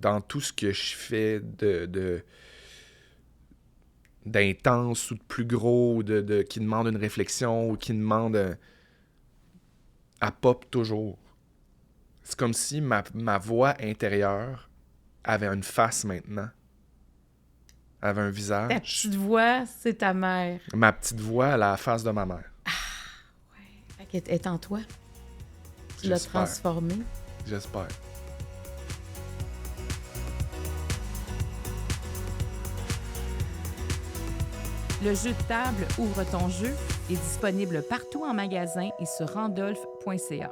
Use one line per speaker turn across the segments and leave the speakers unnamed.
dans tout ce que je fais d'intense ou de plus gros, ou qui demande une réflexion, ou qui demande... elle pop toujours. C'est comme si ma voix intérieure avait une face maintenant. Avait un visage.
Ta petite voix, c'est ta mère.
Ma petite voix, elle a la face de ma mère.
Fait qu'elle est en toi. Tu l'as
J'espère.
transformée.
J'espère.
Le jeu de table Ouvre ton jeu est disponible partout en magasin et sur randolph.ca.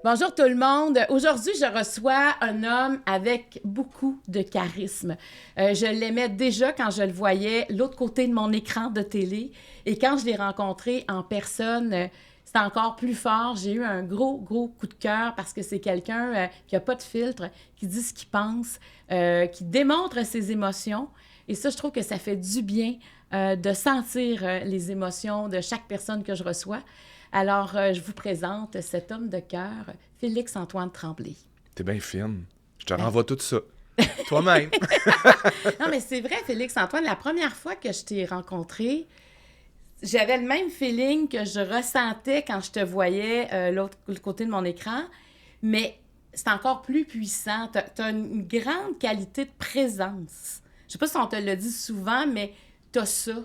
Bonjour tout le monde. Aujourd'hui, je reçois un homme avec beaucoup de charisme. Je l'aimais déjà quand je le voyais l'autre côté de mon écran de télé. Et quand je l'ai rencontré en personne, c'était encore plus fort. J'ai eu un gros coup de cœur parce que c'est quelqu'un qui n'a pas de filtre, qui dit ce qu'il pense, qui démontre ses émotions. Et ça, je trouve que ça fait du bien de sentir les émotions de chaque personne que je reçois. Alors, je vous présente cet homme de cœur, Félix-Antoine Tremblay.
T'es bien fine. Je te renvoie tout ça. Toi-même.
Non, mais c'est vrai, Félix-Antoine, la première fois que je t'ai rencontré, j'avais le même feeling que je ressentais quand je te voyais l'autre côté de mon écran, mais c'est encore plus puissant. T'as une grande qualité de présence. Je sais pas si on te l'a dit souvent, mais t'as ça.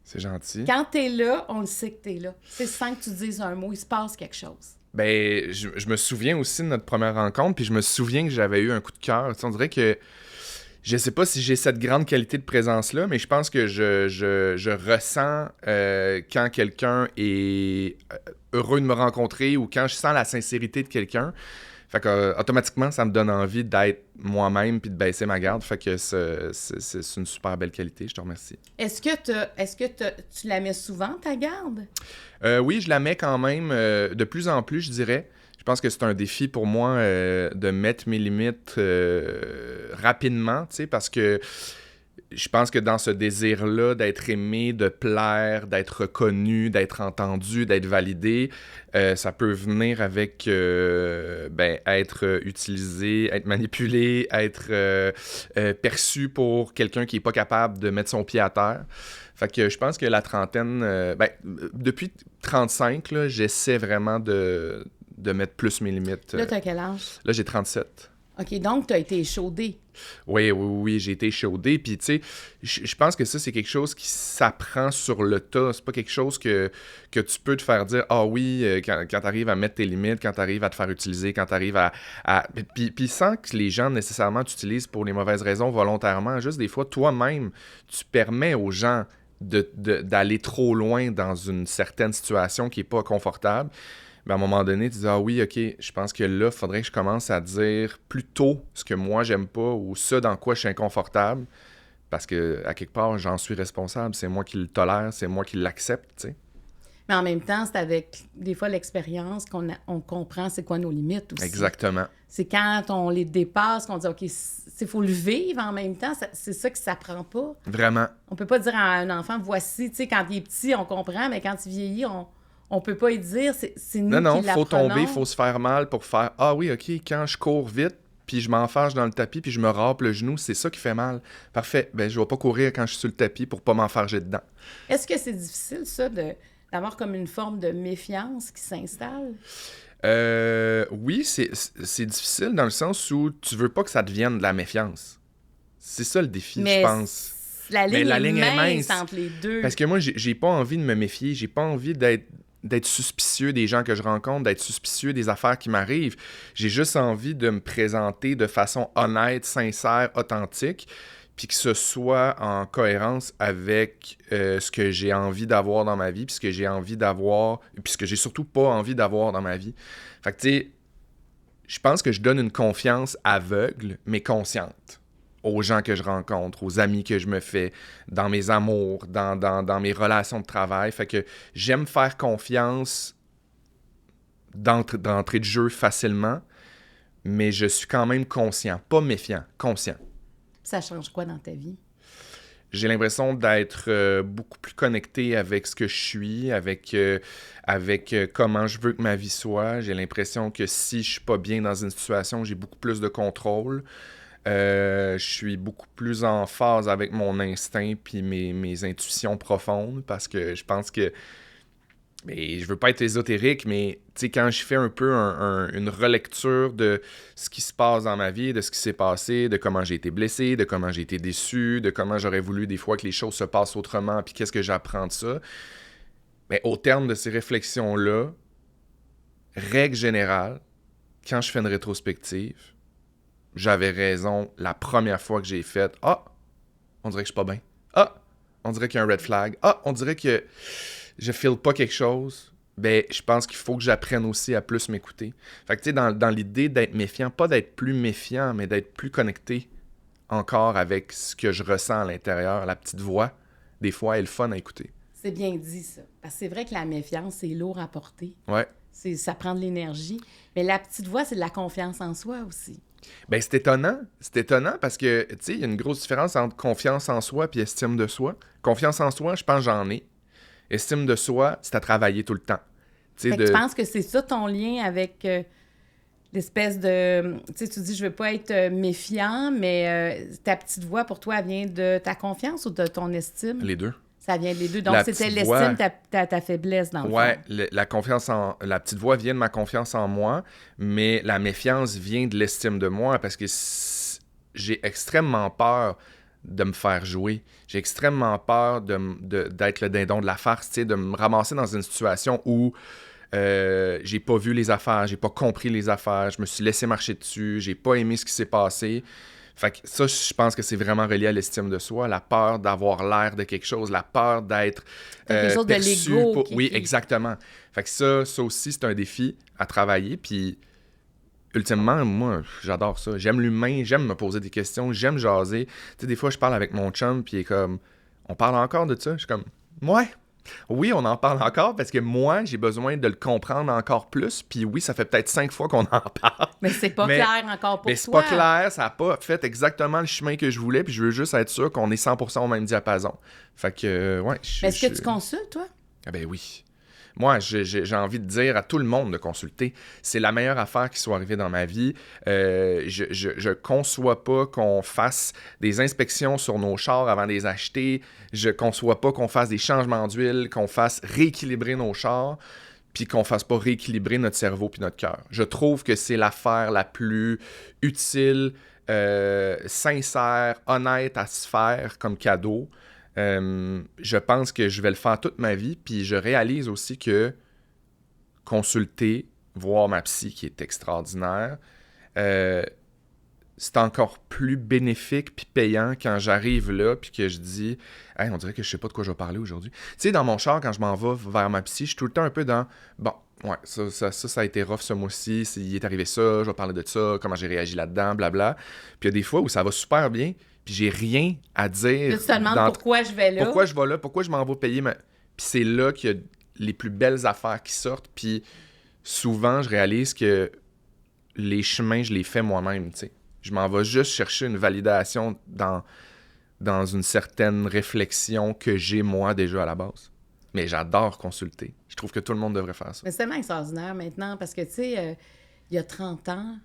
C'est gentil.
Quand t'es là, on le sait que t'es là. C'est sans que tu dises un mot, il se passe quelque chose.
Ben, je me souviens aussi de notre première rencontre, puis je me souviens que j'avais eu un coup de cœur. Tu sais, on dirait que je sais pas si j'ai cette grande qualité de présence-là, mais je pense que je ressens quand quelqu'un est heureux de me rencontrer ou quand je sens la sincérité de quelqu'un. Fait que automatiquement, ça me donne envie d'être moi-même puis de baisser ma garde. Fait que c'est une super belle qualité. Je te remercie.
Est-ce que tu la mets souvent, ta garde?
Oui, je la mets quand même de plus en plus, je dirais. Je pense que c'est un défi pour moi de mettre mes limites rapidement, tu sais, parce que je pense que dans ce désir-là d'être aimé, de plaire, d'être reconnu, d'être entendu, d'être validé, ça peut venir avec être utilisé, être manipulé, être perçu pour quelqu'un qui n'est pas capable de mettre son pied à terre. Fait que je pense que la trentaine, depuis 35, là, j'essaie vraiment de mettre plus mes limites.
Là, t'as quel âge?
Là, j'ai 37.
OK, donc t'as été échaudé.
Oui, j'ai été échaudé. Puis, tu sais, je pense que ça, c'est quelque chose qui s'apprend sur le tas. C'est pas quelque chose que tu peux te faire dire « Ah oui, quand t'arrives à mettre tes limites, quand t'arrives à te faire utiliser, quand t'arrives à... » Puis sans que les gens nécessairement t'utilisent pour les mauvaises raisons volontairement. Juste des fois, toi-même, tu permets aux gens d'aller trop loin dans une certaine situation qui est pas confortable. Ben, à un moment donné, tu dis « Ah oui, OK, je pense que là, il faudrait que je commence à dire plutôt ce que moi, j'aime pas ou ce dans quoi je suis inconfortable. » Parce que, à quelque part, j'en suis responsable. C'est moi qui le tolère, c'est moi qui l'accepte, tu sais.
Mais en même temps, c'est avec, des fois, l'expérience qu'on comprend c'est quoi nos limites aussi.
Exactement.
C'est quand on les dépasse qu'on dit « OK, il faut le vivre en même temps. » C'est ça qui s'apprend pas.
Vraiment.
On peut pas dire à un enfant « Voici, tu sais, quand il est petit, on comprend, mais quand il vieillit, on peut pas y dire. C'est nous qui l'apprenons.
Non, faut tomber, faut se faire mal pour faire « Ah oui, OK, quand je cours vite, puis je m'enfarge dans le tapis, puis je me râpe le genou, c'est ça qui fait mal. Parfait, ben je vais pas courir quand je suis sur le tapis pour pas m'enfarger dedans. »
Est-ce que c'est difficile, ça, d'avoir comme une forme de méfiance qui s'installe?
Oui, c'est difficile dans le sens où tu veux pas que ça devienne de la méfiance. C'est ça le défi, je pense.
La ligne est mince entre les deux.
Parce que moi, j'ai pas envie de me méfier, j'ai pas envie d'être suspicieux des gens que je rencontre, d'être suspicieux des affaires qui m'arrivent. J'ai juste envie de me présenter de façon honnête, sincère, authentique, puis que ce soit en cohérence avec ce que j'ai envie d'avoir dans ma vie, puis ce que j'ai envie d'avoir, puis ce que j'ai surtout pas envie d'avoir dans ma vie. Fait que, tu sais, je pense que je donne une confiance aveugle, mais consciente aux gens que je rencontre, aux amis que je me fais, dans mes amours, dans mes relations de travail. Fait que j'aime faire confiance d'entrée de jeu facilement, mais je suis quand même conscient, pas méfiant, conscient.
Ça change quoi dans ta vie?
J'ai l'impression d'être beaucoup plus connecté avec ce que je suis, avec comment je veux que ma vie soit. J'ai l'impression que si je suis pas bien dans une situation, j'ai beaucoup plus de contrôle. Je suis beaucoup plus en phase avec mon instinct puis mes intuitions profondes parce que je pense que mais je veux pas être ésotérique, mais quand je fais un peu une relecture de ce qui se passe dans ma vie, de ce qui s'est passé, de comment j'ai été blessé, de comment j'ai été déçu, de comment j'aurais voulu des fois que les choses se passent autrement, puis qu'est-ce que j'apprends de ça. Mais au terme de ces réflexions-là, règle générale, quand je fais une rétrospective, j'avais raison la première fois que j'ai fait « Ah, on dirait que je suis pas bien. Ah, on dirait qu'il y a un red flag. Ah, on dirait que je file pas quelque chose. » Ben, je pense qu'il faut que j'apprenne aussi à plus m'écouter. Fait que, tu sais, dans l'idée d'être méfiant, pas d'être plus méfiant, mais d'être plus connecté encore avec ce que je ressens à l'intérieur. La petite voix, des fois, elle est fun à écouter.
C'est bien dit, ça. Parce que c'est vrai que la méfiance, c'est lourd à porter.
Ouais.
Ça prend de l'énergie. Mais la petite voix, c'est de la confiance en soi aussi.
Ben, c'est étonnant. C'est étonnant parce que, tu sais, il y a une grosse différence entre confiance en soi et estime de soi. Confiance en soi, je pense que j'en ai. Estime de soi, c'est à travailler tout le temps.
Fait que tu penses que c'est ça ton lien avec l'espèce de... Tu sais, tu dis, je veux pas être méfiant, mais ta petite voix, pour toi, elle vient de ta confiance ou de ton estime?
Les deux.
Ça vient des deux. Donc, c'était l'estime, ta faiblesse, dans le fond.
Ouais, la petite voix vient de ma confiance en moi, mais la méfiance vient de l'estime de moi parce que j'ai extrêmement peur de me faire jouer. J'ai extrêmement peur d'être le dindon de la farce, de me ramasser dans une situation où j'ai pas vu les affaires, j'ai pas compris les affaires, je me suis laissé marcher dessus, j'ai pas aimé ce qui s'est passé. Fait que ça, je pense que c'est vraiment relié à l'estime de soi, la peur d'avoir l'air de quelque chose, la peur d'être
quelque chose
perçu.
De l'ego.
Oui, exactement. Fait que ça aussi, c'est un défi à travailler. Puis, ultimement, moi, j'adore ça. J'aime l'humain, j'aime me poser des questions, j'aime jaser. Tu sais, des fois, je parle avec mon chum, puis il est comme, on parle encore de ça? Je suis comme, ouais. Oui, on en parle encore parce que moi, j'ai besoin de le comprendre encore plus. Puis oui, ça fait peut-être 5 fois qu'on en parle.
Mais c'est pas clair encore pour toi.
Mais c'est pas clair, ça n'a pas fait exactement le chemin que je voulais. Puis je veux juste être sûr qu'on est 100% au même diapason. Fait que, ouais.
Est-ce que tu consultes, toi?
Ah ben oui. Moi, j'ai envie de dire à tout le monde de consulter. C'est la meilleure affaire qui soit arrivée dans ma vie. Je conçois pas qu'on fasse des inspections sur nos chars avant de les acheter. Je conçois pas qu'on fasse des changements d'huile, qu'on fasse rééquilibrer nos chars, puis qu'on fasse pas rééquilibrer notre cerveau puis notre cœur. Je trouve que c'est l'affaire la plus utile, sincère, honnête à se faire comme cadeau. Je pense que je vais le faire toute ma vie, puis je réalise aussi que consulter, voir ma psy qui est extraordinaire, c'est encore plus bénéfique puis payant quand j'arrive là puis que je dis « Hey, on dirait que je sais pas de quoi je vais parler aujourd'hui. » Tu sais, dans mon char, quand je m'en vais vers ma psy, je suis tout le temps un peu dans « Bon, ouais, ça a été rough ce mois-ci, il est arrivé ça, je vais parler de ça, comment j'ai réagi là-dedans, blabla. » Puis il y a des fois où ça va super bien, puis j'ai rien à dire.
Tu te demandes pourquoi je vais là.
Pourquoi je vais là, pourquoi je m'en vais payer. Puis c'est là qu'il y a les plus belles affaires qui sortent. Puis souvent, je réalise que les chemins, je les fais moi-même, tu sais. Je m'en vais juste chercher une validation dans une certaine réflexion que j'ai moi déjà à la base. Mais j'adore consulter. Je trouve que tout le monde devrait faire ça.
Mais c'est tellement extraordinaire maintenant parce que, tu sais, il y a 30 ans,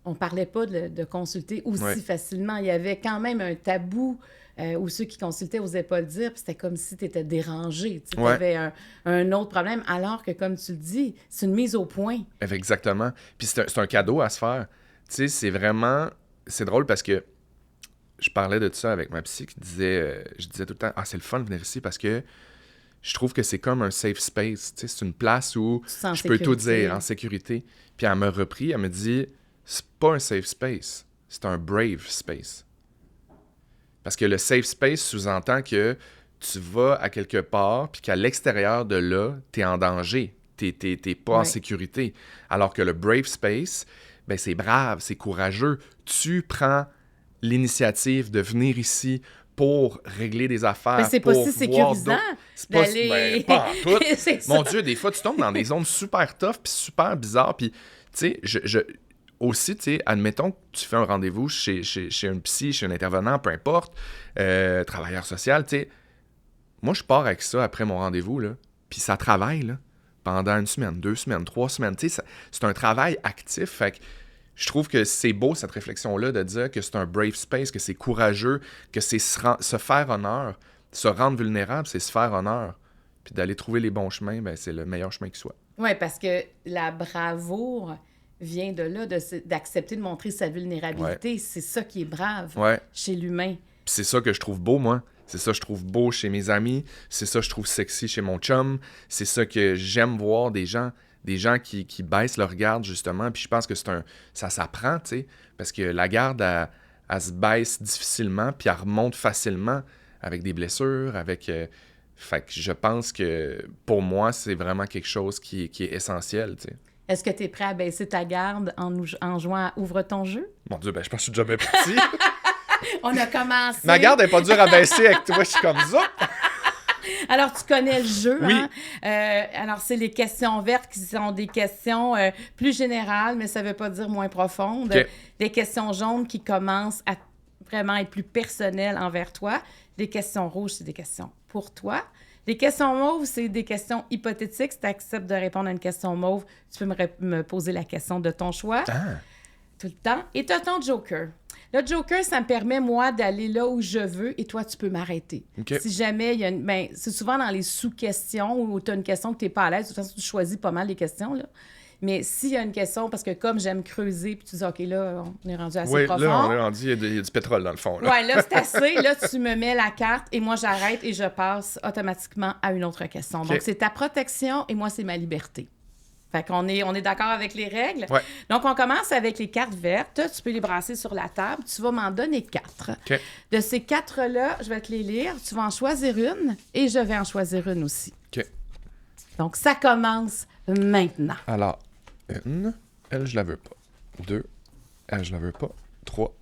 on parlait pas de consulter aussi facilement. Il y avait quand même un tabou où ceux qui consultaient n'osaient pas le dire, puis c'était comme si tu étais dérangé. Tu avais un autre problème, alors que, comme tu le dis, c'est une mise au point.
Exactement. Puis c'est un cadeau à se faire. Tu sais, c'est vraiment... C'est drôle parce que je parlais de ça avec ma psy qui disait... je disais tout le temps, « Ah, c'est le fun de venir ici parce que je trouve que c'est comme un safe space. Tu sais, c'est une place où je peux tout dire en sécurité. » Puis elle m'a repris, elle me dit... C'est pas un safe space, c'est un brave space. Parce que le safe space sous-entend que tu vas à quelque part, puis qu'à l'extérieur de là, t'es en danger, t'es pas en sécurité. Alors que le brave space, ben c'est brave, c'est courageux. Tu prends l'initiative de venir ici pour régler des affaires.
Mais c'est pas si sécurisant
d'aller... pas en tout. Mon Dieu, des fois, tu tombes dans des zones super tough, puis super bizarres, puis tu sais, aussi, tu sais, admettons que tu fais un rendez-vous chez un psy, chez un intervenant, peu importe, travailleur social, tu sais, moi, je pars avec ça après mon rendez-vous, là, puis ça travaille, là, pendant 1 semaine, 2 semaines, 3 semaines, tu sais, c'est un travail actif, fait que je trouve que c'est beau, cette réflexion-là, de dire que c'est un brave space, que c'est courageux, que c'est se faire honneur, se rendre vulnérable, c'est se faire honneur, puis d'aller trouver les bons chemins, ben c'est le meilleur chemin qui soit.
Oui, parce que la bravoure vient de là, d'accepter de montrer sa vulnérabilité.
Ouais.
C'est ça qui est brave
Ouais.
chez l'humain.
Puis c'est ça que je trouve beau, moi. C'est ça que je trouve beau chez mes amis. C'est ça que je trouve sexy chez mon chum. C'est ça que j'aime voir des gens qui baissent leur garde, justement. Puis je pense que ça s'apprend, tu sais. Parce que la garde, elle se baisse difficilement, puis elle remonte facilement avec des blessures, avec... fait que je pense que, pour moi, c'est vraiment quelque chose qui est essentiel, tu sais.
Est-ce que tu es prêt à baisser ta garde en jouant à Ouvre ton jeu?
Mon Dieu, ben je pense que je suis jamais parti.
On a commencé...
Ma garde n'est pas dure à baisser avec toi, je suis comme ça.
Alors, tu connais le jeu,
Oui.
hein? Alors, c'est les questions vertes qui sont des questions plus générales, mais ça ne veut pas dire moins profondes.
OK.
Des questions jaunes qui commencent à vraiment être plus personnelles envers toi. Les questions rouges, c'est des questions pour toi. Les questions mauves, c'est des questions hypothétiques. Si tu acceptes de répondre à une question mauve, tu peux me poser la question de ton choix.
Ah.
Tout le temps. Et tu as ton joker. Le joker, ça me permet, moi, d'aller là où je veux et toi, tu peux m'arrêter.
OK.
Si jamais il y a une... Ben, c'est souvent dans les sous-questions où tu as une question que tu n'es pas à l'aise. De toute façon, tu choisis pas mal les questions, là. Mais s'il y a une question, parce que comme j'aime creuser, puis tu dis, OK, là, on est rendu assez profond.
Oui, là, on est rendu, il y a du pétrole dans le fond. Là.
Ouais, là, c'est assez. Là, tu me mets la carte et moi, j'arrête et je passe automatiquement à une autre question.
OK.
Donc, c'est ta protection et moi, c'est ma liberté. Fait qu'on est d'accord avec les règles.
Ouais.
Donc, on commence avec les cartes vertes. Tu peux les brasser sur la table. Tu vas m'en donner 4.
OK.
De ces 4-là, je vais te les lire. Tu vas en choisir une et je vais en choisir une aussi.
OK.
Donc, ça commence maintenant.
Alors, 1, elle, je la veux pas. 2, elle, je la veux pas. 3,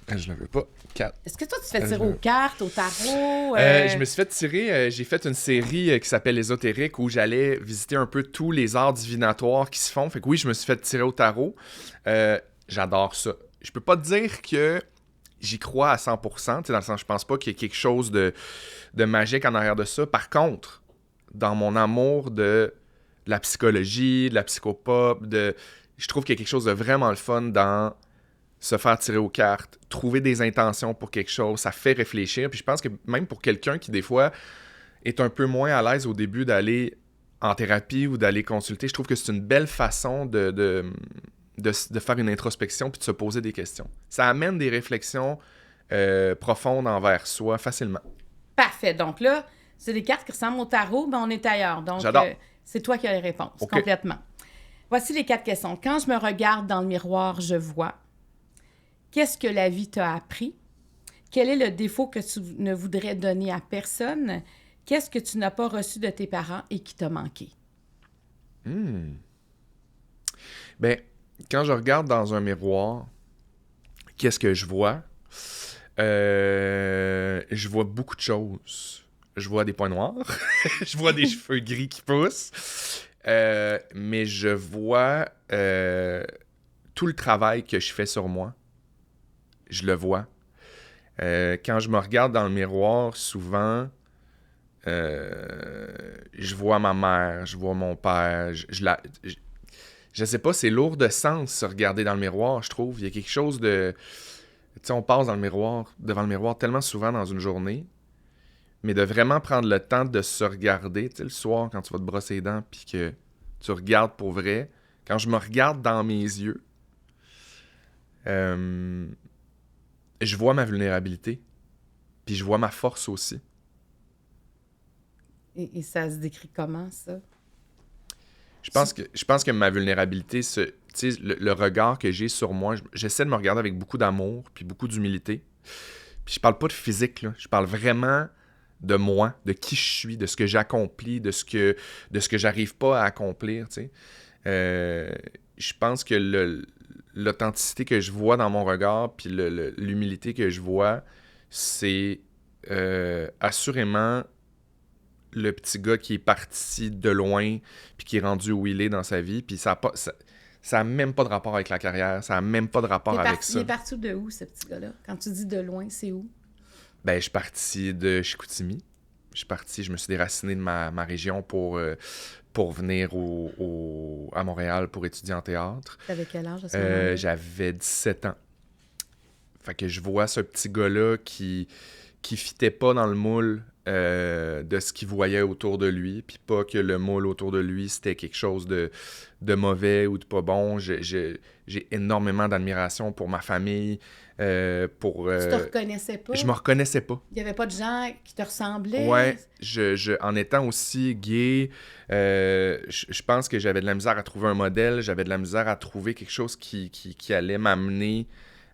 elle, je la veux pas. 4.
Est-ce que toi, tu fais tirer aux cartes, au tarot?
Je me suis fait tirer, j'ai fait une série qui s'appelle Ésotérique où j'allais visiter un peu tous les arts divinatoires qui se font. Fait que oui, je me suis fait tirer au tarot. J'adore ça. Je peux pas te dire que j'y crois à 100%, tu sais, dans le sens je pense pas qu'il y ait quelque chose de magique en arrière de ça. Par contre, dans mon amour de la psychologie, de la psychopop, je trouve qu'il y a quelque chose de vraiment le fun dans se faire tirer aux cartes, trouver des intentions pour quelque chose, ça fait réfléchir. Puis je pense que même pour quelqu'un qui, des fois, est un peu moins à l'aise au début d'aller en thérapie ou d'aller consulter, je trouve que c'est une belle façon de faire une introspection puis de se poser des questions. Ça amène des réflexions profondes envers soi facilement.
Parfait. Donc là, c'est des cartes qui ressemblent au tarot, mais on est ailleurs. Donc,
J'adore.
c'est toi qui as les réponses,
OK.
complètement. Voici les 4 questions. Quand je me regarde dans le miroir, je vois. Qu'est-ce que la vie t'a appris? Quel est le défaut que tu ne voudrais donner à personne? Qu'est-ce que tu n'as pas reçu de tes parents et qui t'a manqué?
Ben, quand je regarde dans un miroir, qu'est-ce que je vois? Je vois beaucoup de choses. Je vois des points noirs. Je vois des cheveux gris qui poussent. Mais je vois tout le travail que je fais sur moi. Je le vois. Quand je me regarde dans le miroir, souvent, je vois ma mère, je vois mon père. Je sais pas, c'est lourd de sens se regarder dans le miroir, je trouve. Il y a quelque chose de... Tu sais, on passe devant le miroir tellement souvent dans une journée, mais de vraiment prendre le temps de se regarder, tu sais, le soir, quand tu vas te brosser les dents, puis que tu regardes pour vrai, quand je me regarde dans mes yeux, je vois ma vulnérabilité, puis je vois ma force aussi.
Et ça se décrit comment, ça?
Je pense que ma vulnérabilité, tu sais, le regard que j'ai sur moi, j'essaie de me regarder avec beaucoup d'amour puis beaucoup d'humilité. Puis je parle pas de physique, là. Je parle vraiment de moi, de qui je suis, de ce que j'accomplis, de ce que j'arrive pas à accomplir, tu sais. Je pense que l'authenticité que je vois dans mon regard puis l'humilité que je vois, c'est assurément le petit gars qui est parti de loin puis qui est rendu où il est dans sa vie, puis ça Ça n'a même pas de rapport avec la carrière, ça n'a même pas de rapport avec ça.
Il est parti de où, ce petit gars-là? Quand tu dis de loin, c'est où?
Ben, je suis parti de Chicoutimi. Je me suis déraciné de ma région pour venir à Montréal pour étudier en théâtre.
T'avais quel âge à ce moment-là?
J'avais 17 ans. Fait que je vois ce petit gars-là qui fitait pas dans le moule de ce qu'il voyait autour de lui, puis pas que le moule autour de lui, c'était quelque chose de mauvais ou de pas bon. J'ai énormément d'admiration pour ma famille,
Tu te reconnaissais pas?
Je me reconnaissais pas.
Il y avait pas de gens qui te ressemblaient?
Ouais, en étant aussi gay, je pense que j'avais de la misère à trouver un modèle, j'avais de la misère à trouver quelque chose qui allait m'amener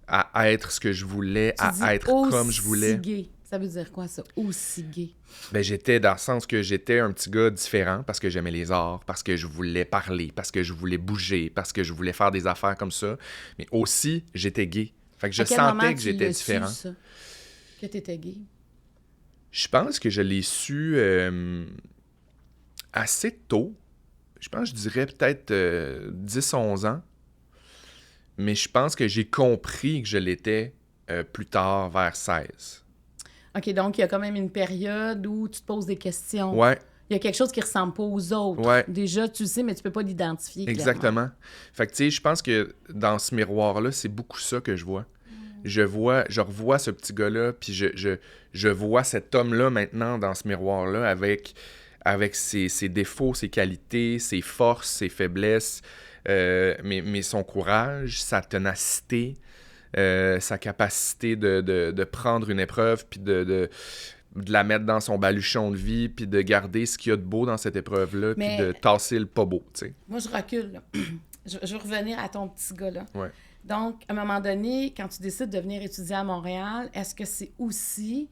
à être ce que je voulais, à être comme je voulais.
Gay. Ça veut dire quoi, ça? Aussi gay?
Ben, j'étais dans le sens que j'étais un petit gars différent parce que j'aimais les arts, parce que je voulais parler, parce que je voulais bouger, parce que je voulais faire des affaires comme ça. Mais aussi, j'étais gay. Fait que je sentais que j'étais différent.
Su, ça, que t'étais gay?
Je pense que je l'ai su assez tôt. Je pense que je dirais peut-être 10-11 ans. Mais je pense que j'ai compris que je l'étais plus tard, vers 16.
OK, donc il y a quand même une période où tu te poses des questions.
Ouais.
Il y a quelque chose qui ressemble pas aux autres.
Ouais.
Déjà, tu le sais, mais tu peux pas l'identifier.
Exactement.
Clairement.
Fait que, tu sais, je pense que dans ce miroir-là, c'est beaucoup ça que je vois. Je revois ce petit gars-là, puis je vois cet homme-là maintenant dans ce miroir-là avec ses défauts, ses qualités, ses forces, ses faiblesses, mais son courage, sa ténacité, sa capacité de prendre une épreuve, puis de la mettre dans son baluchon de vie, puis de garder ce qu'il y a de beau dans cette épreuve-là, puis de tasser le pas beau, tu sais.
Moi, je recule, là. Je veux revenir à ton petit gars-là.
Ouais.
Donc, à un moment donné, quand tu décides de venir étudier à Montréal, est-ce que c'est aussi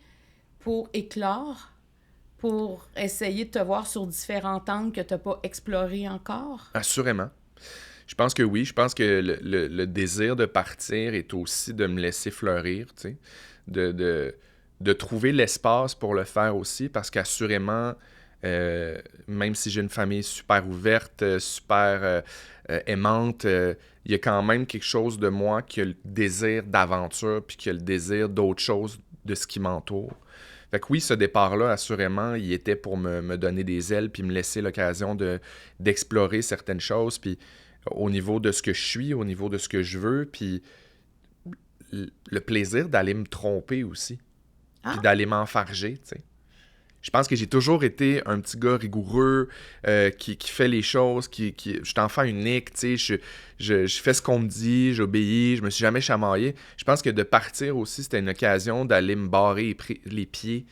pour éclore, pour essayer de te voir sur différents angles que tu n'as pas exploré encore?
Assurément. Je pense que oui. Je pense que le désir de partir est aussi de me laisser fleurir, tu sais, de trouver l'espace pour le faire aussi, parce qu'assurément, même si j'ai une famille super ouverte, super aimante, il y a quand même quelque chose de moi qui a le désir d'aventure, puis qui a le désir d'autre chose de ce qui m'entoure. Fait que oui, ce départ-là, assurément, il était pour me donner des ailes, puis me laisser l'occasion d'explorer certaines choses, puis au niveau de ce que je suis, au niveau de ce que je veux, puis le plaisir d'aller me tromper aussi, puis d'aller m'enfarger, tu sais. Je pense que j'ai toujours été un petit gars rigoureux, qui fait les choses, je suis enfant unique, tu sais, je fais ce qu'on me dit, j'obéis, je me suis jamais chamaillé. Je pense que de partir aussi, c'était une occasion d'aller me barrer les pieds,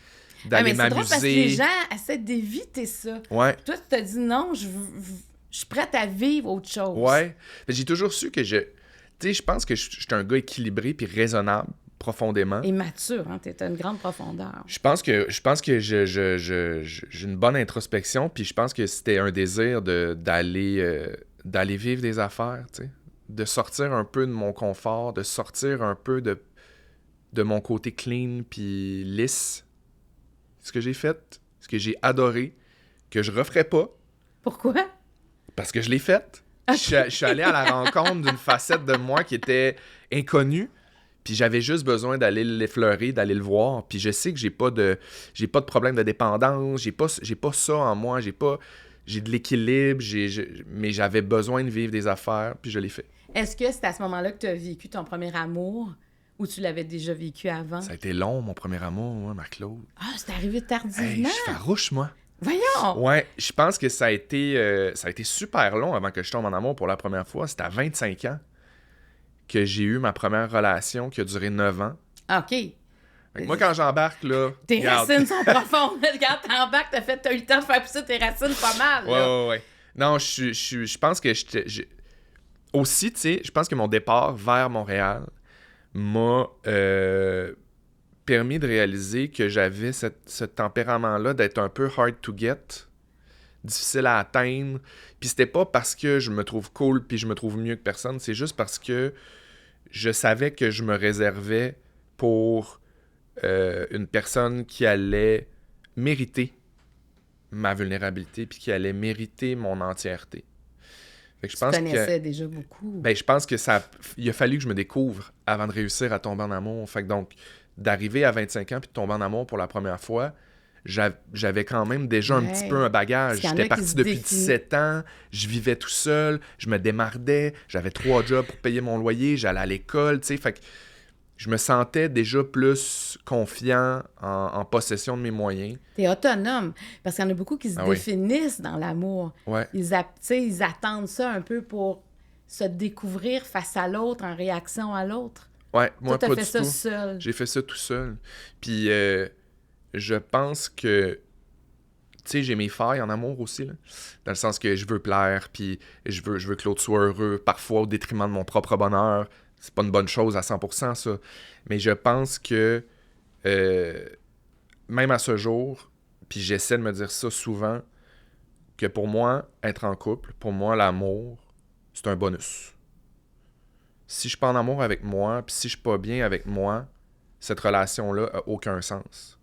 d'aller m'amuser.
C'est drôle parce que les gens essaient d'éviter ça.
Ouais.
Toi, tu te dis non, je suis prête à vivre autre chose.
Ouais. J'ai toujours su que tu sais, je pense que je suis un gars équilibré puis raisonnable profondément.
Et mature, hein? T'as une grande profondeur.
Je pense que j'ai une bonne introspection, puis je pense que c'était un désir d'aller vivre des affaires, tu sais. De sortir un peu de mon confort, de sortir un peu de mon côté clean puis lisse. Ce que j'ai fait, ce que j'ai adoré, que je referais pas.
Pourquoi?
Parce que je l'ai fait. Okay. Je suis allé à la rencontre d'une facette de moi qui était inconnue. Puis j'avais juste besoin d'aller l'effleurer, d'aller le voir. Puis je sais que j'ai pas de problème de dépendance, j'ai pas ça en moi, j'ai de l'équilibre, mais j'avais besoin de vivre des affaires, puis je l'ai fait.
Est-ce que c'est à ce moment-là que tu as vécu ton premier amour ou tu l'avais déjà vécu avant?
Ça a été long, mon premier amour, moi, Marc-Claude.
Ah, c'est arrivé tardivement?
Hey, je suis farouche, moi.
Voyons!
Ouais, je pense que ça a été super long avant que je tombe en amour pour la première fois. C'était à 25 ans que j'ai eu ma première relation qui a duré 9 ans.
OK.
Moi, quand j'embarque, là...
Tes racines sont profondes. Regarde, t'embarques, t'as eu le temps de faire pousser tes racines pas mal. Là.
Ouais. Non, je pense que aussi, tu sais, je pense que mon départ vers Montréal m'a permis de réaliser que j'avais ce tempérament-là d'être un peu hard to get, difficile à atteindre. Puis c'était pas parce que je me trouve cool puis je me trouve mieux que personne, c'est juste parce que je savais que je me réservais pour une personne qui allait mériter ma vulnérabilité puis qui allait mériter mon entièreté. Fait que je
Tu
pense
connaissais déjà beaucoup.
ben, je pense que il a fallu que je me découvre avant de réussir à tomber en amour. Fait que donc, d'arriver à 25 ans puis de tomber en amour pour la première fois, j'avais quand même déjà un petit peu un
Parce
bagage.
qu'il y en
J'étais
a qui
parti
se
depuis
définissent.
17 ans, je vivais tout seul, je me démardais, j'avais 3 jobs pour payer mon loyer, j'allais à l'école, tu sais. Fait que je me sentais déjà plus confiant en possession de mes moyens.
T'es autonome. Parce qu'il y en a beaucoup qui se
Ah oui.
définissent dans l'amour.
Ouais.
Tu sais, ils attendent ça un peu pour se découvrir face à l'autre, en réaction à l'autre.
Ouais,
Toi,
moi,
t'as
pas
fait
du
ça
tout.
seul.
J'ai fait ça tout seul. Puis je pense que, tu sais, j'ai mes failles en amour aussi, là. Dans le sens que je veux plaire, puis je veux que l'autre soit heureux, parfois au détriment de mon propre bonheur. C'est pas une bonne chose à 100%, ça. Mais je pense que, même à ce jour, puis j'essaie de me dire ça souvent, que pour moi, être en couple, pour moi, l'amour, c'est un bonus. Si je suis pas en amour avec moi, puis si je suis pas bien avec moi, cette relation-là a aucun sens.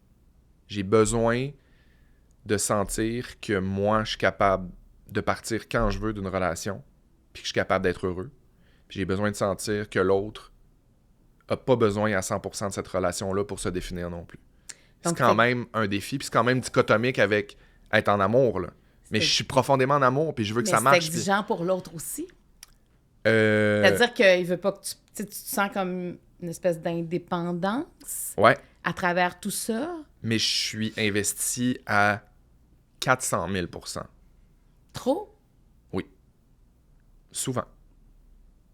J'ai besoin de sentir que moi, je suis capable de partir quand je veux d'une relation, puis que je suis capable d'être heureux. Puis j'ai besoin de sentir que l'autre a pas besoin à 100% de cette relation-là pour se définir non plus. C'est
Donc,
quand même un défi, puis c'est quand même dichotomique avec être en amour, là. Mais je suis profondément en amour, puis je veux que
Mais
ça
c'est
marche. Puis,
exigeant pour l'autre aussi.
euh,
C'est-à-dire qu'il veut pas que tu te sens comme une espèce d'indépendance
ouais,
à travers tout ça.
mais je suis investi à 400 000 %.
Trop?
Oui. Souvent.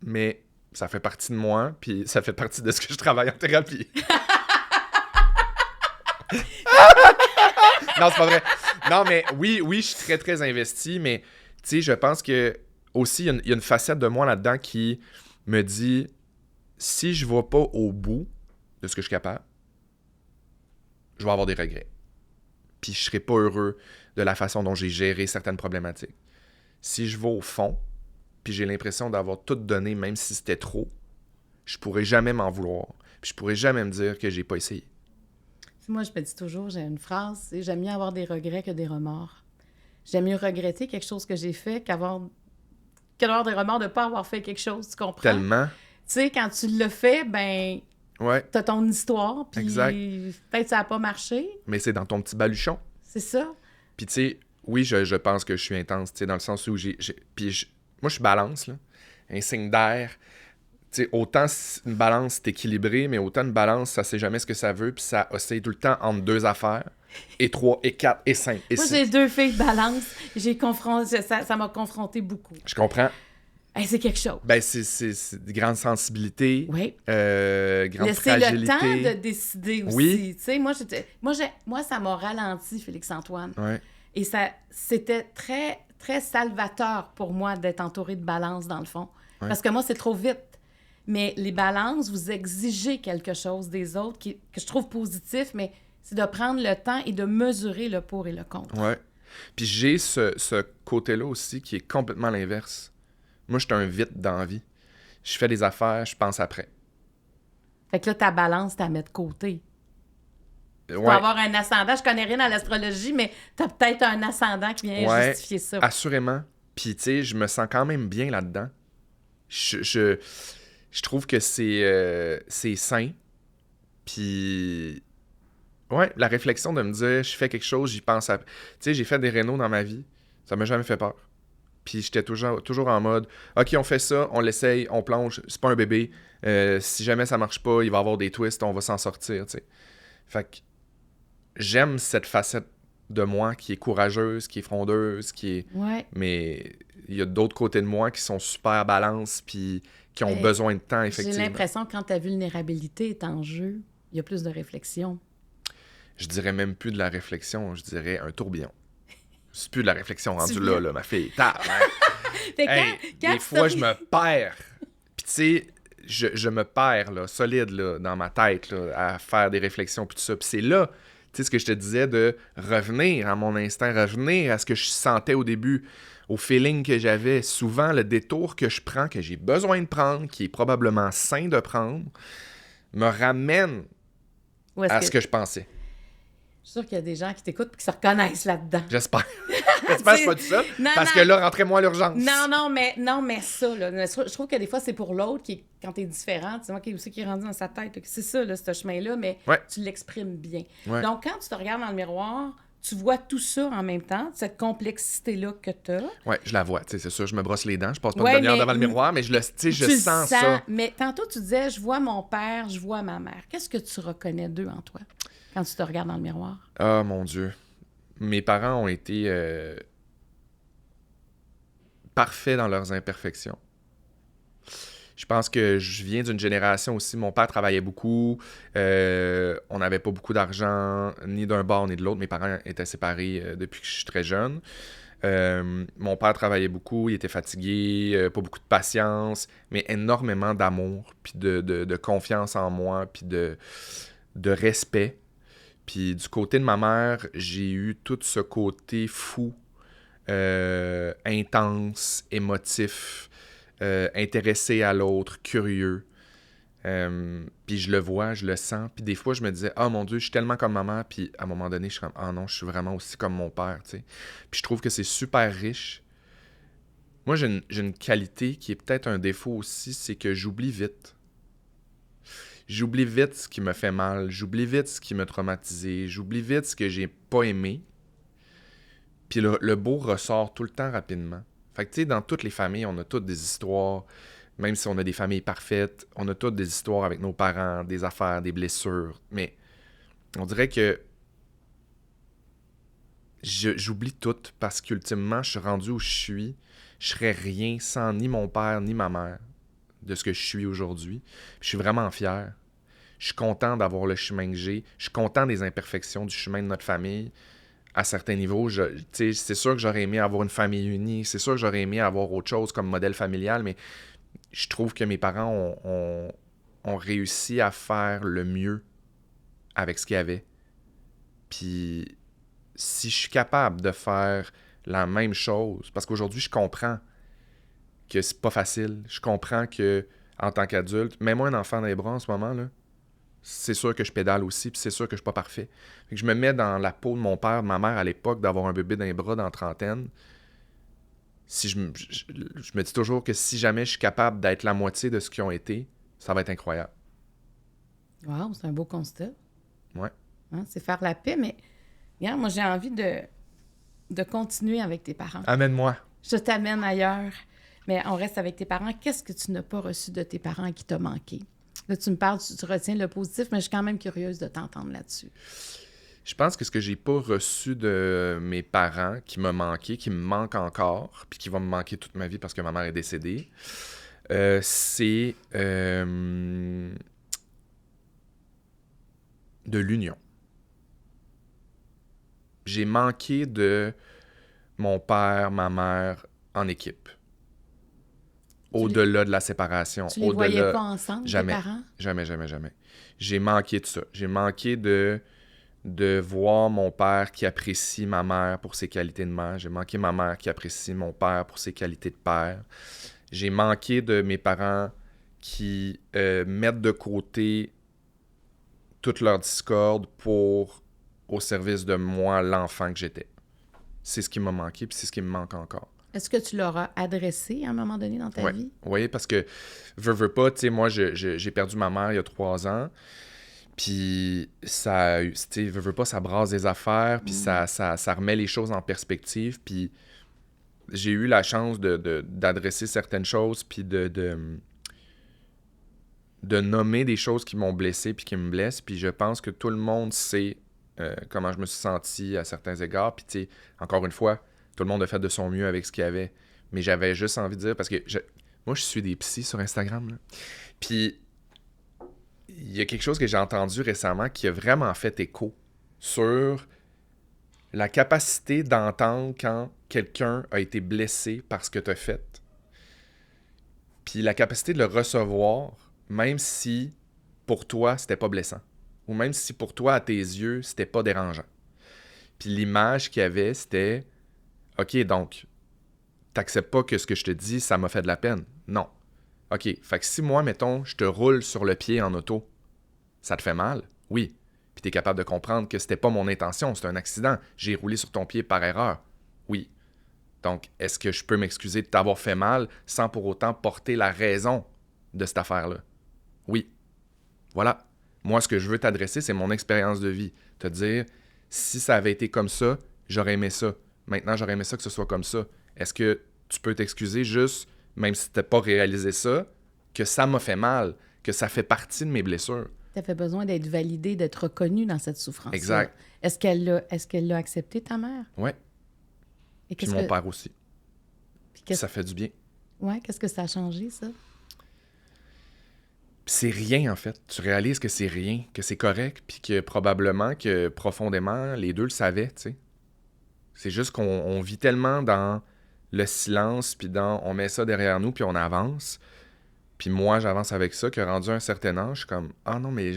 Mais ça fait partie de moi, puis ça fait partie de ce que je travaille en thérapie. Non, c'est pas vrai. Non, mais oui, je suis très, très investi, mais tu sais, je pense que aussi, il y a une facette de moi là-dedans qui me dit, si je ne vais pas au bout de ce que je suis capable, je vais avoir des regrets. Puis je serai pas heureux de la façon dont j'ai géré certaines problématiques. Si je vais au fond, puis j'ai l'impression d'avoir tout donné, même si c'était trop, je pourrais jamais m'en vouloir. Puis je pourrais jamais me dire que j'ai pas essayé.
Moi, je me dis toujours, j'ai une phrase, c'est j'aime mieux avoir des regrets que des remords. J'aime mieux regretter quelque chose que j'ai fait qu'avoir des remords de ne pas avoir fait quelque chose, tu comprends?
Tellement.
Tu sais, quand tu le fais, ben,
Ouais,
t'as ton histoire, puis
Exact.
peut-être ça n'a pas marché,
mais c'est dans ton petit baluchon.
c'est ça.
Puis tu sais, oui, je pense que je suis intense, tu sais, dans le sens où moi, je suis balance, là. Un signe d'air. Tu sais, autant une balance, c'est équilibré, mais autant une balance, ça sait jamais ce que ça veut, puis ça oscille tout le temps entre 2 affaires, et 3, et 4, et 5, et
Moi,
6.
j'ai 2 filles de balance, ça m'a confronté beaucoup.
Je comprends.
Hey, c'est quelque chose.
Ben, c'est de grandes sensibilités,
Oui.
grande
Laisser le
fragilité.
temps de décider aussi.
Oui.
Tu sais, moi, ça m'a ralenti, Félix-Antoine.
Ouais.
Et c'était très, très salvateur pour moi d'être entouré de balance, dans le fond.
Ouais.
Parce que moi, c'est trop vite. Mais les balances, vous exigez quelque chose des autres que je trouve positif, mais c'est de prendre le temps et de mesurer le pour et le contre.
Ouais. Puis j'ai ce côté-là aussi qui est complètement l'inverse. Moi, je suis un vite dans la vie. Je fais des affaires, je pense après.
Fait que là, ta balance, t'as mettre de côté. Tu peux
Ouais,
avoir un ascendant. Je connais rien à l'astrologie, mais t'as peut-être un ascendant qui vient
Ouais.
justifier ça.
assurément. Puis, tu sais, je me sens quand même bien là-dedans. Je trouve que c'est sain. Puis, ouais, la réflexion de me dire, je fais quelque chose, j'y pense à... Tu sais, j'ai fait des rénaux dans ma vie. Ça m'a jamais fait peur. Puis j'étais toujours en mode, OK, on fait ça, on l'essaye, on plonge, c'est pas un bébé. Si jamais ça marche pas, il va y avoir des twists, on va s'en sortir, tu sais. Fait que j'aime cette facette de moi qui est courageuse, qui est frondeuse, qui est...
Ouais.
Mais il y a d'autres côtés de moi qui sont super balance, puis qui ont besoin de temps,
J'ai
effectivement.
l'impression que quand ta vulnérabilité est en jeu, il y a plus de réflexion.
Je dirais même plus de la réflexion, je dirais un tourbillon. C'est plus de la réflexion rendu
viens.
là, ma fille. Tabarnak.
Fait que
Hey,
quand
des
tu
fois,
t'as-
je me perds. Puis tu sais, je me perds, là, solide, là, dans ma tête, là, à faire des réflexions, puis tout ça. Puis c'est là, tu sais, ce que je te disais, de revenir à mon instinct, revenir à ce que je sentais au début, au feeling que j'avais. Souvent, le détour que je prends, que j'ai besoin de prendre, qui est probablement sain de prendre, me ramène
Où est-ce
à ce que je pensais.
Je suis sûre qu'il y a des gens qui t'écoutent et qui se reconnaissent là-dedans.
J'espère. J'espère que je suis pas tout seul.
Non,
Parce
non.
que là, rentrez-moi à l'urgence.
Non, mais ça, là, je trouve que des fois, c'est pour l'autre qui, quand t'es différent, tu sais, moi, qui est rendu dans sa tête, là, c'est ça, là, ce chemin-là, mais
Ouais.
tu l'exprimes bien.
Ouais.
Donc, quand tu te regardes dans le miroir, tu vois tout ça en même temps, cette complexité-là que t'as.
Ouais, je la vois. Tu sais, c'est sûr, je me brosse les dents. Je passe pas
Ouais,
une demi-heure
mais-
devant le miroir, mais je
Tu le
sens ça.
Mais tantôt, tu disais, je vois mon père, je vois ma mère. Qu'est-ce que tu reconnais d'eux en toi quand tu te regardes dans le miroir?
Ah, mon Dieu. Mes parents ont été parfaits dans leurs imperfections. Je pense que je viens d'une génération aussi. Mon père travaillait beaucoup. On n'avait pas beaucoup d'argent, ni d'un bord ni de l'autre. Mes parents étaient séparés depuis que je suis très jeune. Mon père travaillait beaucoup, il était fatigué, pas beaucoup de patience, mais énormément d'amour, puis de confiance en moi, puis de respect. Puis du côté de ma mère, j'ai eu tout ce côté fou, intense, émotif, intéressé à l'autre, curieux. Puis je le vois, je le sens. Puis des fois, je me disais, ah mon Dieu, je suis tellement comme ma mère. Puis à un moment donné, je suis comme, ah non, je suis vraiment aussi comme mon père, tu sais. Puis je trouve que c'est super riche. Moi, j'ai une qualité qui est peut-être un défaut aussi, c'est que j'oublie vite. J'oublie vite ce qui me fait mal. J'oublie vite ce qui m'a traumatisé. J'oublie vite ce que j'ai pas aimé. Puis le beau ressort tout le temps rapidement. Fait que tu sais, dans toutes les familles, on a toutes des histoires. Même si on a des familles parfaites, on a toutes des histoires avec nos parents, des affaires, des blessures. Mais on dirait que j'oublie tout parce qu'ultimement, je suis rendu où je suis. Je serais rien sans ni mon père ni ma mère de ce que je suis aujourd'hui. Je suis vraiment fier. Je suis content d'avoir le chemin que j'ai. Je suis content des imperfections du chemin de notre famille. À certains niveaux, c'est sûr que j'aurais aimé avoir une famille unie. C'est sûr que j'aurais aimé avoir autre chose comme modèle familial, mais je trouve que mes parents ont réussi à faire le mieux avec ce qu'il y avait. Puis si je suis capable de faire la même chose, parce qu'aujourd'hui, je comprends que c'est pas facile. Je comprends que en tant qu'adulte, mets-moi un enfant dans les bras en ce moment, là, c'est sûr que je pédale aussi, puis c'est sûr que je suis pas parfait. Fait que je me mets dans la peau de mon père, de ma mère à l'époque, d'avoir un bébé dans les bras dans la trentaine. Si je me dis toujours que si jamais je suis capable d'être la moitié de ce qu'ils ont été, ça va être incroyable.
Wow, c'est un beau constat.
Ouais.
Hein, c'est faire la paix, mais regarde, moi, j'ai envie de continuer avec tes parents.
Amène-moi.
Je t'amène ailleurs, mais on reste avec tes parents. Qu'est-ce que tu n'as pas reçu de tes parents et qui t'a manqué? Là, tu me parles, tu retiens le positif, mais je suis quand même curieuse de t'entendre là-dessus.
Je pense que ce que j'ai pas reçu de mes parents, qui m'a manqué, qui me manque encore, puis qui va me manquer toute ma vie parce que ma mère est décédée, c'est de l'union. J'ai manqué de mon père, ma mère en équipe. Au-delà de la séparation.
Tu les voyais pas ensemble,
jamais,
tes parents?
Jamais. J'ai manqué de ça. J'ai manqué de voir mon père qui apprécie ma mère pour ses qualités de mère. J'ai manqué ma mère qui apprécie mon père pour ses qualités de père. J'ai manqué de mes parents qui mettent de côté toute leur discorde au service de moi, l'enfant que j'étais. C'est ce qui m'a manqué, puis c'est ce qui me manque encore.
Est-ce que tu leur as adressé à un moment donné dans ta vie?
Oui, parce que, veux pas, tu sais, moi, j'ai perdu ma mère il y a 3 ans, puis ça, tu sais, veux pas, ça brasse des affaires, puis ça remet les choses en perspective, puis j'ai eu la chance d'adresser certaines choses, puis de nommer des choses qui m'ont blessé, puis qui me blessent, puis je pense que tout le monde sait comment je me suis senti à certains égards, puis tu sais, encore une fois, tout le monde a fait de son mieux avec ce qu'il y avait. Mais j'avais juste envie de dire, parce que moi, je suis des psys sur Instagram, là. Puis, il y a quelque chose que j'ai entendu récemment qui a vraiment fait écho sur la capacité d'entendre quand quelqu'un a été blessé par ce que tu as fait. Puis la capacité de le recevoir, même si pour toi, c'était pas blessant. Ou même si pour toi, à tes yeux, c'était pas dérangeant. Puis l'image qu'il y avait, c'était... OK, donc, t'acceptes pas que ce que je te dis, ça m'a fait de la peine. Non. OK, fait que si moi, mettons, je te roule sur le pied en auto, ça te fait mal? Oui. Puis tu es capable de comprendre que c'était pas mon intention, c'était un accident. J'ai roulé sur ton pied par erreur. Oui. Donc, est-ce que je peux m'excuser de t'avoir fait mal sans pour autant porter la raison de cette affaire-là? Oui. Voilà. Moi, ce que je veux t'adresser, c'est mon expérience de vie. Te dire, si ça avait été comme ça, j'aurais aimé ça. Maintenant, j'aurais aimé ça que ce soit comme ça. Est-ce que tu peux t'excuser juste, même si tu n'as pas réalisé ça, que ça m'a fait mal, que ça fait partie de mes blessures?
Tu avais besoin d'être validé, d'être reconnu dans cette souffrance-là.
Exact.
Est-ce qu'elle l'a accepté, ta mère?
Oui.
Et
Puis mon père aussi.
Puis
ça fait du bien.
Oui, qu'est-ce que ça a changé, ça?
C'est rien, en fait. Tu réalises que c'est rien, que c'est correct, puis que probablement que profondément, les deux le savaient, tu sais. C'est juste qu'on vit tellement dans le silence, puis on met ça derrière nous, puis on avance. Puis moi, j'avance avec ça, que rendu à un certain âge, je suis comme « Ah non, mais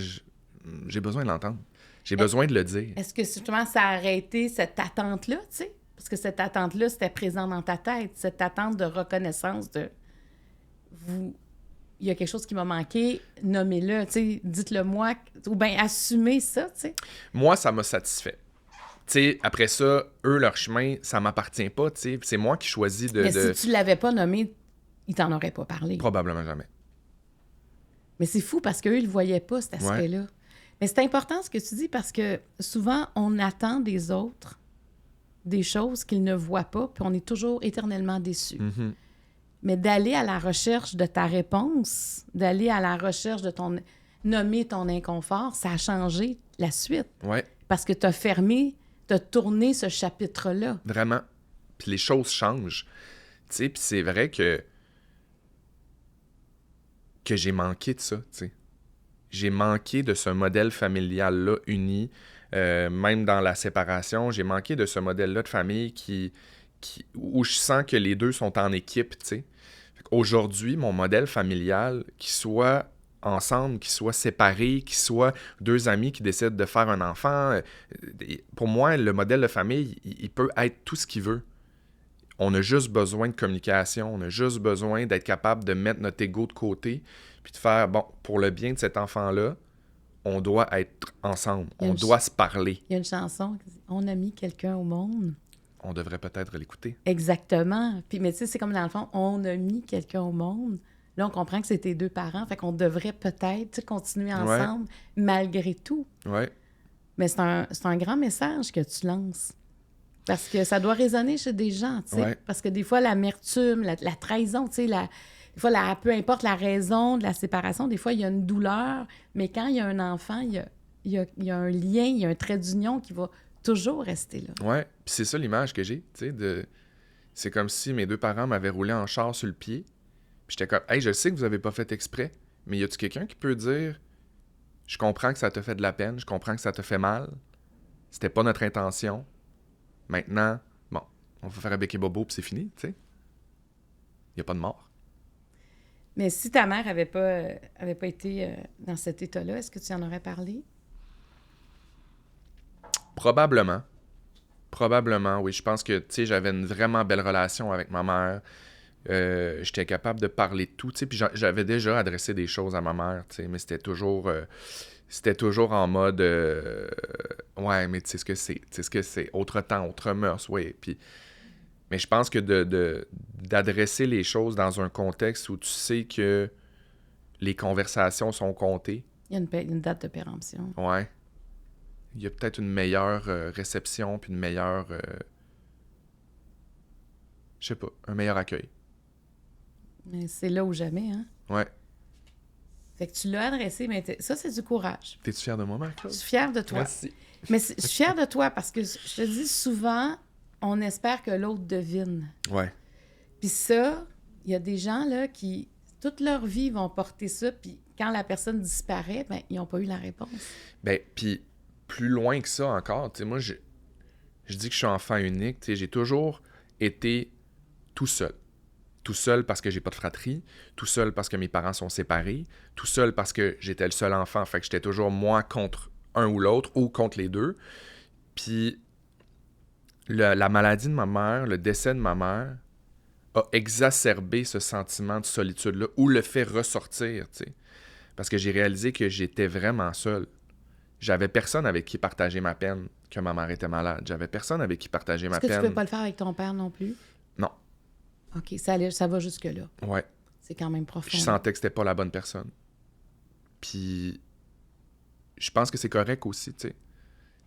j'ai besoin de l'entendre. J'ai besoin de le dire. »
Est-ce que justement, ça a arrêté cette attente-là, tu sais? Parce que cette attente-là, c'était présent dans ta tête, cette attente de reconnaissance de vous. Il y a quelque chose qui m'a manqué, nommez-le, tu sais, dites-le moi, ou bien assumez ça, tu sais.
Moi, ça m'a satisfait. Tu sais, après ça, eux, leur chemin, ça m'appartient pas, tu sais. C'est moi qui choisis de...
Mais si tu l'avais pas nommé, ils t'en auraient pas parlé.
Probablement jamais.
Mais c'est fou parce qu'eux, ils le voyaient pas, cet aspect-là. Ouais. Mais c'est important ce que tu dis parce que souvent, on attend des autres des choses qu'ils ne voient pas, puis on est toujours éternellement déçus.
Mm-hmm.
Mais d'aller à la recherche de ta réponse, d'aller à la recherche de nommer ton inconfort, ça a changé la suite.
Ouais.
Parce que tu as tourné ce chapitre-là.
Vraiment. Puis les choses changent. Tu sais, puis c'est vrai que j'ai manqué de ça, tu sais. J'ai manqué de ce modèle familial-là uni, même dans la séparation. J'ai manqué de ce modèle-là de famille où je sens que les deux sont en équipe, tu sais. Aujourd'hui, mon modèle familial, qu'il soit ensemble, qu'ils soient séparés, qu'ils soient deux amis qui décident de faire un enfant, pour moi, le modèle de famille, il peut être tout ce qu'il veut. On a juste besoin de communication, on a juste besoin d'être capable de mettre notre ego de côté, puis de faire, bon, pour le bien de cet enfant-là, on doit être ensemble, on doit se parler.
Il y a une chanson qui dit « On a mis quelqu'un au monde ».
On devrait peut-être l'écouter.
Exactement. Puis, mais tu sais, c'est comme dans le fond, on a mis quelqu'un au monde. Là, on comprend que c'est tes deux parents, fait qu'on devrait peut-être continuer ensemble malgré tout.
Ouais.
Mais c'est un grand message que tu lances. Parce que ça doit résonner chez des gens, tu sais.
Ouais.
Parce que des fois, l'amertume, la trahison, tu sais, des fois, peu importe la raison de la séparation, des fois, il y a une douleur. Mais quand il y a un enfant, il y a un lien, il y a un trait d'union qui va toujours rester là.
Ouais. Puis c'est ça l'image que j'ai, tu sais, c'est comme si mes deux parents m'avaient roulé en char sur le pied. Puis j'étais comme, hey, je sais que vous avez pas fait exprès, mais y a-tu quelqu'un qui peut dire, je comprends que ça te fait de la peine, je comprends que ça te fait mal, c'était pas notre intention. Maintenant, bon, on va faire un bec et bobo puis c'est fini, tu sais. Y a pas de mort.
Mais si ta mère avait pas été dans cet état-là, est-ce que tu en aurais parlé?
Probablement, oui. Je pense que, tu sais, j'avais une vraiment belle relation avec ma mère. J'étais capable de parler de tout, tu sais, puis j'avais déjà adressé des choses à ma mère, tu sais, mais c'était toujours en mode ouais, mais tu sais ce que c'est, autre temps, autre mœurs, oui, puis mais je pense que d'adresser les choses dans un contexte où tu sais que les conversations sont comptées.
Il y a une date de péremption.
Ouais. Il y a peut-être une meilleure réception, puis une meilleure je sais pas, un meilleur accueil.
Mais c'est là ou jamais, hein?
Ouais.
Fait que tu l'as adressé, mais ça, c'est du courage.
T'es-tu fière de moi, Marc-Claude?
Je suis fière de toi.
Merci.
Mais je suis fière de toi parce que je te dis souvent, on espère que l'autre devine.
Ouais.
Puis ça, il y a des gens, là, qui, toute leur vie, vont porter ça, puis quand la personne disparaît, ben ils n'ont pas eu la réponse.
Ben, puis plus loin que ça encore, tu sais, moi, je dis que je suis enfant unique, tu sais, j'ai toujours été tout seul. Tout seul parce que j'ai pas de fratrie, tout seul parce que mes parents sont séparés, tout seul parce que j'étais le seul enfant, fait que j'étais toujours moi contre un ou l'autre, ou contre les deux. Puis la maladie de ma mère, le décès de ma mère, a exacerbé ce sentiment de solitude-là, ou le fait ressortir, tu sais. Parce que j'ai réalisé que j'étais vraiment seul. j'avais personne avec qui partager ma peine que ma mère était malade. J'avais personne avec qui partager ma
Est-ce que
peine.
tu peux pas le faire avec ton père non plus?
Non.
OK, ça va jusque-là.
Ouais.
C'est quand même profond.
Je sentais que c'était pas la bonne personne. Puis, je pense que c'est correct aussi, tu sais.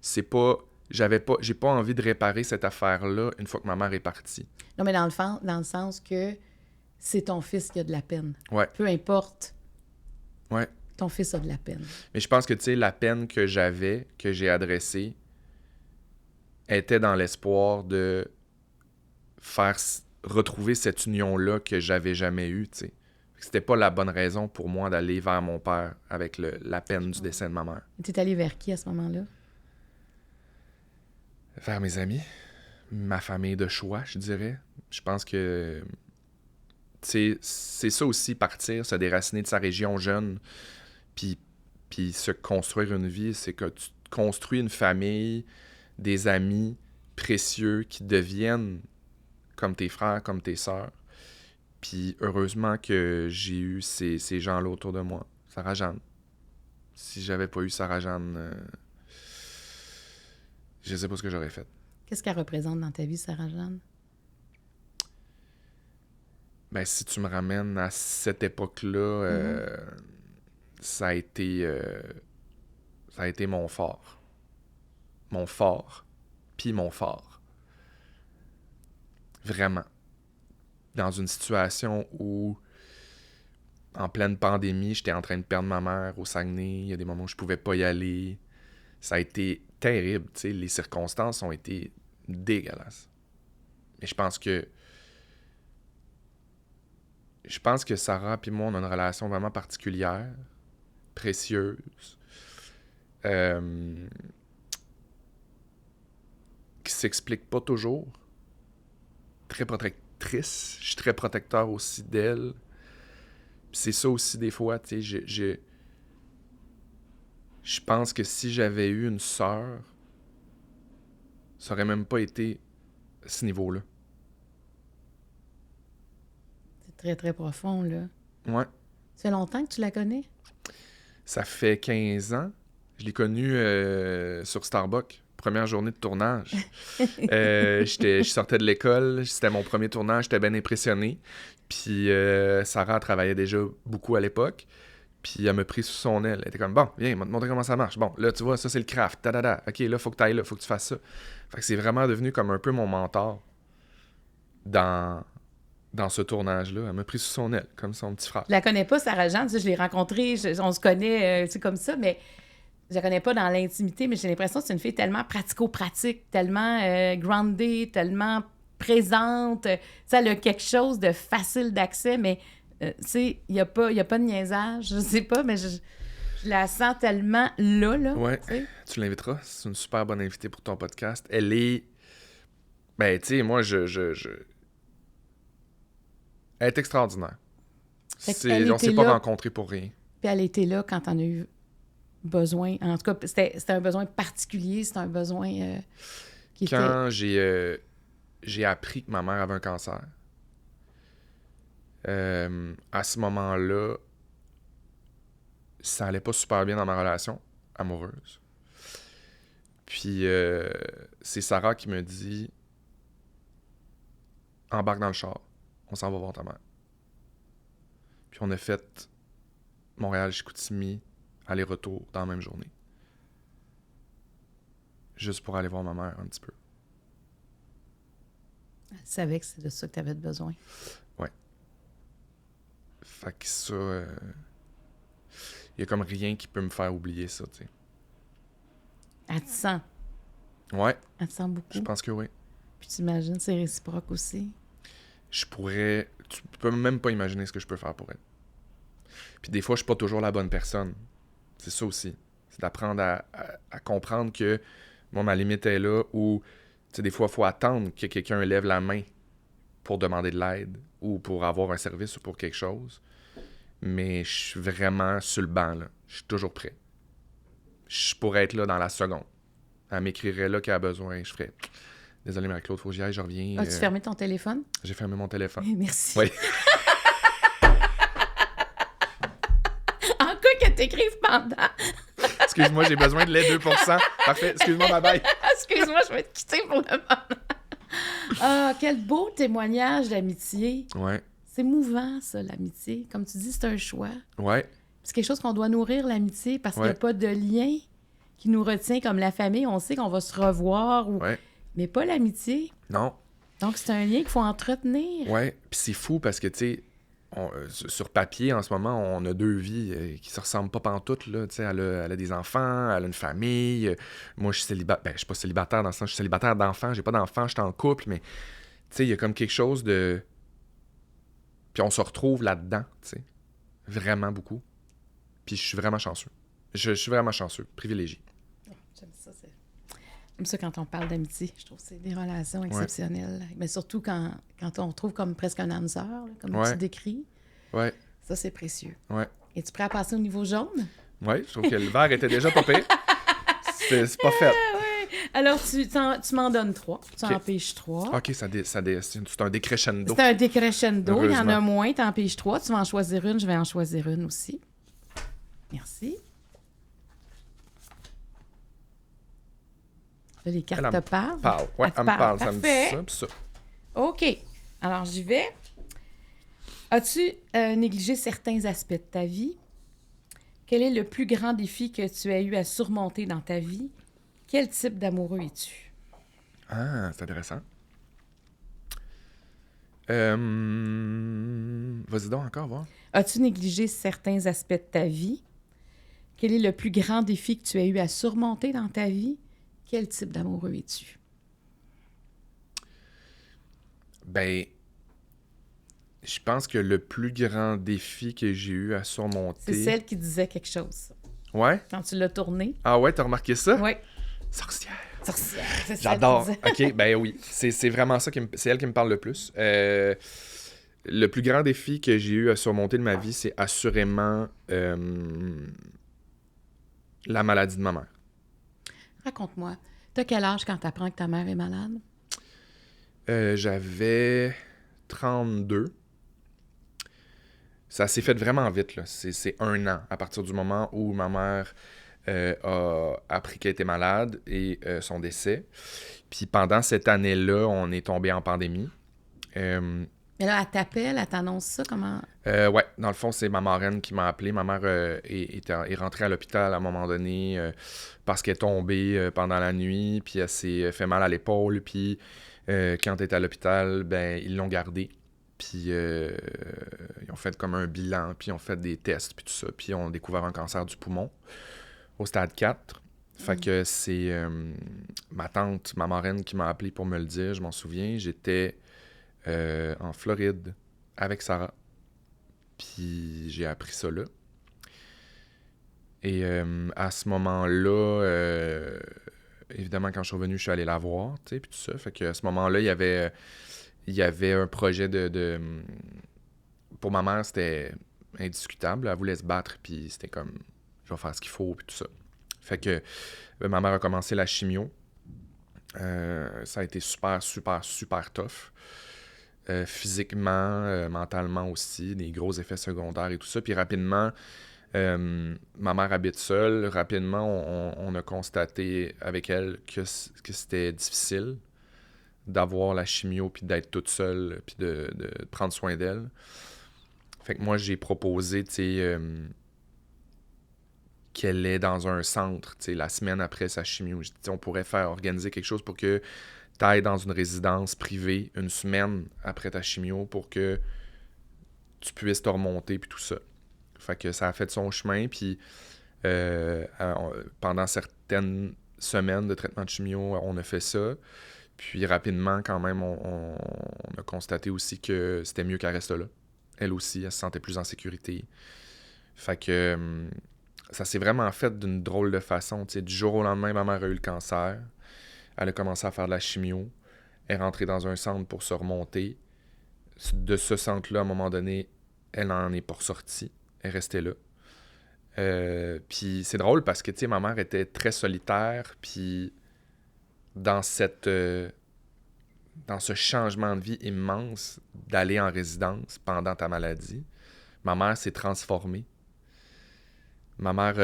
C'est pas... J'ai pas envie de réparer cette affaire-là une fois que ma mère est partie.
Non, mais dans le sens que c'est ton fils qui a de la peine.
Ouais.
Peu importe.
Ouais.
Ton fils a de la peine.
Mais je pense que, tu sais, la peine que j'avais, que j'ai adressée, était dans l'espoir de faire retrouver cette union-là que j'avais jamais eue, tu sais. C'était pas la bonne raison pour moi d'aller vers mon père avec la peine du décès de ma mère.
T'es allé vers qui à ce moment-là?
Vers mes amis, ma famille de choix, je dirais. Je pense que c'est ça aussi, partir, se déraciner de sa région jeune, puis se construire une vie, c'est que tu construis une famille, des amis précieux qui deviennent comme tes frères, comme tes sœurs. Puis heureusement que j'ai eu ces gens-là autour de moi. Sarah-Jeanne. Si j'avais pas eu Sarah-Jeanne, je sais pas ce que j'aurais fait.
Qu'est-ce qu'elle représente dans ta vie, Sarah-Jeanne?
Ben, si tu me ramènes à cette époque-là, ça a été mon fort. Mon fort. Puis mon fort. Vraiment. Dans une situation où, en pleine pandémie, j'étais en train de perdre ma mère au Saguenay. Il y a des moments où je pouvais pas y aller. Ça a été terrible, tu sais. Les circonstances ont été dégueulasses. Mais je pense que Sarah et moi, on a une relation vraiment particulière, précieuse, qui s'explique pas toujours. Très protectrice. Je suis très protecteur aussi d'elle. Puis c'est ça aussi des fois, tu sais, je pense que si j'avais eu une sœur, ça aurait même pas été à ce niveau-là.
C'est très, très profond, là.
Ouais.
Ça fait longtemps que tu la connais?
Ça fait 15 ans. Je l'ai connue sur Starbucks. Première journée de tournage. Je sortais de l'école. C'était mon premier tournage. J'étais bien impressionné. Puis Sarah travaillait déjà beaucoup à l'époque. Puis elle m'a pris sous son aile. Elle était comme, bon, viens, te montrer comment ça marche. Bon, là, tu vois, ça, c'est le craft. Ta-da-da. OK, là, faut que tu ailles là. Faut que tu fasses ça. Fait que c'est vraiment devenu comme un peu mon mentor dans ce tournage-là. Elle m'a pris sous son aile, comme son petit frère.
Je la connais pas, Sarah-Jeanne. Je l'ai rencontrée, on se connaît, c'est comme ça, mais je la connais pas dans l'intimité, mais j'ai l'impression que c'est une fille tellement pratico-pratique, tellement grounded, tellement présente. Ça, elle a quelque chose de facile d'accès, mais tu sais, il y a pas de niaisage, je sais pas, mais je la sens tellement là.
Ouais,
t'sais.
tu l'inviteras. C'est une super bonne invitée pour ton podcast. Elle est... Ben, tu sais, moi, elle est extraordinaire. On s'est pas rencontrés pour rien.
Puis elle était là quand t'en as eu besoin. En tout cas, c'était un besoin particulier, c'était un besoin qui était...
Quand j'ai appris que ma mère avait un cancer, à ce moment-là, ça allait pas super bien dans ma relation amoureuse. Puis c'est Sarah qui me dit « Embarque dans le char, on s'en va voir ta mère. » Puis on a fait Montréal-Chicoutimi, aller-retour dans la même journée. Juste pour aller voir ma mère un petit peu.
Elle savait que c'est de ça que tu avais besoin.
Ouais. Fait que ça... y a comme rien qui peut me faire oublier ça, tu sais.
Elle te sent.
Ouais.
Elle te sent beaucoup.
Je pense que oui.
Puis t'imagines, c'est réciproque aussi.
Tu peux même pas imaginer ce que je peux faire pour elle. Puis des fois, je suis pas toujours la bonne personne. C'est ça aussi. C'est d'apprendre à comprendre que moi, ma limite est là où, tu sais, des fois, il faut attendre que quelqu'un lève la main pour demander de l'aide ou pour avoir un service ou pour quelque chose. Mais je suis vraiment sur le banc, là. Je suis toujours prêt. Je pourrais être là dans la seconde. Elle m'écrirait là qu'elle a besoin. Je ferais... Désolé, Marie-Claude, faut que j'y aille, je reviens.
As-tu fermé ton téléphone?
J'ai fermé mon téléphone.
Merci.
Oui.
En cas que t'écrives pendant.
C'est Excuse-moi, j'ai besoin de lait 2%. Parfait, excuse-moi, bye-bye.
Excuse-moi, je vais te quitter pour le moment. Ah, quel beau témoignage d'amitié.
Ouais,
C'est mouvant, ça, l'amitié. Comme tu dis, c'est un choix.
ouais,
C'est quelque chose qu'on doit nourrir, l'amitié, parce qu'il n'y
Ouais.
a pas de lien qui nous retient comme la famille. On sait qu'on va se revoir,
ouais.
mais pas l'amitié.
Non,
Donc, c'est un lien qu'il faut entretenir.
ouais. Puis c'est fou parce que, tu sais, sur papier, en ce moment, on a 2 vies qui se ressemblent pas pantoute, là. Tu sais, elle a des enfants, elle a une famille. Moi, je suis célibataire. Ben, je suis pas célibataire dans le sens, je suis célibataire d'enfants. J'ai pas d'enfants, je suis en couple, mais, tu sais, il y a comme quelque chose de... Puis on se retrouve là-dedans, tu sais. Vraiment beaucoup. Puis je suis vraiment chanceux. Je suis vraiment chanceux, privilégié.
J'aime ça, J'aime ça quand on parle d'amitié. Je trouve que c'est des relations exceptionnelles. Mais surtout quand on trouve comme presque un âme sœur, là, comme tu décris.
Ouais,
Ça, c'est précieux.
ouais.
Es-tu prêt à passer au niveau jaune?
Ouais, je trouve que le verre était déjà pas pire. C'est pas fait.
Alors, tu m'en donnes 3. Tu
Ok.
en piges 3.
OK, c'est un décrescendo.
C'est un décrescendo. Il y en a
Heureusement.
moins, t'en piges 3. Tu vas en choisir une, je vais en choisir une aussi. Merci. Là, les cartes
Elle
te
me
parlent?
Parle. Ouais,
te
elle me parle. Ça me dit
Parfait.
ça, puis ça.
OK. Alors, j'y vais. As-tu négligé certains aspects de ta vie? Quel est le plus grand défi que tu as eu à surmonter dans ta vie? Quel type d'amoureux es-tu?
Ah, c'est intéressant. Vas-y donc encore, voir.
As-tu négligé certains aspects de ta vie? Quel est le plus grand défi que tu as eu à surmonter dans ta vie? Quel type d'amoureux es-tu?
Ben, je pense que le plus grand défi que j'ai eu à surmonter...
C'est celle qui disait quelque chose.
Ouais?
Quand tu l'as tournée.
Ah ouais, t'as remarqué ça?
Oui.
Sorcière.
Sorcière, c'est celle
J'adore.
qui disait.
OK, ben oui. C'est vraiment ça c'est elle qui me parle le plus. Le plus grand défi que j'ai eu à surmonter de ma vie, c'est assurément la maladie de ma mère.
Raconte-moi. T'as quel âge quand t'apprends que ta mère est malade?
J'avais 32. Ça s'est fait vraiment vite, là. C'est 1 an à partir du moment où ma mère a appris qu'elle était malade et son décès. Puis pendant cette année-là, on est tombé en pandémie.
Mais là, elle t'appelle, elle t'annonce ça, comment...
Ouais, dans le fond, c'est ma marraine qui m'a appelé. Ma mère est rentrée à l'hôpital à un moment donné parce qu'elle est tombée pendant la nuit, puis elle s'est fait mal à l'épaule, puis quand elle était à l'hôpital, ben ils l'ont gardée. Puis ils ont fait comme un bilan, puis ils ont fait des tests, puis tout ça, puis ils ont découvert un cancer du poumon au stade 4. Fait que c'est ma tante, ma marraine qui m'a appelé pour me le dire, je m'en souviens. J'étais en Floride avec Sarah. Puis j'ai appris ça là. Et à ce moment-là, évidemment, quand je suis revenu, je suis allé la voir, tu sais, puis tout ça. Fait qu'à ce moment-là, il y avait un projet de... Pour ma mère, c'était indiscutable. Elle voulait se battre, puis c'était comme, je vais faire ce qu'il faut, puis tout ça. Fait que ma mère a commencé la chimio. Ça a été super, super, super tough. Physiquement, mentalement aussi, des gros effets secondaires et tout ça. Puis rapidement, ma mère habite seule. Rapidement, on a constaté avec elle que c'était difficile d'avoir la chimio, puis d'être toute seule, puis de prendre soin d'elle. Fait que moi, j'ai proposé, tu sais, qu'elle est dans un centre, tu sais, la semaine après sa chimio. J'ai dit, on pourrait organiser quelque chose pour que t'ailles dans une résidence privée 1 semaine après ta chimio pour que tu puisses te remonter puis tout ça. Fait que ça a fait son chemin, puis pendant certaines semaines de traitement de chimio, on a fait ça. Puis rapidement, quand même, on a constaté aussi que c'était mieux qu'elle reste là. Elle aussi, elle se sentait plus en sécurité. Fait que ça s'est vraiment fait d'une drôle de façon. Tu sais, du jour au lendemain, ma mère a eu le cancer. Elle a commencé à faire de la chimio. Elle est rentrée dans un centre pour se remonter. De ce centre-là, à un moment donné, elle n'en est pas ressortie. Elle restait là. Puis c'est drôle parce que, tu sais, ma mère était très solitaire. Puis dans ce changement de vie immense d'aller en résidence pendant ta maladie, ma mère s'est transformée. Ma mère...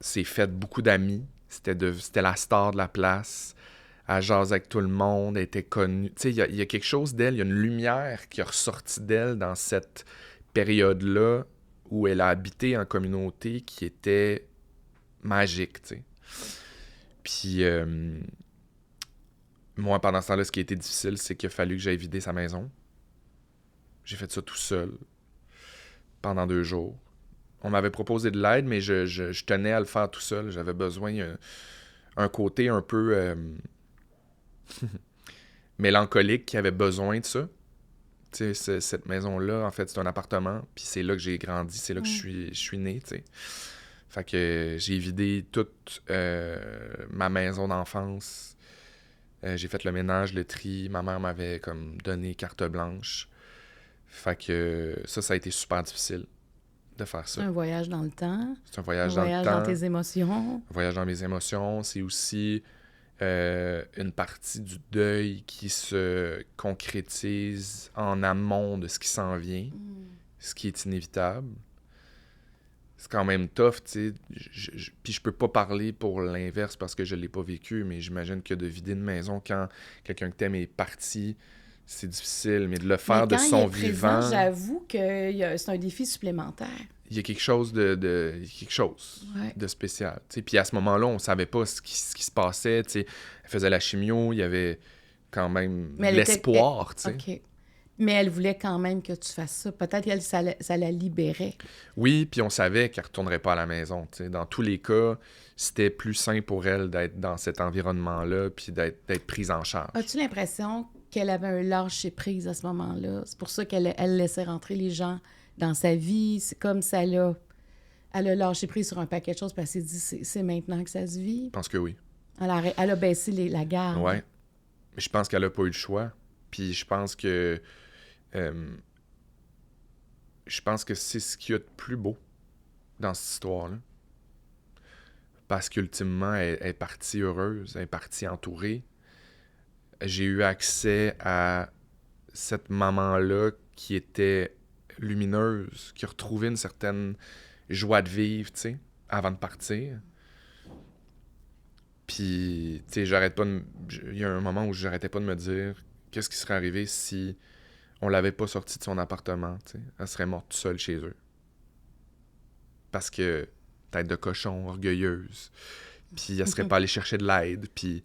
s'est fait beaucoup d'amis. C'était la star de la place. Elle jase avec tout le monde, elle était connue. Tu sais, il y a quelque chose d'elle, il y a une lumière qui est ressortie d'elle dans cette période-là où elle a habité en communauté qui était magique, tu sais. Puis, moi, pendant ce temps-là, ce qui a été difficile, c'est qu'il a fallu que j'aille vider sa maison. J'ai fait ça tout seul pendant 2 jours. On m'avait proposé de l'aide, mais je tenais à le faire tout seul. J'avais besoin un côté un peu mélancolique qui avait besoin de ça. Tu sais, cette maison-là, en fait, c'est un appartement, puis c'est là que j'ai grandi, c'est là que je suis né, tu sais. Fait que j'ai vidé toute ma maison d'enfance. J'ai fait le ménage, le tri. Ma mère m'avait comme donné carte blanche. Fait que ça a été super difficile de faire ça.
Un voyage dans le temps.
C'est un voyage
Un
dans le
voyage
temps.
dans tes émotions.
Un voyage dans mes émotions. C'est aussi une partie du deuil qui se concrétise en amont de ce qui s'en vient, ce qui est inévitable. C'est quand même tough, tu sais. Puis je peux pas parler pour l'inverse parce que je l'ai pas vécu, mais j'imagine que de vider une maison quand quelqu'un que t'aimes est parti, c'est difficile, mais de le faire de son vivant...
J'avoue que c'est un défi supplémentaire.
Il y a quelque chose de spécial. T'sais. Puis à ce moment-là, on savait pas ce qui se passait. T'sais. Elle faisait la chimio, il y avait quand même l'espoir.
OK. Mais elle voulait quand même que tu fasses ça. Peut-être que ça la libérait.
Oui, puis on savait qu'elle ne retournerait pas à la maison. T'sais. Dans tous les cas, c'était plus sain pour elle d'être dans cet environnement-là puis d'être prise en charge.
As-tu l'impression qu'elle avait un lâcher-prise à ce moment-là? C'est pour ça qu'elle laissait rentrer les gens dans sa vie. C'est comme ça elle a lâché prise sur un paquet de choses parce qu'elle s'est dit c'est maintenant que ça se vit.
Je pense que oui.
Elle a baissé la garde.
Oui. Mais je pense qu'elle n'a pas eu le choix. Puis je pense que c'est ce qu'il y a de plus beau dans cette histoire-là. Parce qu'ultimement, elle est partie heureuse, elle est partie entourée. J'ai eu accès à cette maman-là qui était lumineuse, qui a retrouvé une certaine joie de vivre, tu sais, avant de partir. Puis, tu sais, il y a un moment où j'arrêtais pas de me dire qu'est-ce qui serait arrivé si on l'avait pas sortie de son appartement, tu sais. Elle serait morte toute seule chez eux. Parce que, tête de cochon, orgueilleuse. Puis, elle serait pas allée chercher de l'aide. Puis,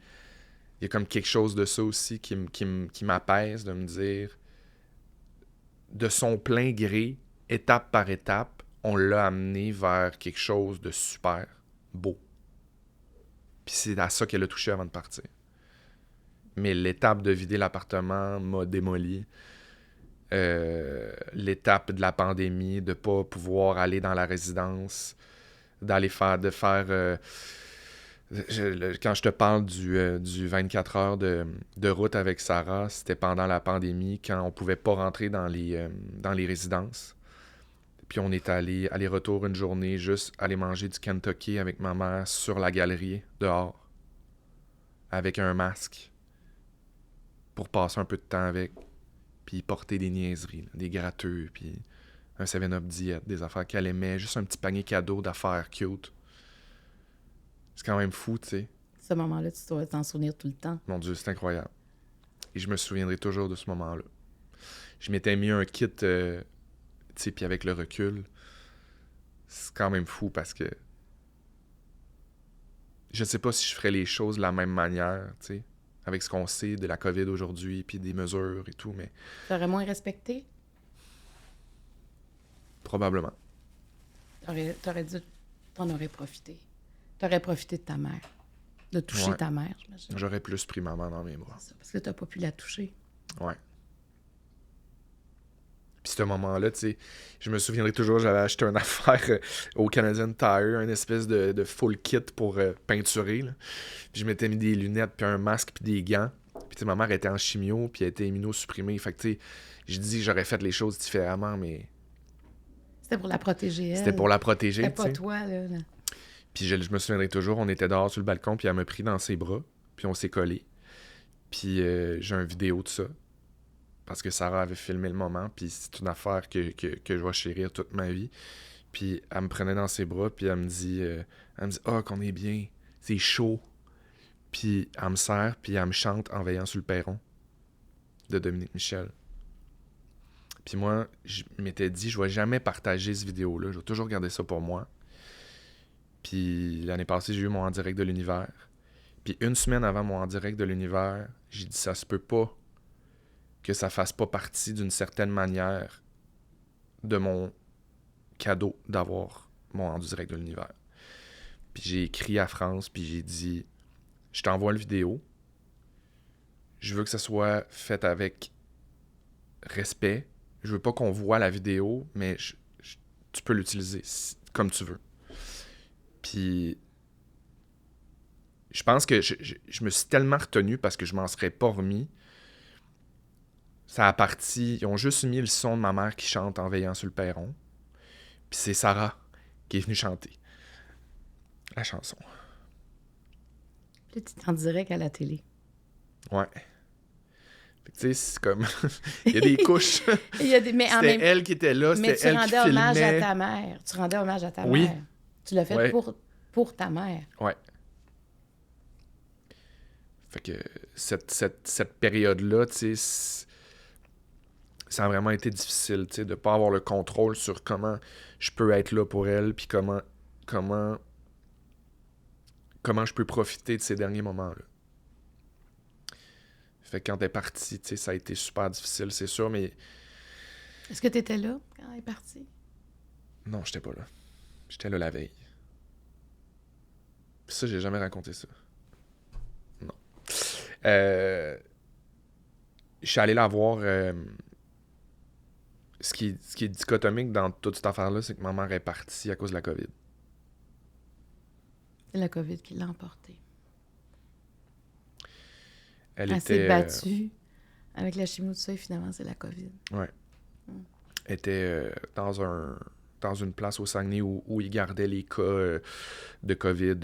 il y a comme quelque chose de ça aussi qui m'apaise, de me dire, de son plein gré, étape par étape, on l'a amené vers quelque chose de super beau. Puis c'est à ça qu'elle a touché avant de partir. Mais l'étape de vider l'appartement m'a démoli. L'étape de la pandémie, de pas pouvoir aller dans la résidence, quand je te parle du 24 heures de route avec Sarah, c'était pendant la pandémie, quand on pouvait pas rentrer dans les résidences. Puis on est allé aller-retour une journée, juste aller manger du Kentucky avec ma mère sur la galerie, dehors, avec un masque, pour passer un peu de temps avec, puis porter des niaiseries, là, des gratteux, puis un 7-Up diète, des affaires qu'elle aimait, juste un petit panier cadeau d'affaires cute. C'est quand même fou, tu sais.
Ce moment-là, tu dois t'en souvenir tout le temps.
Mon Dieu, c'est incroyable. Et je me souviendrai toujours de ce moment-là. Je m'étais mis un kit, tu sais, puis avec le recul, c'est quand même fou parce que je sais pas si je ferais les choses de la même manière, tu sais, avec ce qu'on sait de la COVID aujourd'hui, puis des mesures et tout, mais...
T'aurais moins respecté?
Probablement.
T'aurais dit... T'en aurais profité. T'aurais profité de ta mère. De toucher ta mère, j'imagine.
J'aurais plus pris maman dans mes bras.
C'est ça, parce que t'as pas pu la toucher.
Ouais. Puis ce moment-là, tu sais, je me souviendrai toujours, j'avais acheté une affaire au Canadian Tire, une espèce de full kit pour peinturer, là. Puis je m'étais mis des lunettes, puis un masque, puis des gants. Puis tu sais, ma mère était en chimio, puis elle était immunosupprimée. Fait que tu sais, je dis j'aurais fait les choses différemment, mais...
C'était pour la protéger, elle.
C'était pour la protéger,
C'était pas
t'sais.
toi, là.
Puis je me souviendrai toujours, on était dehors sur le balcon, puis elle m'a pris dans ses bras, puis on s'est collés. Puis j'ai une vidéo de ça. Parce que Sarah avait filmé le moment, puis c'est une affaire que je vais chérir toute ma vie. Puis elle me prenait dans ses bras, puis elle me dit « Ah, qu'on est bien, c'est chaud. » Puis elle me serre, puis elle me chante En veillant sur le perron de Dominique Michel. Puis moi, je m'étais dit, je vais jamais partager cette vidéo-là. Je vais toujours garder ça pour moi. Puis l'année passée, j'ai eu mon En direct de l'univers. Puis une semaine avant mon En direct de l'univers, j'ai dit, ça se peut pas que ça fasse pas partie d'une certaine manière de mon cadeau d'avoir mon En direct de l'univers. Puis j'ai écrit à France, puis j'ai dit, je t'envoie le vidéo. Je veux que ça soit fait avec respect. Je veux pas qu'on voit la vidéo, mais tu peux l'utiliser comme tu veux. Puis je pense que je me suis tellement retenu parce que je m'en serais pas remis. Ça a parti, ils ont juste mis le son de ma mère qui chante En veillant sur le perron. Puis c'est Sarah qui est venue chanter la chanson.
Là, tu t'en direct à la télé.
Ouais. Tu sais, c'est comme... Il y a des couches.
Mais
c'était elle qui était là, c'était elle qui filmait.
Mais tu rendais hommage à ta mère. Tu rendais hommage à ta mère. Tu l'as fait pour ta mère.
Ouais. Fait que cette période-là, tu sais, ça a vraiment été difficile, tu sais, de pas avoir le contrôle sur comment je peux être là pour elle, puis comment je peux profiter de ces derniers moments-là. Fait que quand elle est partie, tu sais, ça a été super difficile, c'est sûr, mais...
Est-ce que tu étais là quand elle est partie?
Non, j'étais pas là. J'étais là la veille. Puis ça, j'ai jamais raconté ça. Non. Je suis allé la voir... Ce qui est dichotomique dans toute cette affaire-là, c'est que ma mère est partie à cause de la COVID.
C'est la COVID qui l'a emportée.
Elle
s'est battue avec la chimio, tout ça, et finalement, c'est la COVID.
Ouais. Elle était dans une place au Saguenay où ils gardaient les cas de COVID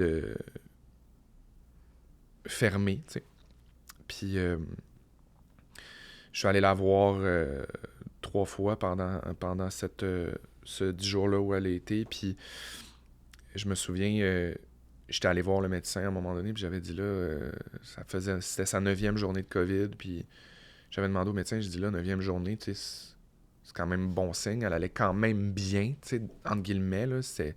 fermés, tu sais. Puis, je suis allé la voir 3 fois pendant ce 10 jours-là où elle a été. Puis, je me souviens... J'étais allé voir le médecin à un moment donné, puis j'avais dit là, c'était sa 9e journée de COVID, puis j'avais demandé au médecin, je dis là, 9e journée, tu sais, c'est quand même bon signe, elle allait quand même bien, tu sais, entre guillemets, là, c'est...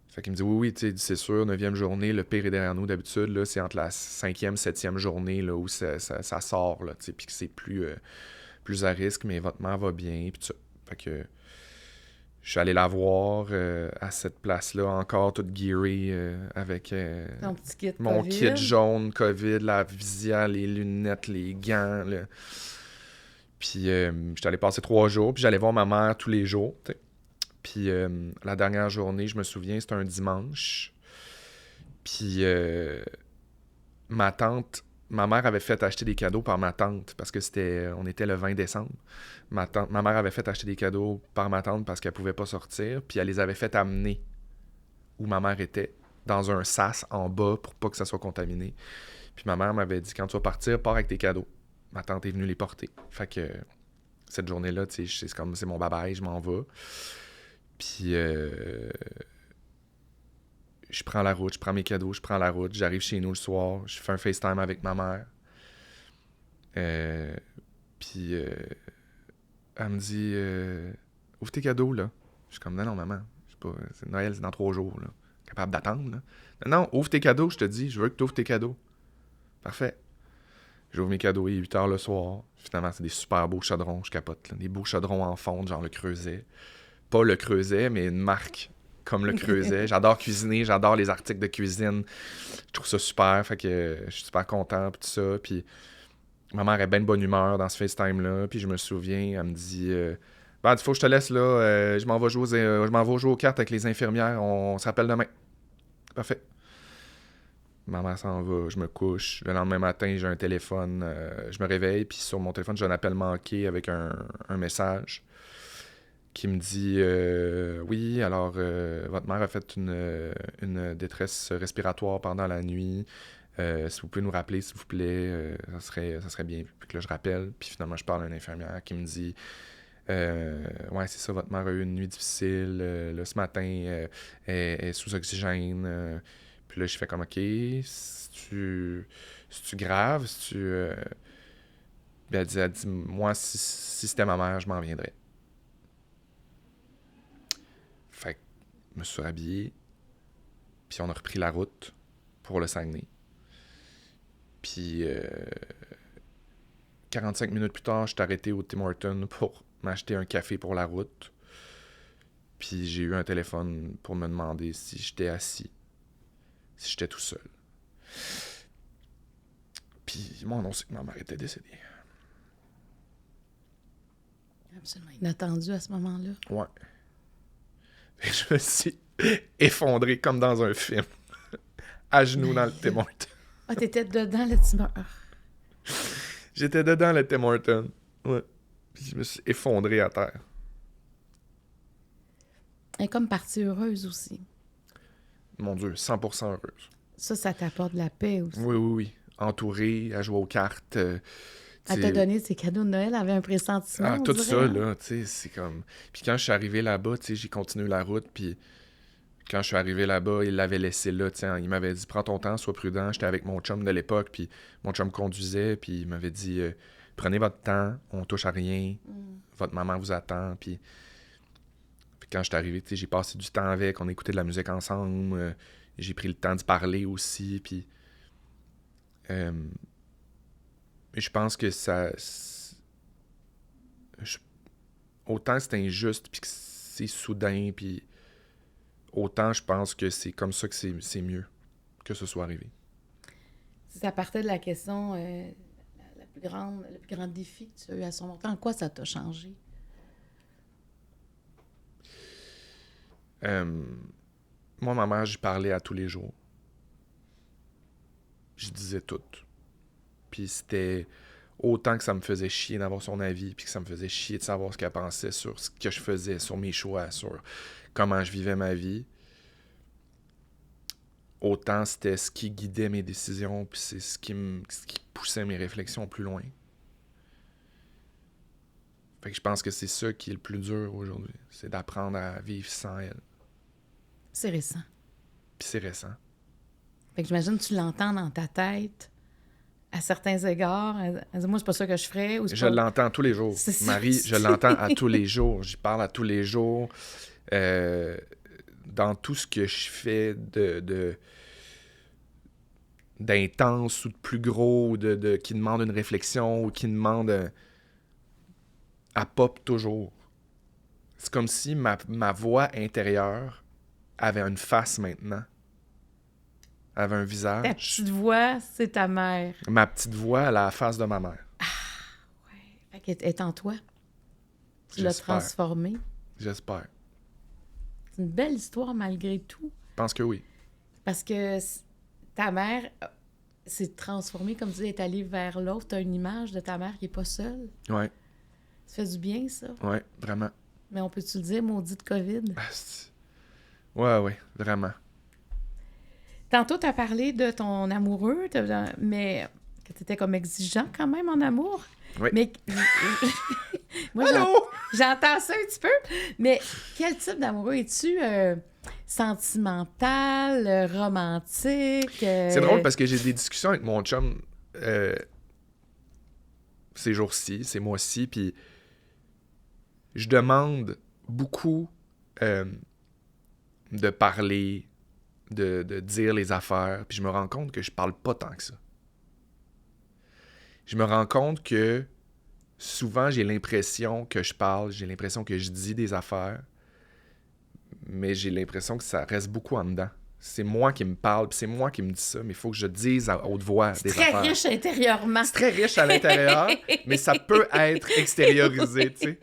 Fait qu'il me dit oui, tu sais, c'est sûr, 9e journée, le pire est derrière nous, d'habitude, là, c'est entre la 5e, 7e journée, là, où ça sort, là, tu sais, puis que c'est plus à risque, mais votre mère va bien, puis tout ça. Fait que... Je suis allé la voir à cette place-là, encore toute gearée avec
ton petit kit
mon
COVID.
Kit jaune COVID, la visière, les lunettes, les gants. Là. Puis j'étais allé passer 3 jours, puis j'allais voir ma mère tous les jours. T'sais. Puis la dernière journée, je me souviens, c'était un dimanche. Puis ma mère avait fait acheter des cadeaux par ma tante parce que on était le 20 décembre. Ma mère avait fait acheter des cadeaux par ma tante parce qu'elle pouvait pas sortir, puis elle les avait fait amener où ma mère était, dans un sas en bas pour pas que ça soit contaminé. Puis ma mère m'avait dit, quand tu vas partir, pars avec tes cadeaux. Ma tante est venue les porter. Fait que cette journée-là, tu sais, c'est mon bye-bye, je m'en vais. Puis je prends la route, je prends mes cadeaux, je prends la route, j'arrive chez nous le soir, je fais un FaceTime avec ma mère. Puis elle me dit ouvre tes cadeaux, là. Je suis comme non, maman, je sais pas, c'est Noël, c'est dans 3 jours, là. Capable d'attendre, là. Non, ouvre tes cadeaux, je te dis, je veux que tu ouvres tes cadeaux. Parfait. J'ouvre mes cadeaux, il est 8h le soir. Finalement, c'est des super beaux chaudrons, je capote, là. Des beaux chaudrons en fonte, genre le Creuset. Pas le Creuset, mais une marque comme le Creuset. J'adore cuisiner, j'adore les articles de cuisine. Je trouve ça super, fait que je suis super content, pis tout ça. Puis ma mère est bien de bonne humeur dans ce FaceTime-là. Puis je me souviens, elle me dit il faut que je te laisse là, je m'en vais jouer aux cartes avec les infirmières, on se rappelle demain. Parfait. Ma mère s'en va, je me couche. Le lendemain matin, j'ai un téléphone, je me réveille, puis sur mon téléphone, j'ai un appel manqué avec un message qui me dit oui, alors votre mère a fait une détresse respiratoire pendant la nuit. Si vous pouvez nous rappeler, s'il vous plaît, ça serait bien. Puis que là, je rappelle. Puis finalement, je parle à une infirmière qui me dit Ouais, c'est ça, votre mère a eu une nuit difficile. Là, ce matin, elle est sous oxygène. Puis là, je fais comme, OK, c'est-tu grave? Puis elle dit, moi, si c'était ma mère, je m'en viendrais. Fait que je me suis rhabillé. Puis on a repris la route pour le Saguenay. Puis 45 minutes plus tard, je suis arrêté au Tim Hortons pour m'acheter un café pour la route. Puis j'ai eu un téléphone pour me demander si j'étais assis, si j'étais tout seul. Puis ils m'ont annoncé que ma mère était décédée.
Absolument inattendu à ce moment-là.
Ouais. Et je me suis effondré comme dans un film, à genoux dans le Tim Hortons.
Ah, t'étais dedans le Tim Hortons.
J'étais dedans le Tim Hortons. Ouais. Puis je me suis effondré à terre.
Elle est comme partie heureuse aussi.
Mon Dieu, 100% heureuse.
Ça t'apporte de la paix aussi.
Oui. Entourée, à jouer aux cartes.
Elle t'a donné ses cadeaux de Noël, elle avait un pressentiment.
Ah, tout ça, là, tu sais, c'est comme... Puis quand je suis arrivé là-bas, tu sais, j'ai continué la route, puis quand je suis arrivé là-bas, il l'avait laissé là, tu sais, il m'avait dit « Prends ton temps, sois prudent », j'étais avec mon chum de l'époque, puis mon chum conduisait, puis il m'avait dit « Prenez votre temps, on touche à rien, votre maman vous attend », puis quand je suis arrivé, tu sais, j'ai passé du temps avec, on écoutait de la musique ensemble, j'ai pris le temps de parler aussi, puis... je pense que ça... Autant c'est injuste, puis que c'est soudain, puis autant je pense que c'est comme ça que c'est mieux que ce soit arrivé.
Si ça partait de la question, le plus grand défi que tu as eu à son moment, en quoi ça t'a changé?
Moi, ma mère, j'y parlais à tous les jours. Je disais tout. Puis c'était autant que ça me faisait chier d'avoir son avis, puis que ça me faisait chier de savoir ce qu'elle pensait sur ce que je faisais, sur mes choix, sur comment je vivais ma vie. Autant c'était ce qui guidait mes décisions, puis c'est ce qui poussait mes réflexions plus loin. Fait que je pense que c'est ça qui est le plus dur aujourd'hui. C'est d'apprendre à vivre sans elle.
C'est récent.
Puis c'est récent.
Fait que j'imagine que tu l'entends dans ta tête à certains égards. Elle dit, moi, c'est pas ça que je ferais. Ou
je l'entends tous les jours. Marie, je l'entends à tous les jours. J'y parle à tous les jours. Dans tout ce que je fais d'intense ou de plus gros, qui demande une réflexion ou qui demande... elle pop toujours. C'est comme si ma voix intérieure avait une face maintenant. Elle avait un visage.
Ta petite voix, c'est ta mère.
Ma petite voix, elle a la face de ma mère.
Ah, ouais. Fait qu'elle est en toi. Tu l'as transformée.
J'espère.
C'est une belle histoire malgré tout.
Je pense que oui.
Parce que ta mère s'est transformée, comme tu dis, est allée vers l'autre. Tu as une image de ta mère qui n'est pas seule.
Ouais.
Ça fait du bien, ça.
Ouais, vraiment.
Mais on peut-tu le dire, maudite COVID?
Ouais, vraiment.
Tantôt, tu as parlé de ton amoureux, mais que tu étais comme exigeant quand même en amour.
Oui.
Mais moi, j'entends ça un petit peu. Mais quel type d'amoureux es-tu? Sentimental, romantique?
C'est drôle parce que j'ai des discussions avec mon chum ces jours-ci, ces mois-ci, puis je demande beaucoup de parler, de dire les affaires, puis je me rends compte que je parle pas tant que ça. Je me rends compte que souvent, j'ai l'impression que je parle, j'ai l'impression que je dis des affaires, mais j'ai l'impression que ça reste beaucoup en dedans. C'est moi qui me parle, puis c'est moi qui me dis ça, mais il faut que je dise à haute voix des affaires. C'est
très riche intérieurement.
C'est très riche à l'intérieur, mais ça peut être extériorisé, tu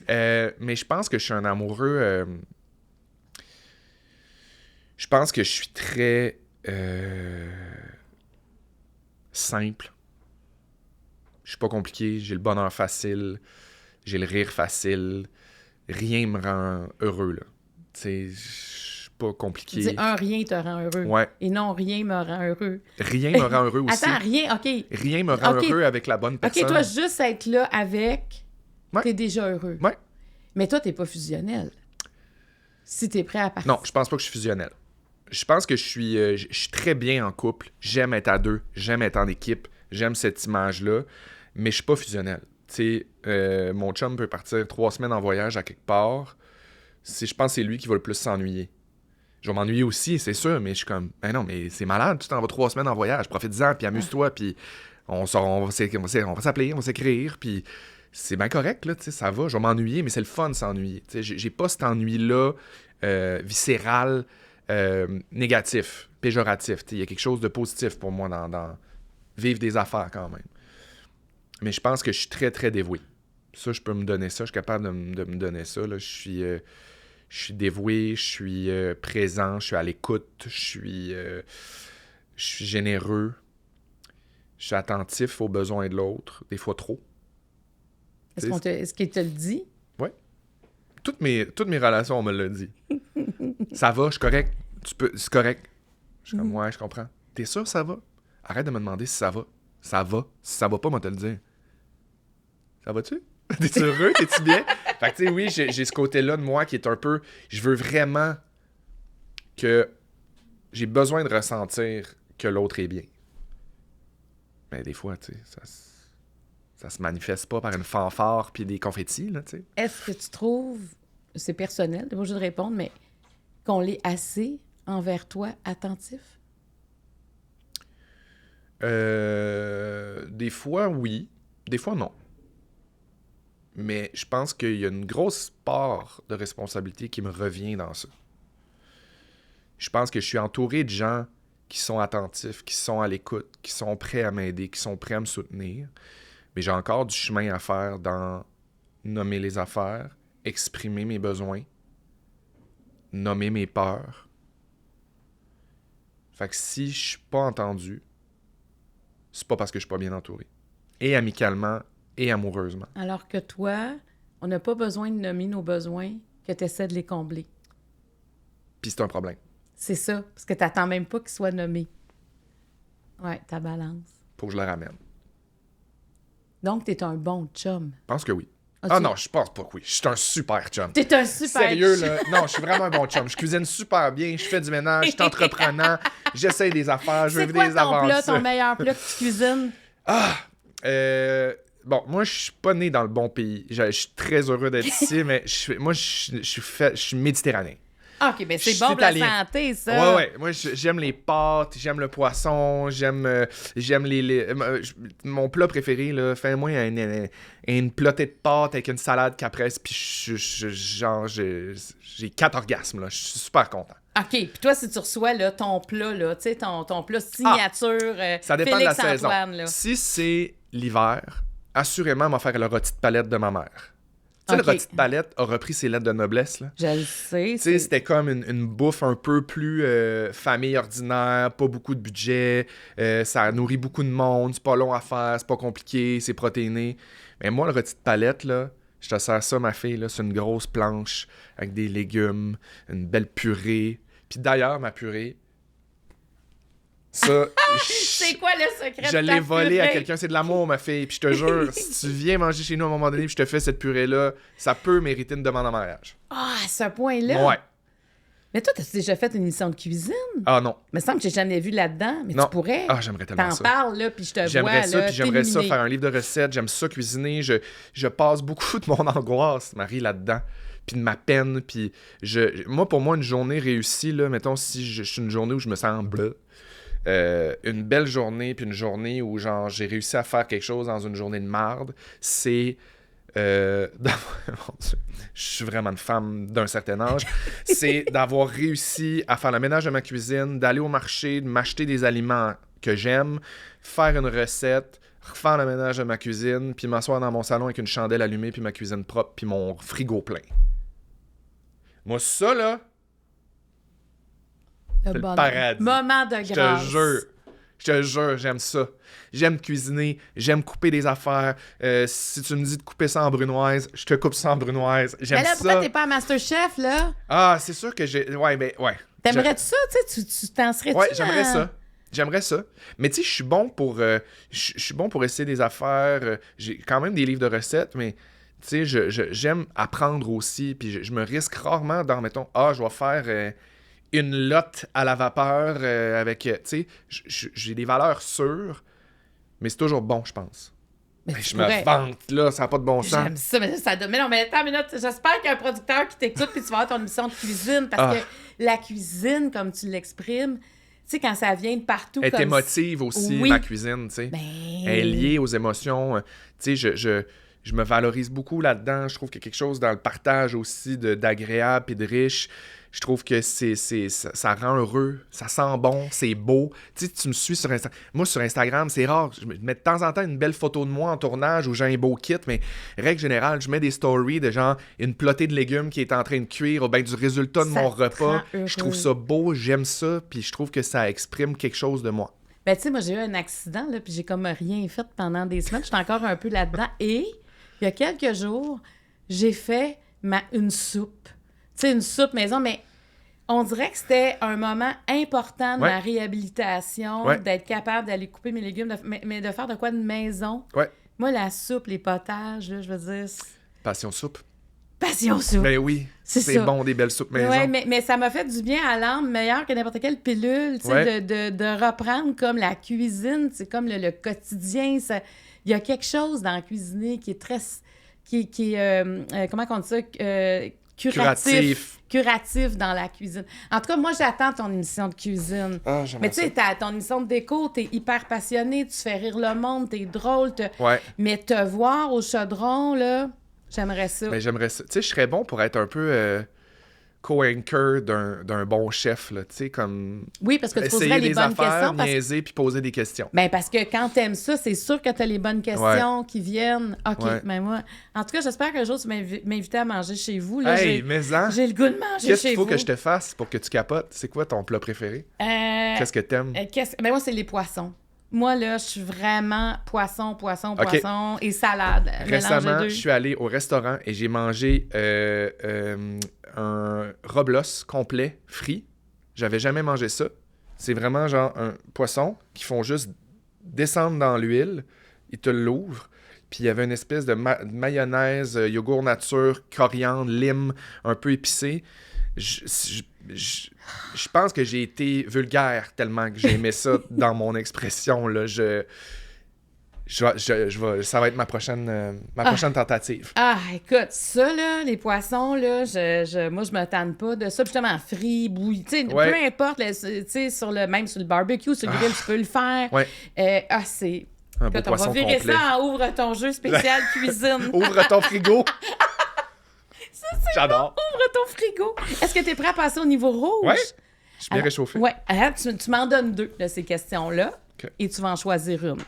sais. Mais je pense que je suis un amoureux... je pense que je suis très simple. Je suis pas compliqué, j'ai le bonheur facile, j'ai le rire facile. Rien me rend heureux, là. Tu sais, je suis pas compliqué.
Tu dis rien te rend heureux.
Ouais.
Et non, rien me rend heureux.
Rien me rend heureux aussi.
Attends, rien, OK.
Rien me rend heureux avec la bonne personne.
OK, toi, juste être là avec,
Ouais.
T'es déjà heureux.
Ouais.
Mais toi, t'es pas fusionnel. Si t'es prêt à partir.
Non, je pense pas que je suis fusionnel. Je pense que je suis très bien en couple. J'aime être à deux. J'aime être en équipe. J'aime cette image-là. Mais je suis pas fusionnel. Tu sais, mon chum peut partir 3 semaines en voyage à quelque part. Je pense que c'est lui qui va le plus s'ennuyer. Je vais m'ennuyer aussi, c'est sûr, mais je suis comme, ben non, mais c'est malade, tu t'en vas 3 semaines en voyage, profite-en, puis amuse-toi, puis on va s'appeler, on va s'écrire, puis c'est bien correct, là, tu sais, ça va, je vais m'ennuyer, mais c'est le fun de s'ennuyer. Tu sais, j'ai pas cet ennui-là viscéral, négatif, péjoratif. Il y a quelque chose de positif pour moi dans vivre des affaires quand même. Mais je pense que je suis très, très dévoué. Ça, je peux me donner ça, je suis capable de me donner ça, là. Je suis dévoué, je suis présent, je suis à l'écoute, je suis généreux, je suis attentif aux besoins de l'autre, des fois trop.
Est-ce qu'il te le dit?
Oui. Toutes mes relations, on me l'a dit. Ça va, je suis correct. C'est correct. Je suis comme, ouais, je comprends. T'es sûr ça va? Arrête de me demander si ça va. Ça va. Si ça va pas, moi te le dire. Ça va-tu? T'es-tu heureux? T'es-tu bien? Fait que, tu sais, oui, j'ai ce côté-là de moi qui est un peu... Je veux vraiment que... J'ai besoin de ressentir que l'autre est bien. Mais des fois, tu sais, ça se manifeste pas par une fanfare puis des confettis, là, tu sais.
Est-ce que tu trouves, c'est personnel, t'es pas obligé de répondre, mais qu'on l'est assez envers toi attentif?
Des fois, oui. Des fois, non. Mais je pense qu'il y a une grosse part de responsabilité qui me revient dans ça. Je pense que je suis entouré de gens qui sont attentifs, qui sont à l'écoute, qui sont prêts à m'aider, qui sont prêts à me soutenir. Mais j'ai encore du chemin à faire dans nommer les affaires, exprimer mes besoins, nommer mes peurs. Fait que si je suis pas entendu, c'est pas parce que je suis pas bien entouré. Et amicalement, et amoureusement.
Alors que toi, on n'a pas besoin de nommer nos besoins, que tu essaies de les combler.
Puis c'est un problème.
C'est ça, parce que tu n'attends même pas qu'ils soient nommés. Ouais, ta balance.
Faut que je le ramène.
Donc, tu es un bon chum.
Je pense que oui.
As-tu...
Ah non, je pense pas que oui. Je suis un super chum.
T'es un super
Sérieux,
chum.
là. Non, je suis vraiment un bon chum. Je cuisine super bien, je fais du ménage, je suis entreprenant, j'essaye des affaires, je veux
C'est quoi
des
ton plat,
aventures.
ton meilleur plat que tu cuisines?
Bon, moi, je suis pas né dans le bon pays. Je suis très heureux d'être ici, mais je suis méditerranéen.
Ah, OK, bien c'est
Je
bon
suis
pour la
italien.
santé, ça.
Ouais. Moi, j'aime les pâtes, j'aime le poisson, j'aime mon plat préféré, là, fais-moi une plotée de pâtes avec une salade caprese, puis j'ai 4 orgasmes, là. Je suis super content.
OK, puis toi, si tu reçois là, ton plat, là, tu sais, ton plat signature,
Ça dépend de la saison.
Félix-Antoine, là.
Si c'est l'hiver, assurément, on va faire le rôti de palette de ma mère. Tu sais,
Ok.
le rôti de palette a repris ses lettres de noblesse, là.
Je le sais.
Tu sais, c'était comme une bouffe un peu plus famille ordinaire, pas beaucoup de budget, ça nourrit beaucoup de monde, c'est pas long à faire, c'est pas compliqué, c'est protéiné. Mais moi, le rôti de palette, là, je te sers ça, ma fille, là, c'est une grosse planche avec des légumes, une belle purée. Puis d'ailleurs, ma purée, ça,
C'est quoi le secret de
je
ta
l'ai volé
purée?
à quelqu'un, c'est de l'amour, ma fille. Puis je te jure, si tu viens manger chez nous à un moment donné, puis je te fais cette purée-là, ça peut mériter une demande en mariage.
Ah, à ce point-là?
Ouais.
Mais toi, t'as déjà fait une émission de cuisine?
Ah non.
Il me semble que j'ai jamais vu là-dedans, mais
Non.
tu pourrais.
Ah, j'aimerais tellement
T'en
ça.
parles, là, puis je te vois,
J'aimerais ça,
là,
puis j'aimerais ça
t'éliminer.
faire un livre de recettes. J'aime ça cuisiner. Je passe beaucoup de mon angoisse, Marie, là-dedans. Puis de ma peine. Puis pour moi, une journée réussie, là, mettons, si je suis une journée où je me sens bleu, une belle journée, puis une journée où genre j'ai réussi à faire quelque chose dans une journée de marde, c'est... Mon Dieu, je suis vraiment une femme d'un certain âge. C'est d'avoir réussi à faire le ménage de ma cuisine, d'aller au marché, de m'acheter des aliments que j'aime, faire une recette, refaire le ménage de ma cuisine, puis m'asseoir dans mon salon avec une chandelle allumée, puis ma cuisine propre, puis mon frigo plein. Moi, ça, là, c'est le paradis.
Moment de
je
grâce.
te jure, j'aime ça. J'aime cuisiner, j'aime couper des affaires. Si tu me dis de couper ça en brunoise, je te coupe ça en brunoise. J'aime
Mais là,
ça.
pourquoi t'es pas à Masterchef, là?
Ah, c'est sûr que j'ai... Ouais, ben, ouais.
T'aimerais-tu ça, tu sais? Tu t'en serais-tu?
Ouais, j'aimerais ça. J'aimerais ça. Mais tu sais, je suis bon pour essayer des affaires. J'ai quand même des livres de recettes, mais Tu sais, j'aime apprendre aussi, puis je me risque rarement dans, mettons, je vais faire une lotte à la vapeur avec, tu sais, j'ai des valeurs sûres, mais c'est toujours bon, je pense.
Mais
Ben,
tu
je
pourrais.
me vante, là, ça n'a pas de bon sens.
J'aime ça, mais ça donne. Mais non, mais attends une minute. J'espère qu'il y a un producteur qui t'écoute puis tu vas avoir ton émission de cuisine parce que la cuisine, comme tu l'exprimes, tu sais, quand ça vient de partout.
Elle est
comme
émotive aussi,
oui.
ma cuisine, tu sais.
Ben...
Elle est liée aux émotions. Tu sais, je me valorise beaucoup là-dedans. Je trouve qu'il y a quelque chose dans le partage aussi d'agréable et de riche. Je trouve que ça rend heureux, ça sent bon, c'est beau. Tu sais, tu me suis sur Instagram. Moi, sur Instagram, c'est rare. Je mets de temps en temps une belle photo de moi en tournage où j'ai un beau kit, mais règle générale, je mets des stories de genre une plotée de légumes qui est en train de cuire ou bien du résultat de mon repas. Je trouve ça beau, j'aime ça, puis je trouve que ça exprime quelque chose de moi.
Ben, tu sais, moi, j'ai eu un accident, là, puis j'ai comme rien fait pendant des semaines. J'étais encore un peu là-dedans. Et il y a quelques jours, j'ai fait une soupe. Tu sais, une soupe maison, mais on dirait que c'était un moment important de ma réhabilitation, d'être capable d'aller couper mes légumes, mais de faire de quoi de maison.
Ouais.
Moi, la soupe, les potages, là, je veux dire...
Passion soupe.
Passion soupe.
Ben oui, c'est bon, des belles soupes maison.
Oui, mais ça m'a fait du bien à l'âme, meilleur que n'importe quelle pilule, tu sais, de reprendre comme la cuisine, c'est comme le quotidien. Il y a quelque chose dans la cuisiner qui est très... qui est comment on dit ça? Curatif dans la cuisine. En tout cas, moi, j'attends ton émission de cuisine. Mais tu sais, ton émission de déco, t'es hyper passionné, tu fais rire le monde, t'es drôle. Mais te voir au chaudron, là, j'aimerais ça.
Mais j'aimerais ça. Tu sais, je serais bon pour être un peu co-anchor d'un bon chef, là. Tu sais, comme...
Oui, parce que tu poserais les bonnes questions.
Niaiser puis poser des questions.
Ben parce que quand t'aimes ça, c'est sûr que t'as les bonnes questions qui viennent. OK, mais moi... En tout cas, j'espère qu'un jour, tu m'invites à manger chez vous. Là,
j'ai le
goût de manger chez vous.
Qu'est-ce qu'il faut que je te fasse pour que tu capotes? C'est quoi ton plat préféré? Qu'est-ce que t'aimes?
Ben moi, c'est les poissons. Moi, là, je suis vraiment poisson et salade.
Récemment, je suis allé au restaurant et j'ai mangé un roblos complet frit. J'avais jamais mangé ça. C'est vraiment genre un poisson qu'ils font juste descendre dans l'huile. Ils te l'ouvrent. Puis il y avait une espèce de mayonnaise, yogourt nature, coriandre, lime, un peu épicé. Je pense que j'ai été vulgaire tellement que j'ai aimé ça dans mon expression. Là. Ça va être ma prochaine tentative.
Écoute, ça, là, les poissons, là, moi, je me tanne pas de ça. Justement, frit, bouilli, tu sais, peu importe, même sur le barbecue, sur le grill, tu peux le faire. C'est...
Un beau poisson complet.
On va virer ça en ouvre ton jeu spécial cuisine.
Ouvre ton frigo.
Ça, c'est
J'adore.
Bon. Ouvre ton frigo. Est-ce que tu es prêt à passer au niveau rouge?
Oui. Je suis bien réchauffé.
Oui. Tu m'en donnes 2 de ces questions-là et tu vas en choisir une.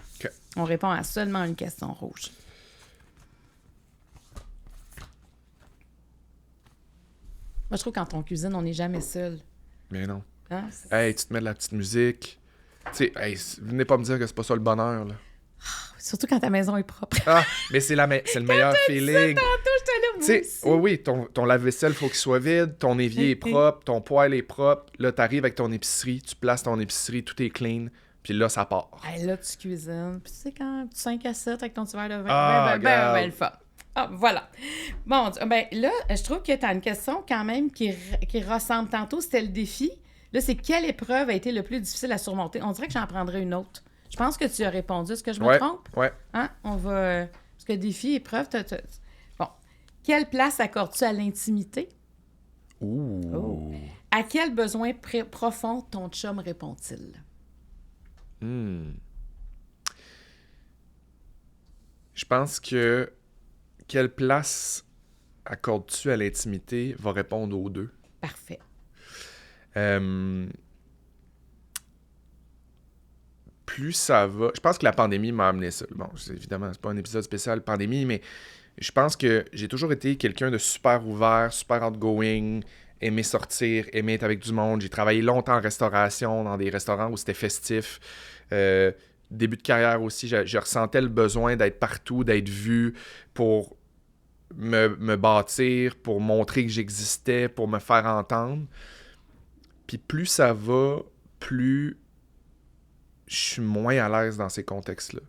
On répond à seulement une question rouge. Moi, je trouve que quand on cuisine, on n'est jamais seul.
Mais non.
Hein?
Hey, tu te mets de la petite musique. Tu sais, venez pas me dire que c'est pas ça le bonheur, là.
Surtout quand ta maison est propre.
Mais c'est le meilleur feeling.
Tu sais,
oui, ton lave-vaisselle, faut qu'il soit vide, ton évier est propre, ton poêle est propre. Là, t'arrives avec ton épicerie, tu places ton épicerie, tout est clean, puis là, ça part.
Là, tu cuisines. Puis tu sais, quand tu 5 à 7 avec ton petit verre de vin, ben, le fun. Voilà. Bon, ben là, je trouve que tu as une question quand même qui ressemble. Tantôt, c'était le défi. Là, c'est quelle épreuve a été le plus difficile à surmonter? On dirait que j'en prendrais une autre. Je pense que tu as répondu. Est-ce que je me trompe?
Oui.
Hein? On va... Parce que défi, épreuve... Bon. Quelle place accordes-tu à l'intimité?
Ouh.
À quel besoin profond ton chum répond-il?
Je pense que quelle place accordes-tu à l'intimité va répondre aux deux.
Parfait.
Plus ça va... Je pense que la pandémie m'a amené ça. Bon, évidemment, c'est pas un épisode spécial pandémie, mais je pense que j'ai toujours été quelqu'un de super ouvert, super outgoing, aimer sortir, aimer être avec du monde. J'ai travaillé longtemps en restauration, dans des restaurants où c'était festif. Début de carrière aussi, je ressentais le besoin d'être partout, d'être vu pour me bâtir, pour montrer que j'existais, pour me faire entendre. Puis plus ça va, plus je suis moins à l'aise dans ces contextes-là.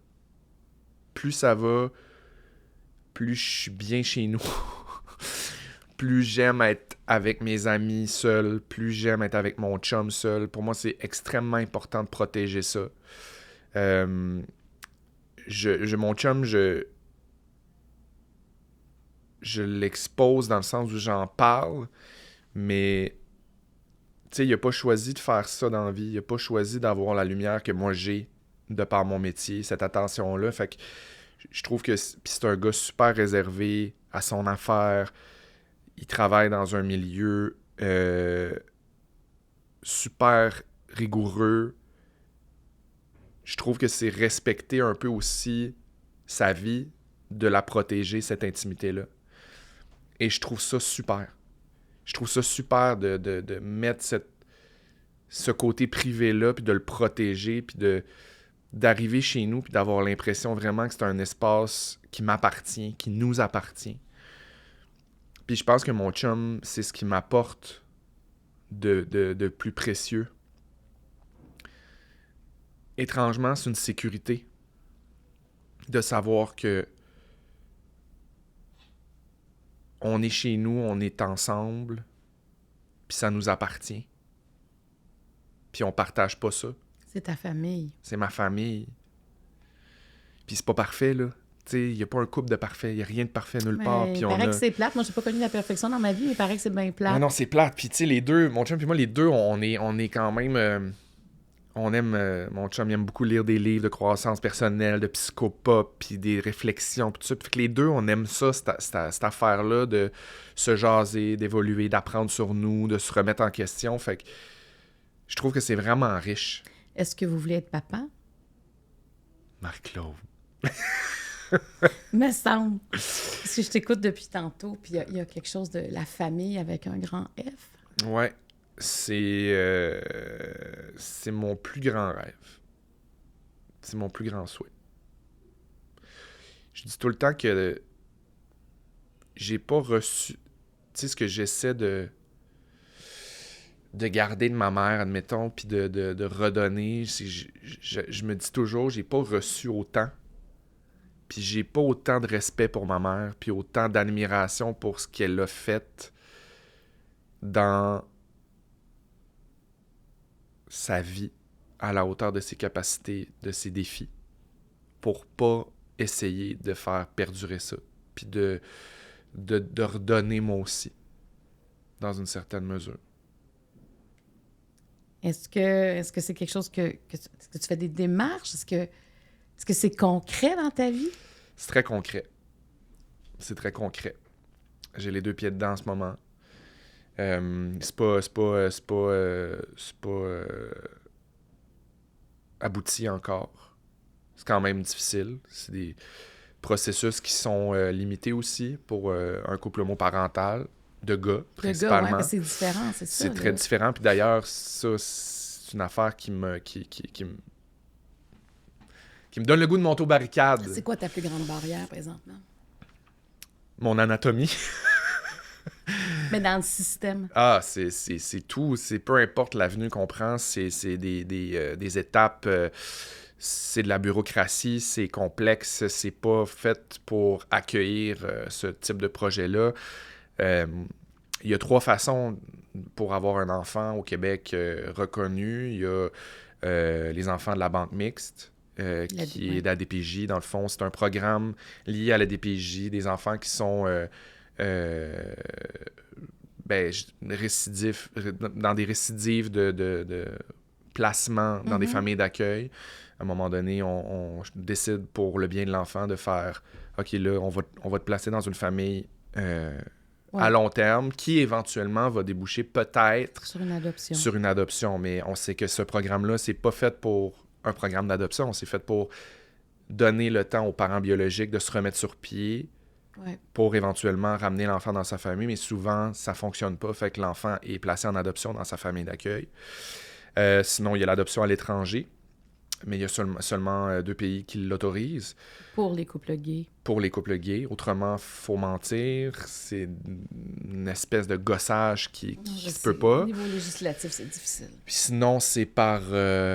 Plus ça va, plus je suis bien chez nous. Plus j'aime être avec mes amis seul, plus j'aime être avec mon chum seul. Pour moi, c'est extrêmement important de protéger ça. Mon chum, je l'expose dans le sens où j'en parle, mais tu sais, il n'a pas choisi de faire ça dans la vie. Il n'a pas choisi d'avoir la lumière que moi j'ai de par mon métier, cette attention-là. Fait que je trouve que c'est un gars super réservé à son affaire. Il travaille dans un milieu super rigoureux. Je trouve que c'est respecter un peu aussi sa vie, de la protéger, cette intimité-là. Et je trouve ça super. Je trouve ça super de mettre ce côté privé-là, puis de le protéger, puis d'arriver chez nous, puis d'avoir l'impression vraiment que c'est un espace qui m'appartient, qui nous appartient. Puis je pense que mon chum, c'est ce qui m'apporte de plus précieux. Étrangement, c'est une sécurité de savoir que on est chez nous, on est ensemble, puis ça nous appartient. Puis on partage pas ça.
C'est ta famille.
C'est ma famille. Puis c'est pas parfait, là. Tu sais, il n'y a pas un couple de parfait. Il n'y a rien de parfait nulle part. Puis
Il paraît que c'est plate. Moi, j'ai pas connu la perfection dans ma vie, mais il paraît que c'est bien plate.
Non, c'est plate. Puis tu sais, les deux, mon chum et moi, les deux, on est quand même... on aime... mon chum, il aime beaucoup lire des livres de croissance personnelle, de psychopop, puis des réflexions, puis tout ça. Fait que les deux, on aime ça, cette affaire-là, de se jaser, d'évoluer, d'apprendre sur nous, de se remettre en question. Fait que je trouve que c'est vraiment riche.
Est-ce que vous voulez être papa?
Marc-Claude.
Me semble. Parce que je t'écoute depuis tantôt, puis il y a quelque chose de la famille avec un grand F.
Ouais. C'est mon plus grand rêve. C'est mon plus grand souhait. Je dis tout le temps que j'ai pas reçu... Tu sais, ce que j'essaie de garder de ma mère, admettons, puis de redonner. Je me dis toujours, j'ai pas reçu autant. Puis j'ai pas autant de respect pour ma mère, puis autant d'admiration pour ce qu'elle a fait dans sa vie, à la hauteur de ses capacités, de ses défis, pour pas essayer de faire perdurer ça, puis de redonner moi aussi, dans une certaine mesure.
Est-ce que c'est quelque chose est-ce que tu fais des démarches? Est-ce que c'est concret dans ta vie?
C'est très concret. C'est très concret. J'ai les deux pieds dedans en ce moment. C'est pas abouti encore. C'est quand même difficile. C'est des processus qui sont limités aussi pour un couple homoparental de gars, principalement.
De gars, ouais, c'est différent, c'est ça.
C'est très différent. Puis d'ailleurs, ça, c'est une affaire qui me donne le goût de monter aux barricades.
C'est quoi ta plus grande barrière, présentement?
Mon anatomie.
Mais dans le système.
Ah, c'est tout. C'est peu importe l'avenue qu'on prend, c'est des étapes. C'est de la bureaucratie, c'est complexe, c'est pas fait pour accueillir ce type de projet-là. Il y a 3 façons pour avoir un enfant au Québec reconnu. Il y a les enfants de la banque mixte, qui est de la DPJ. Dans le fond, c'est un programme lié à la DPJ, des enfants qui sont récidifs, dans des récidives de placement dans des familles d'accueil. À un moment donné, on décide pour le bien de l'enfant de faire « OK, là, on va te placer dans une famille à long terme qui, éventuellement, va déboucher peut-être sur une adoption. » Mais on sait que ce programme-là, c'est pas fait pour un programme d'adoption. C'est fait pour donner le temps aux parents biologiques de se remettre sur pied pour éventuellement ramener l'enfant dans sa famille. Mais souvent, ça fonctionne pas. Fait que l'enfant est placé en adoption dans sa famille d'accueil. Sinon, il y a l'adoption à l'étranger. Mais il y a seulement 2 pays qui l'autorisent.
Pour les couples gays.
Pour les couples gays. Autrement, faut mentir. C'est une espèce de gossage qui se peut pas.
Au niveau législatif, c'est difficile.
Puis sinon, c'est par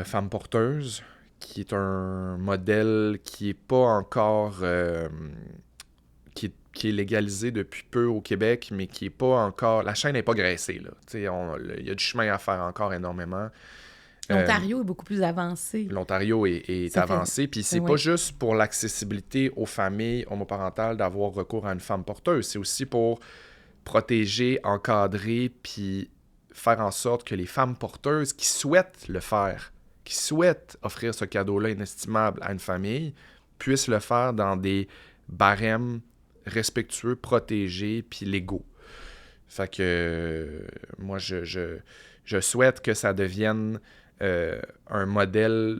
femme porteuse, qui est un modèle qui est pas encore... qui est qui est légalisé depuis peu au Québec, mais qui est pas encore... La chaîne n'est pas graissée, là. Il y a du chemin à faire encore énormément.
L'Ontario est beaucoup plus avancé.
L'Ontario est avancé, puis c'est pas juste pour l'accessibilité aux familles homoparentales d'avoir recours à une femme porteuse, c'est aussi pour protéger, encadrer, puis faire en sorte que les femmes porteuses qui souhaitent le faire, qui souhaitent offrir ce cadeau-là inestimable à une famille, puissent le faire dans des barèmes respectueux, protégés, puis légaux. Fait que moi, je souhaite que ça devienne un modèle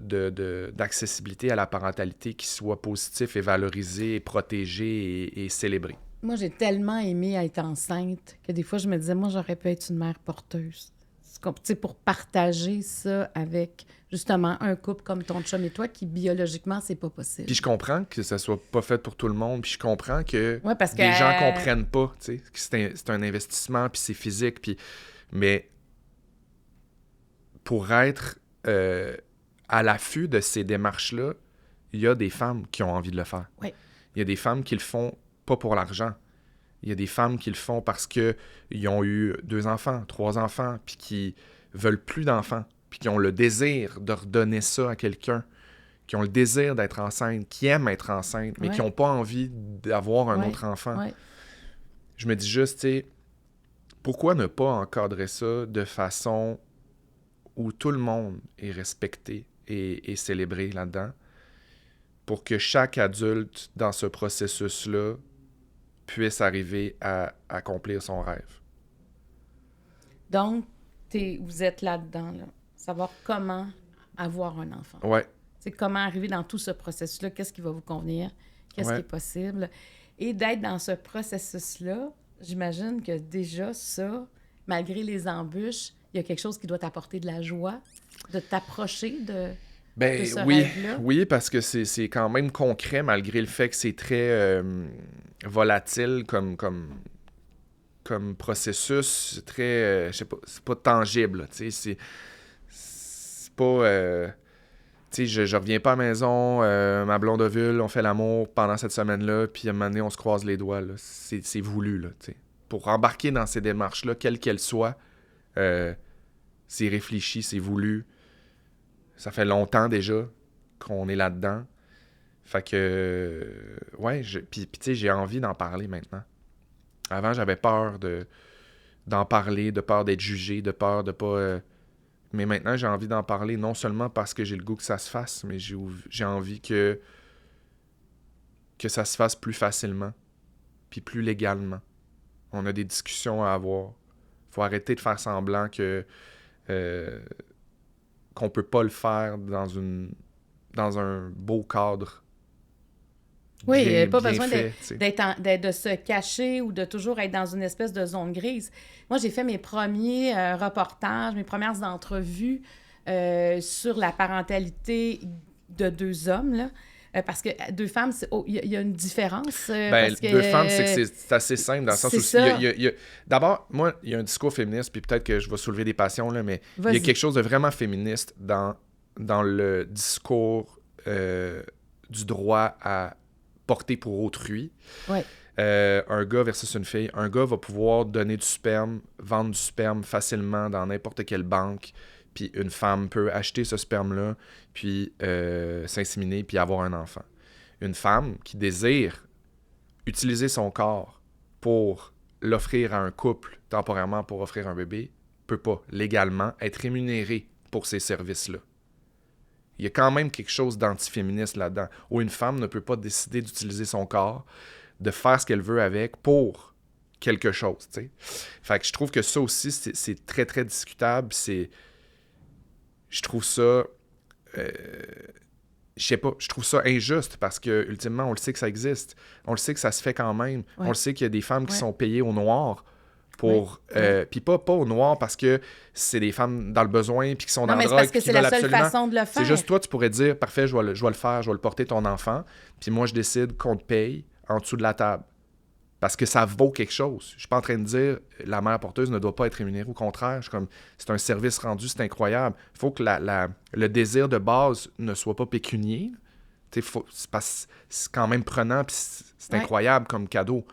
d'accessibilité à la parentalité qui soit positif et valorisé, et protégé et célébré.
Moi, j'ai tellement aimé être enceinte que des fois, je me disais, moi, j'aurais pu être une mère porteuse. Tu sais, pour partager ça avec, justement, un couple comme ton chum et toi, qui, biologiquement, c'est pas possible.
Puis je comprends que ça soit pas fait pour tout le monde, puis je comprends que
parce que
les gens comprennent pas, tu sais, que c'est un investissement, puis c'est physique, puis... Mais pour être à l'affût de ces démarches-là, il y a des femmes qui ont envie de le faire.
Oui.
Il y a des femmes qui le font pas pour l'argent. Il y a des femmes qui le font parce qu'ils ont eu 2 enfants, 3 enfants, puis qui veulent plus d'enfants, puis qui ont le désir de redonner ça à quelqu'un, qui ont le désir d'être enceinte, qui aiment être enceinte, mais qui n'ont pas envie d'avoir un autre enfant.
Ouais.
Je me dis juste, tu sais, pourquoi ne pas encadrer ça de façon où tout le monde est respecté et célébré là-dedans, pour que chaque adulte dans ce processus-là puisse arriver à accomplir son rêve.
Donc, vous êtes là-dedans, là. Savoir comment avoir un enfant.
Ouais.
C'est comment arriver dans tout ce processus-là, qu'est-ce qui va vous convenir, qu'est-ce qui est possible. Et d'être dans ce processus-là, j'imagine que déjà ça, malgré les embûches, il y a quelque chose qui doit t'apporter de la joie, de t'approcher de ce rêve-là.
Oui, parce que c'est quand même concret, malgré le fait que c'est très volatile comme processus. C'est très, je sais pas, c'est pas tangible, tu sais, c'est pas... tu sais, je reviens pas à la maison, ma blonde ovule, on fait l'amour pendant cette semaine-là, puis à un moment donné, on se croise les doigts, là. C'est voulu, là, tu sais. Pour embarquer dans ces démarches-là, quelles qu'elles soient, c'est réfléchi, c'est voulu. Ça fait longtemps déjà qu'on est là-dedans. Fait que, ouais, puis tu sais, j'ai envie d'en parler maintenant. Avant, j'avais peur d'en parler, de peur d'être jugé, de peur de pas... Mais maintenant, j'ai envie d'en parler, non seulement parce que j'ai le goût que ça se fasse, mais j'ai envie que ça se fasse plus facilement, puis plus légalement. On a des discussions à avoir. Faut arrêter de faire semblant qu'on peut pas le faire dans un beau cadre.
Oui, il n'y a pas
bien
besoin
fait,
de se cacher ou de toujours être dans une espèce de zone grise. Moi, j'ai fait mes premiers reportages, mes premières entrevues sur la parentalité de 2 hommes, là. Parce que 2 femmes, il y a une différence. Parce que,
2 femmes, c'est assez simple dans le sens où... D'abord, moi, il y a un discours féministe, puis peut-être que je vais soulever des passions, là, mais il y a quelque chose de vraiment féministe dans le discours du droit à porter pour autrui.
Ouais.
Un gars versus une fille. Un gars va pouvoir donner du sperme, vendre du sperme facilement dans n'importe quelle banque, puis une femme peut acheter ce sperme-là, puis s'inséminer, puis avoir un enfant. Une femme qui désire utiliser son corps pour l'offrir à un couple, temporairement pour offrir un bébé, peut pas légalement être rémunérée pour ces services-là. Il y a quand même quelque chose d'antiféministe là-dedans, où une femme ne peut pas décider d'utiliser son corps, de faire ce qu'elle veut avec pour quelque chose, tu sais. Fait que je trouve que ça aussi, c'est très, très discutable. Je trouve ça... je sais pas, je trouve ça injuste parce que, ultimement, on le sait que ça existe. On le sait que ça se fait quand même.
Ouais.
On le sait qu'il y a des femmes qui sont payées au noir pour...
Ouais.
Puis pas au noir parce que c'est des femmes dans le besoin puis qui sont dans le drogue.
Non, mais c'est parce que c'est la seule façon de le faire.
C'est juste toi, tu pourrais dire, parfait, je vais le faire, je vais le porter ton enfant, puis moi, je décide qu'on te paye en dessous de la table. Parce que ça vaut quelque chose. Je suis pas en train de dire la mère porteuse ne doit pas être rémunérée. Au contraire, c'est un service rendu, c'est incroyable. Il faut que le désir de base ne soit pas pécunier. C'est quand même prenant, puis c'est incroyable comme cadeau.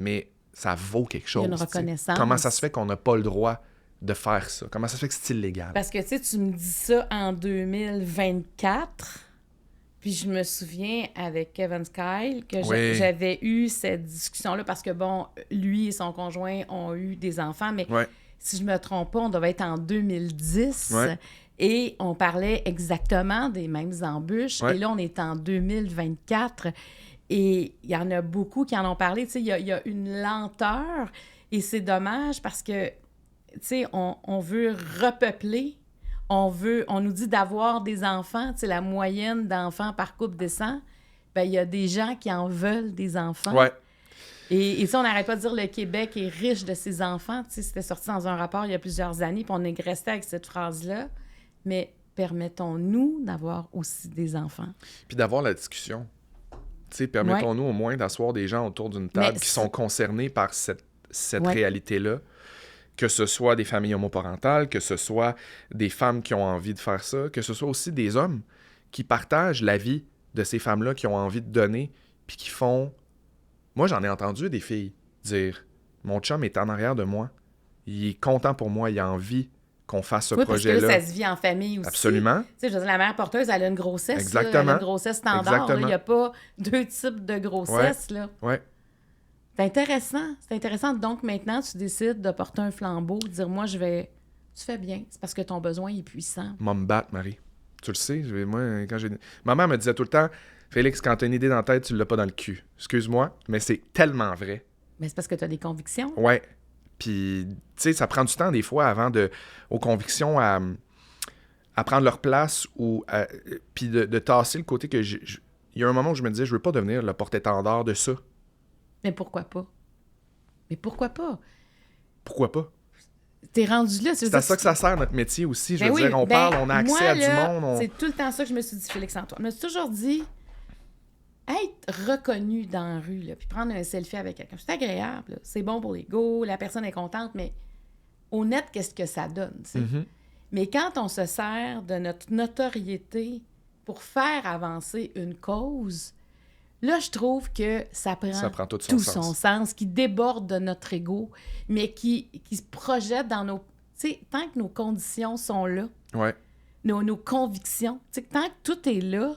mais ça vaut quelque chose.
Il y a une
tu sais.
reconnaissance.
Comment ça se fait qu'on n'a pas le droit de faire ça? Comment ça se fait que c'est illégal?
Parce que, tu sais, tu me dis ça en 2024, puis je me souviens avec Kevin Skyle que
Oui.
j'avais eu cette discussion-là parce que, bon, lui et son conjoint ont eu des enfants, mais
Ouais.
si je me trompe pas, on devait être en 2010
Ouais.
et on parlait exactement des mêmes embûches.
Ouais.
Et là, on est en 2024 et il y en a beaucoup qui en ont parlé. Tu sais, il y a une lenteur et c'est dommage parce que, tu sais, on veut repeupler. On nous dit d'avoir des enfants. Tu sais, la moyenne d'enfants par couple descend. Bien, il y a des gens qui en veulent des enfants.
Ouais.
Et ça, on n'arrête pas de dire le Québec est riche de ses enfants. Tu sais, c'était sorti dans un rapport il y a plusieurs années, puis on est resté avec cette phrase-là. Mais permettons-nous d'avoir aussi des enfants.
Puis d'avoir la discussion. Tu sais, permettons-nous au moins d'asseoir des gens autour d'une table qui sont concernés par cette
Ouais.
réalité-là. Que ce soit des familles homoparentales, que ce soit des femmes qui ont envie de faire ça, que ce soit aussi des hommes qui partagent la vie de ces femmes-là qui ont envie de donner, puis qui font... Moi, j'en ai entendu des filles dire « Mon chum est en arrière de moi. Il est content pour moi. Il a envie qu'on fasse ce projet-là. »
Parce que là, ça se vit en famille aussi.
Absolument.
Tu sais, je veux dire, la mère porteuse, elle a une grossesse.
Exactement.
Là, elle a une grossesse standard. là.
Exactement.
Il n'y a pas deux types de grossesse. Là.
Ouais.
C'est intéressant. C'est intéressant. Donc, maintenant, tu décides de porter un flambeau, de dire, moi, je vais... Tu fais bien. C'est parce que ton besoin est puissant.
Moi, me battre, Marie. Tu le sais, moi, quand j'ai... Ma mère me disait tout le temps, Félix, quand t'as une idée dans la tête, tu l'as pas dans le cul. Excuse-moi, mais c'est tellement vrai.
Mais c'est parce que tu as des convictions.
Ouais. Puis, tu sais, ça prend du temps des fois avant aux convictions à prendre leur place ou puis de tasser le côté que il y a un moment où je me disais, je veux pas devenir le porte-étendard de ça.
Mais pourquoi pas? Mais pourquoi pas?
Pourquoi pas?
T'es rendu là.
C'est à ça que ça sert notre métier aussi. Je
Ben
veux
oui,
dire, on parle, on a accès
moi,
à du
là,
monde.
C'est tout le temps ça que je me suis dit, Félix-Antoine. Je me suis toujours dit, être reconnu dans la rue, là, puis prendre un selfie avec quelqu'un, c'est agréable. Là. C'est bon pour l'ego, la personne est contente, mais honnête, qu'est-ce que ça donne? Tu sais?
Mhm.
Mais quand on se sert de notre notoriété pour faire avancer une cause, là, je trouve que ça prend
tout
son sens, qui déborde de notre ego, mais qui se projette dans nos... Tu sais, tant que nos conditions sont là,
Ouais.
nos convictions, tu sais, tant que tout est là,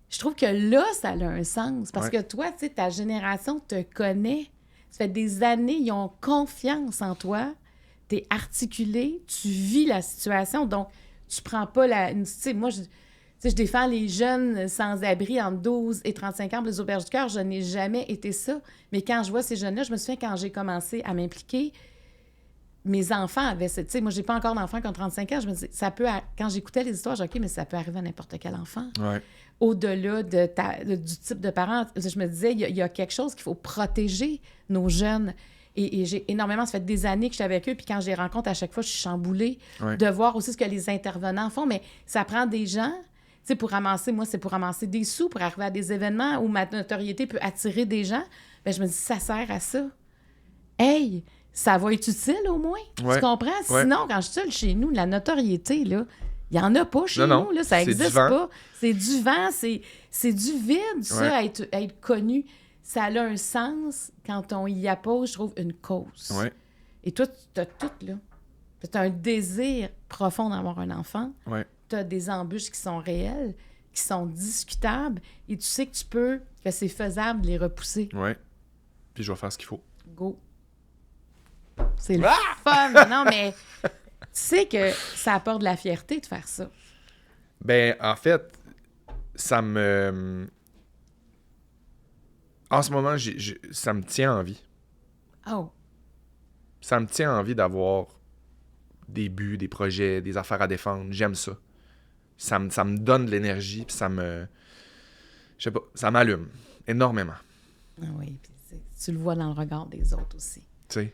je trouve que là, ça a un sens. Parce que toi, tu sais, ta génération te connaît. Ça fait des années, ils ont confiance en toi. T'es articulé, tu vis la situation, donc tu prends pas la... Tu sais, moi, je défends les jeunes sans-abri entre 12 et 35 ans pour les auberges du cœur. Je n'ai jamais été ça. Mais quand je vois ces jeunes-là, je me souviens quand j'ai commencé à m'impliquer, mes enfants avaient... Tu sais, moi, j'ai pas encore d'enfants qui ont 35 ans. Je me dis, ça peut... Quand j'écoutais les histoires, je dis, OK, mais ça peut arriver à n'importe quel enfant.
Ouais.
Au-delà du type de parent, je me disais, il y a quelque chose qu'il faut protéger nos jeunes. Et j'ai énormément, ça fait des années que je suis avec eux, puis quand je les rencontre, à chaque fois, je suis chamboulée de voir aussi ce que les intervenants font. Mais ça prend des gens, tu sais, pour ramasser, moi, c'est pour ramasser des sous, pour arriver à des événements où ma notoriété peut attirer des gens. Bien, je me dis, ça sert à ça. Hey, ça va être utile au moins.
Ouais.
Tu comprends?
Ouais.
Sinon, quand je suis seule chez nous, la notoriété, là, il n'y en a pas chez
Non,
nous, là, ça
c'est
n'existe
du vent.
pas. C'est du vent, c'est du vide, ça, être connu. Ça a un sens quand on y appose, je trouve, une cause.
Ouais.
Et toi, tu as tout, là. Tu as un désir profond d'avoir un enfant.
Ouais.
Tu as des embûches qui sont réelles, qui sont discutables, et tu sais que c'est faisable de les repousser.
Ouais. Puis je vais faire ce qu'il faut.
Go. C'est le fun. Non, mais tu sais que ça apporte de la fierté de faire ça.
Ben, en fait, ça me... En ce moment, ça me tient en vie.
Oh.
Ça me tient envie d'avoir des buts, des projets, des affaires à défendre. J'aime ça. Ça me donne de l'énergie, puis ça me... Je sais pas, ça m'allume énormément.
Ah oui, puis tu le vois dans le regard des autres aussi.
Tu sais?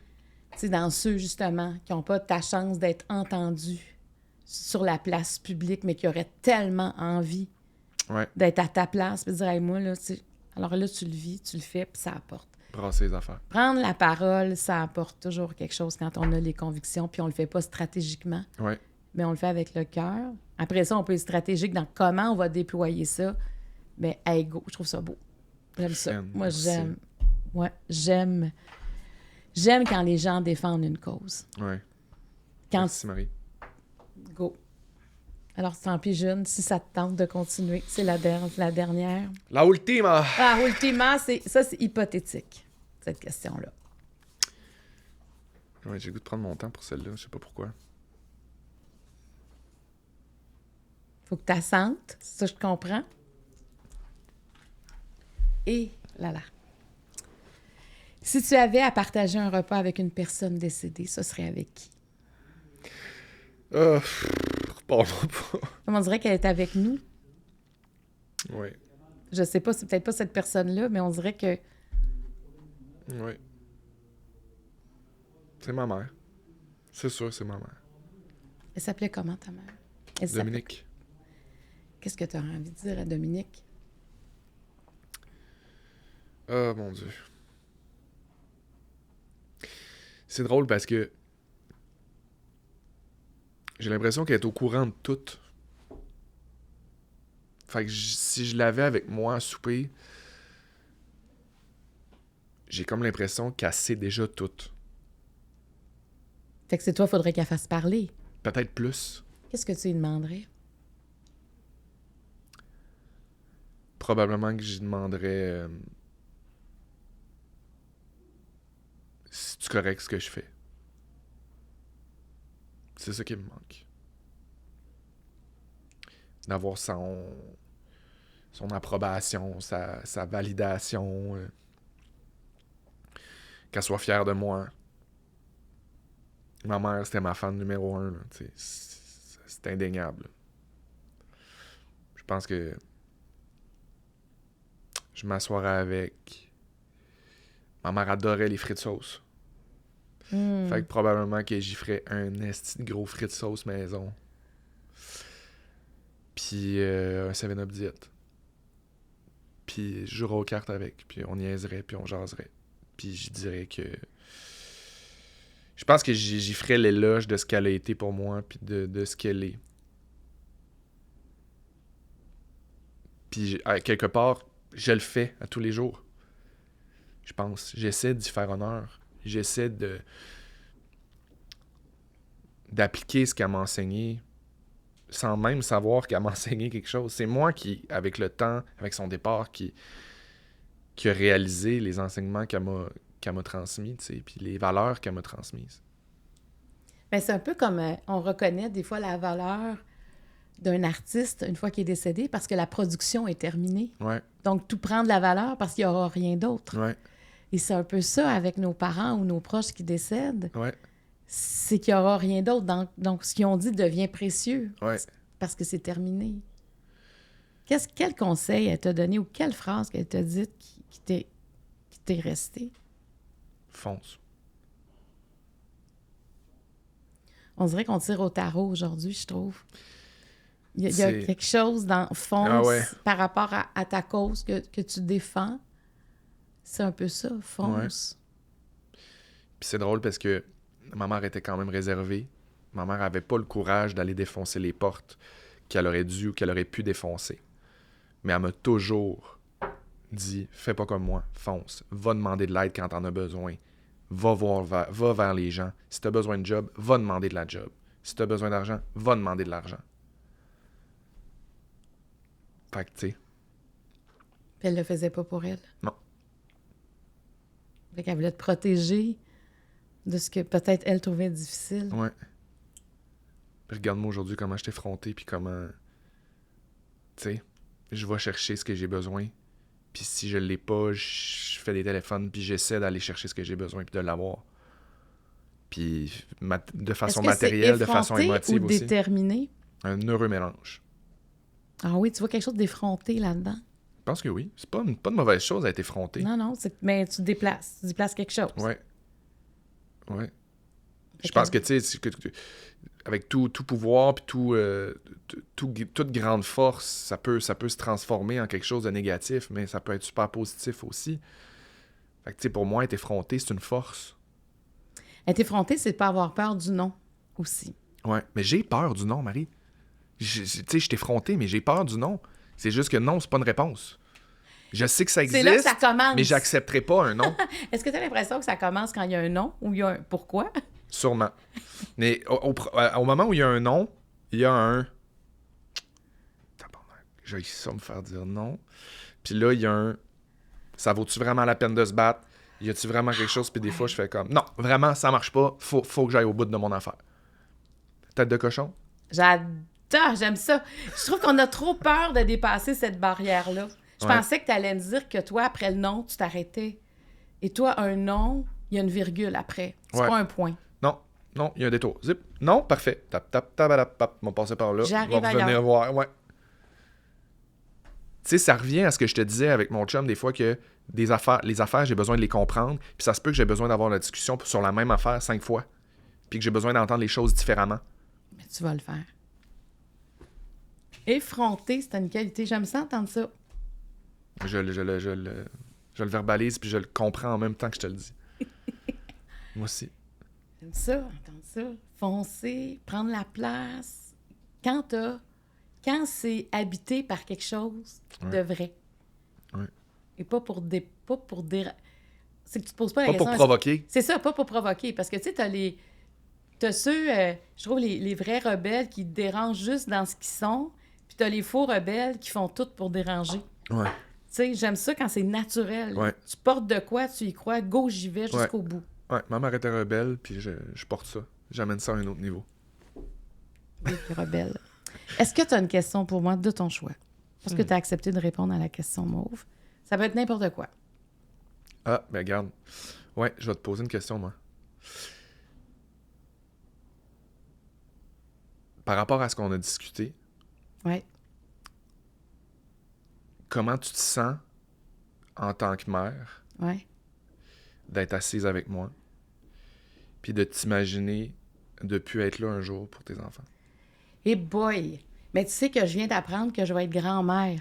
Tu sais, dans ceux, justement, qui n'ont pas ta chance d'être entendus sur la place publique, mais qui auraient tellement envie d'être à ta place, puis de dire, hey, moi, là, tu sais, alors là, tu le vis, tu le fais, puis ça apporte.
Brasser les affaires.
Prendre la parole, ça apporte toujours quelque chose quand on a les convictions, puis on le fait pas stratégiquement,
Ouais.
mais on le fait avec le cœur. Après ça, on peut être stratégique dans comment on va déployer ça. Mais, hey, go, je trouve ça beau. J'aime ça. Moi,
Merci.
j'aime. Ouais, j'aime quand les gens défendent une cause.
Ouais.
Quand...
Merci, Marie.
Go. Alors, tant pis, June, si ça te tente de continuer, c'est la dernière.
La ultima!
Ah, ultimement, c'est hypothétique, cette question-là.
Ouais, j'ai le goût de prendre mon temps pour celle-là, je sais pas pourquoi.
Faut que tu sentes, ça je comprends. Et là. Si tu avais à partager un repas avec une personne décédée, ce serait avec qui?
Pardon pas.
On dirait qu'elle est avec nous.
Oui.
Je sais pas, c'est peut-être pas cette personne-là, mais on dirait que...
Oui. C'est ma mère. C'est sûr, c'est ma mère.
Elle s'appelait comment, ta mère?
Dominique.
Qu'est-ce que tu as envie de dire à Dominique?
Oh mon Dieu. C'est drôle parce que j'ai l'impression qu'elle est au courant de tout. Fait que si je l'avais avec moi à souper, j'ai comme l'impression qu'elle sait déjà tout.
Fait que c'est toi, faudrait qu'elle fasse parler.
Peut-être plus.
Qu'est-ce que tu lui demanderais?
Probablement que j'y demanderais si c'est correct ce que je fais. C'est ça qui me manque. D'avoir son approbation, sa validation, qu'elle soit fière de moi. Ma mère, c'était ma fan numéro 1. Là, c'est indéniable. Je pense que je m'assoirais avec. Ma mère adorait les frites sauce. Fait que probablement que j'y ferais un esti de gros frites sauce maison. Puis un 7-Up diète. Puis je jouerais aux cartes avec. Puis on niaiserait, puis on jaserait. Puis je dirais que... Je pense que j'y ferais l'éloge de ce qu'elle a été pour moi, puis de ce qu'elle est. Puis quelque part, je le fais à tous les jours. Je pense. J'essaie d'y faire honneur. J'essaie d'appliquer ce qu'elle m'a enseigné sans même savoir qu'elle m'a enseigné quelque chose. C'est moi qui, avec le temps, avec son départ, qui a réalisé les enseignements qu'elle m'a transmis, tu sais, puis les valeurs qu'elle m'a transmises.
Ben, c'est un peu comme on reconnaît des fois la valeur d'un artiste une fois qu'il est décédé parce que la production est terminée.
Ouais.
Donc, tout prend de la valeur parce qu'il n'y aura rien d'autre.
Ouais.
Et c'est un peu ça avec nos parents ou nos proches qui décèdent.
Ouais.
C'est qu'il n'y aura rien d'autre. Donc, ce qu'ils ont dit devient précieux.
Ouais.
Parce que c'est terminé. Quel conseil elle t'a donné ou quelle phrase qu'elle t'a dite qui t'est restée?
Fonce.
On dirait qu'on tire au tarot aujourd'hui, je trouve. Il y a quelque chose dans fonce par rapport à ta cause que tu défends. C'est un peu ça, fonce.
Ouais. Puis c'est drôle parce que ma mère était quand même réservée. Ma mère avait pas le courage d'aller défoncer les portes qu'elle aurait dû ou qu'elle aurait pu défoncer. Mais elle m'a toujours dit, fais pas comme moi, fonce. Va demander de l'aide quand t'en as besoin. Va vers les gens. Si t'as besoin de job, va demander de la job. Si t'as besoin d'argent, va demander de l'argent. Fait que, tu sais.
Puis elle le faisait pas pour elle.
Non.
Fait qu'elle voulait te protéger de ce que peut-être elle trouvait difficile.
Ouais. Puis regarde-moi aujourd'hui comment je t'ai effronté, puis comment... Tu sais, je vais chercher ce que j'ai besoin. Puis si je l'ai pas, je fais des téléphones, puis j'essaie d'aller chercher ce que j'ai besoin, puis de l'avoir. Puis de façon matérielle, de façon émotive
ou
aussi.
Déterminé?
Un heureux mélange.
Ah oui, tu vois quelque chose d'effronté là-dedans?
Je pense que oui. C'est pas de mauvaise chose à être effronté.
Non, mais tu déplaces. Tu déplaces quelque chose.
Ouais. Ouais. Je pense que, tu sais, avec tout pouvoir, puis toute grande force, ça peut se transformer en quelque chose de négatif, mais ça peut être super positif aussi. Fait que, tu sais, pour moi, être effronté, c'est une force.
Être effronté, c'est de pas avoir peur du non aussi.
Ouais, mais j'ai peur du non, Marie. Tu sais, je suis effronté, mais j'ai peur du non. C'est juste que non, c'est pas une réponse. Je sais que ça
C'est là que
existe,
ça commence.
mais j'accepterai pas un non.
Est-ce que tu as l'impression que ça commence quand il y a un non ou il y a un pourquoi?
Sûrement. Mais au moment où il y a un non, il y a un... J'ai ça me faire dire non. Puis là, il y a un... Ça vaut-tu vraiment la peine de se battre? Y a-tu vraiment quelque chose? Puis des fois, je fais comme... Non, vraiment, ça marche pas. Faut que j'aille au bout de mon affaire. Tête de cochon?
J'adore, j'aime ça. Je trouve qu'on a trop peur de dépasser cette barrière-là. Je pensais que tu allais me dire que toi, après le non, tu t'arrêtais. Et toi, un non, il y a une virgule après. C'est pas un point.
Non, il y a un détour. Zip. Non, parfait. Tap, tap, tabadap, pap. On va passer par là.
J'arrive
on va revenir
ailleurs.
voir. Ouais. Tu sais, ça revient à ce que je te disais avec mon chum des fois que les affaires, j'ai besoin de les comprendre. Puis ça se peut que j'ai besoin d'avoir la discussion sur la même affaire 5 fois. Puis que j'ai besoin d'entendre les choses différemment.
Mais tu vas le faire. Effronter, c'est une qualité. J'aime ça entendre ça.
Je le verbalise puis je le comprends en même temps que je te le dis. Moi aussi.
J'aime ça, entendre ça. Foncer, prendre la place. Quand c'est habité par quelque chose de vrai.
Ouais.
Et pas pour c'est que tu te poses pas la
Pas
question.
pour provoquer.
C'est ça, pas pour provoquer. Parce que, tu sais, t'as ceux, je trouve, les vrais rebelles qui dérangent juste dans ce qu'ils sont, puis t'as les faux rebelles qui font tout pour déranger.
Ouais.
Tu sais, j'aime ça quand c'est naturel.
Ouais.
Tu portes de quoi, tu y crois, go, j'y vais jusqu'au bout.
Ouais, ma mère était rebelle, puis je porte ça. J'amène ça à un autre niveau.
Oui, puis rebelle. Est-ce que tu as une question pour moi de ton choix? Parce que tu as accepté de répondre à la question mauve. Ça peut être n'importe quoi.
Ah, ben regarde. Ouais, je vais te poser une question, moi. Par rapport à ce qu'on a discuté,
Ouais.
comment tu te sens en tant que mère
Ouais.
d'être assise avec moi puis de t'imaginer de plus être là un jour pour tes enfants?
Et boy! Mais tu sais que je viens d'apprendre que je vais être grand-mère.